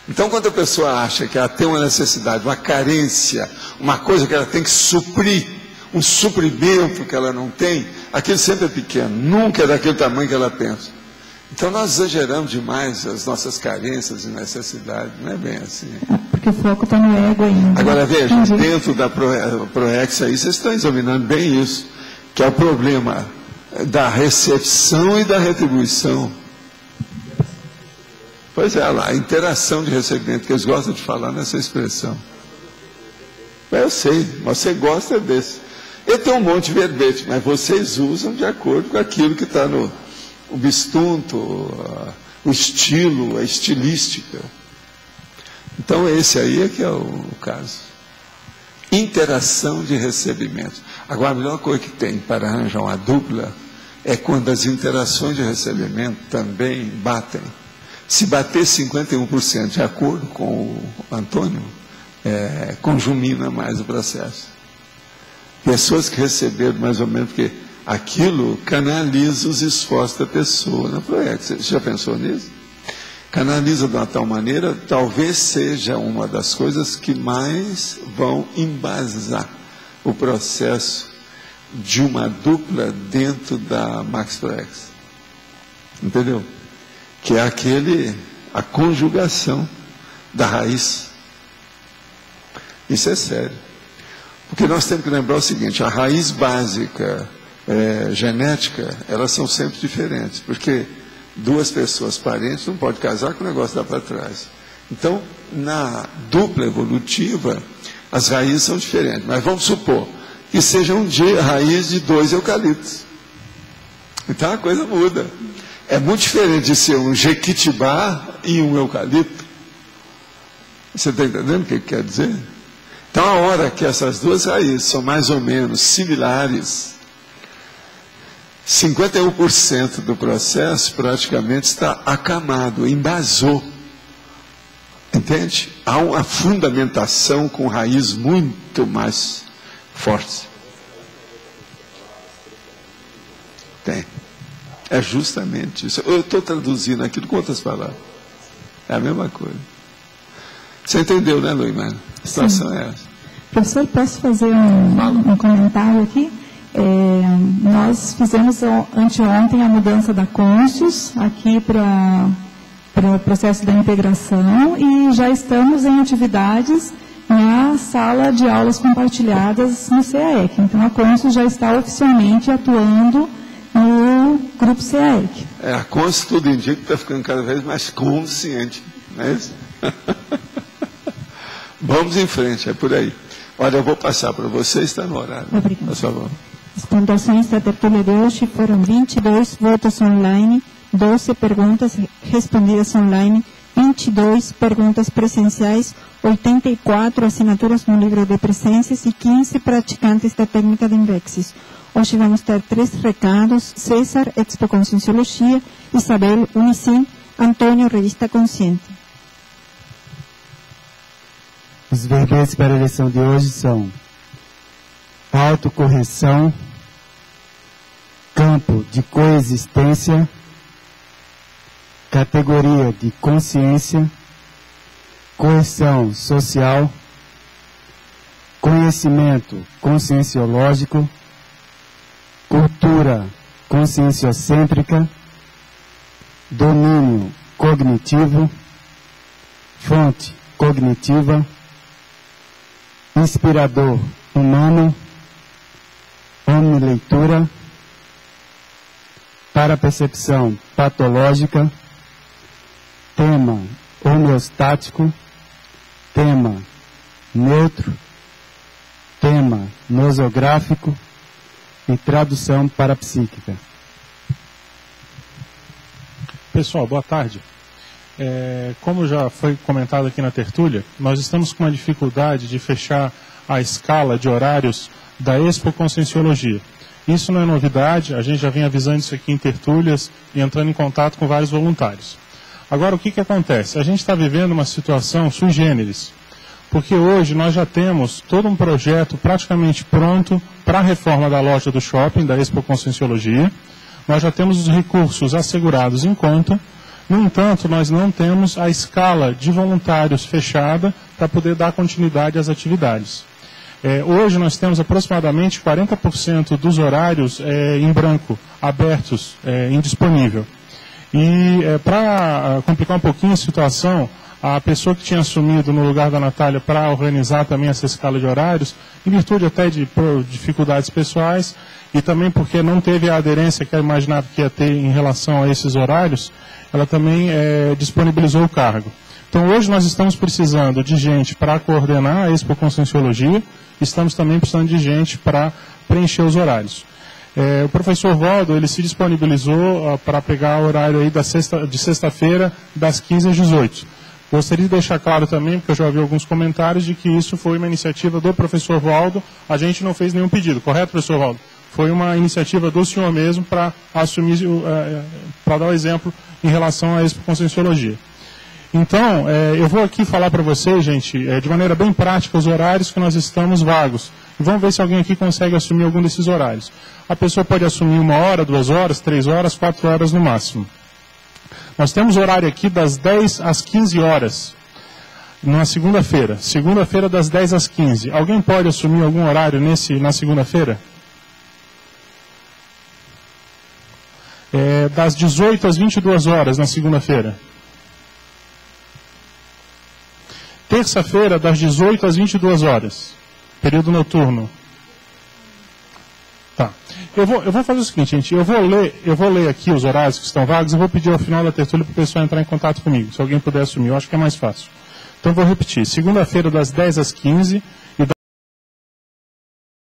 Speaker 2: Então, quando a pessoa acha que ela tem uma necessidade, uma carência, uma coisa que ela tem que suprir, um suprimento que ela não tem, aquilo sempre é pequeno, nunca é daquele tamanho que ela pensa. Então, nós exageramos demais as nossas carências e necessidades, não é bem assim.
Speaker 18: Porque o foco está no ego ainda.
Speaker 2: Agora, veja, dentro da Proex aí, vocês estão examinando bem isso, que é o problema da recepção e da retribuição. Pois é, lá, a interação de recebimento, que eles gostam de falar nessa expressão. Eu sei, você gosta desse. Eu tenho um monte de verbete, mas vocês usam de acordo com aquilo que está no bistunto, o estilo, a estilística. Então, esse aí é que é o caso. Interação de recebimento. Agora, a melhor coisa que tem para arranjar uma dupla é quando as interações de recebimento também batem. Se bater 51% de acordo com o Antônio, conjumina mais o processo. Pessoas que receberam mais ou menos, porque aquilo canaliza os esforços da pessoa na Proex. Você já pensou nisso? Canaliza de uma tal maneira, talvez seja uma das coisas que mais vão embasar o processo de uma dupla dentro da Max Proex. Entendeu? Que é a conjugação da raiz. Isso é sério. Porque nós temos que lembrar o seguinte, a raiz básica genética, elas são sempre diferentes, porque duas pessoas parentes não podem casar que o negócio dá para trás. Então, na dupla evolutiva, as raízes são diferentes, mas vamos supor que seja um dia a raiz de 2 eucaliptos. Então a coisa muda. É muito diferente de ser um jequitibá e um eucalipto. Você está entendendo o que quer dizer? Então, a hora que essas duas raízes são mais ou menos similares, 51% do processo praticamente está acamado, embasou. Entende? Há uma fundamentação com raiz muito mais forte. Tem. É justamente isso. Eu estou traduzindo aquilo com outras palavras. É a mesma coisa. Você entendeu, né, Luimar? A situação é essa.
Speaker 18: Professor, posso fazer um comentário aqui? Nós fizemos anteontem a mudança da Conscius aqui para o processo da integração e já estamos em atividades na sala de aulas compartilhadas no CAEC. Então, a Conscius já está oficialmente atuando no grupo CAEC.
Speaker 2: A Conscius, tudo indica que está ficando cada vez mais consciente, não é isso? Vamos em frente, é por aí. Olha, eu vou passar para você, está no horário.
Speaker 18: Obrigada.
Speaker 2: Por favor.
Speaker 19: As pontuações da tertúlia de hoje foram 22 votos online, 12 perguntas respondidas online, 22 perguntas presenciais, 84 assinaturas no livro de presenças e 15 praticantes da técnica de Invexis. Hoje vamos ter 3 recados: César, Expo Conscienciologia, Isabel, Unicim, Antônio, Revista Consciente.
Speaker 20: Os verbetes para a eleição de hoje são autocorreção, campo de coexistência, categoria de consciência, coerção social, conhecimento conscienciológico, cultura conscienciocêntrica, domínio cognitivo, fonte cognitiva, inspirador humano, omnileitura, parapercepção patológica, tema homeostático, tema neutro, tema nosográfico e tradução parapsíquica.
Speaker 21: Pessoal, boa tarde. Como já foi comentado aqui na tertúlia, nós estamos com uma dificuldade de fechar a escala de horários da Expo Conscienciologia. Isso não é novidade, a gente já vem avisando isso aqui em tertúlias e entrando em contato com vários voluntários. Agora, o que acontece? A gente está vivendo uma situação sui generis, porque hoje nós já temos todo um projeto praticamente pronto para a reforma da loja do shopping, da Expo Conscienciologia. Nós já temos os recursos assegurados em conta. No entanto, nós não temos a escala de voluntários fechada para poder dar continuidade às atividades. Hoje nós temos aproximadamente 40% dos horários em branco, abertos, indisponível. E para complicar um pouquinho a situação, a pessoa que tinha assumido no lugar da Natália para organizar também essa escala de horários, em virtude até de dificuldades pessoais, e também porque não teve a aderência que eu imaginava que ia ter em relação a esses horários, ela também disponibilizou o cargo. Então hoje nós estamos precisando de gente para coordenar a Expo Conscienciologia, estamos também precisando de gente para preencher os horários. O professor Waldo, ele se disponibilizou para pegar o horário aí de sexta-feira, das 15 às 18. Gostaria de deixar claro também, porque eu já ouvi alguns comentários, de que isso foi uma iniciativa do professor Waldo, a gente não fez nenhum pedido, correto, professor Waldo? Foi uma iniciativa do senhor mesmo para assumir, para dar o exemplo em relação à Expo Conscienciologia. Então, eu vou aqui falar para vocês, gente, de maneira bem prática, os horários que nós estamos vagos. E vamos ver se alguém aqui consegue assumir algum desses horários. A pessoa pode assumir 1 hora, 2 horas, 3 horas, 4 horas no máximo. Nós temos horário aqui das 10 às 15 horas, na segunda-feira. Segunda-feira das 10 às 15. Alguém pode assumir algum horário na segunda-feira? Das 18 às 22 horas na segunda-feira. Terça-feira, das 18 às 22 horas. Período noturno. Tá. Eu vou fazer o seguinte, gente. Eu vou ler aqui os horários que estão vagos e vou pedir ao final da tertúlia para o pessoal entrar em contato comigo. Se alguém puder assumir, eu acho que é mais fácil. Então, vou repetir. Segunda-feira, das 10 às 15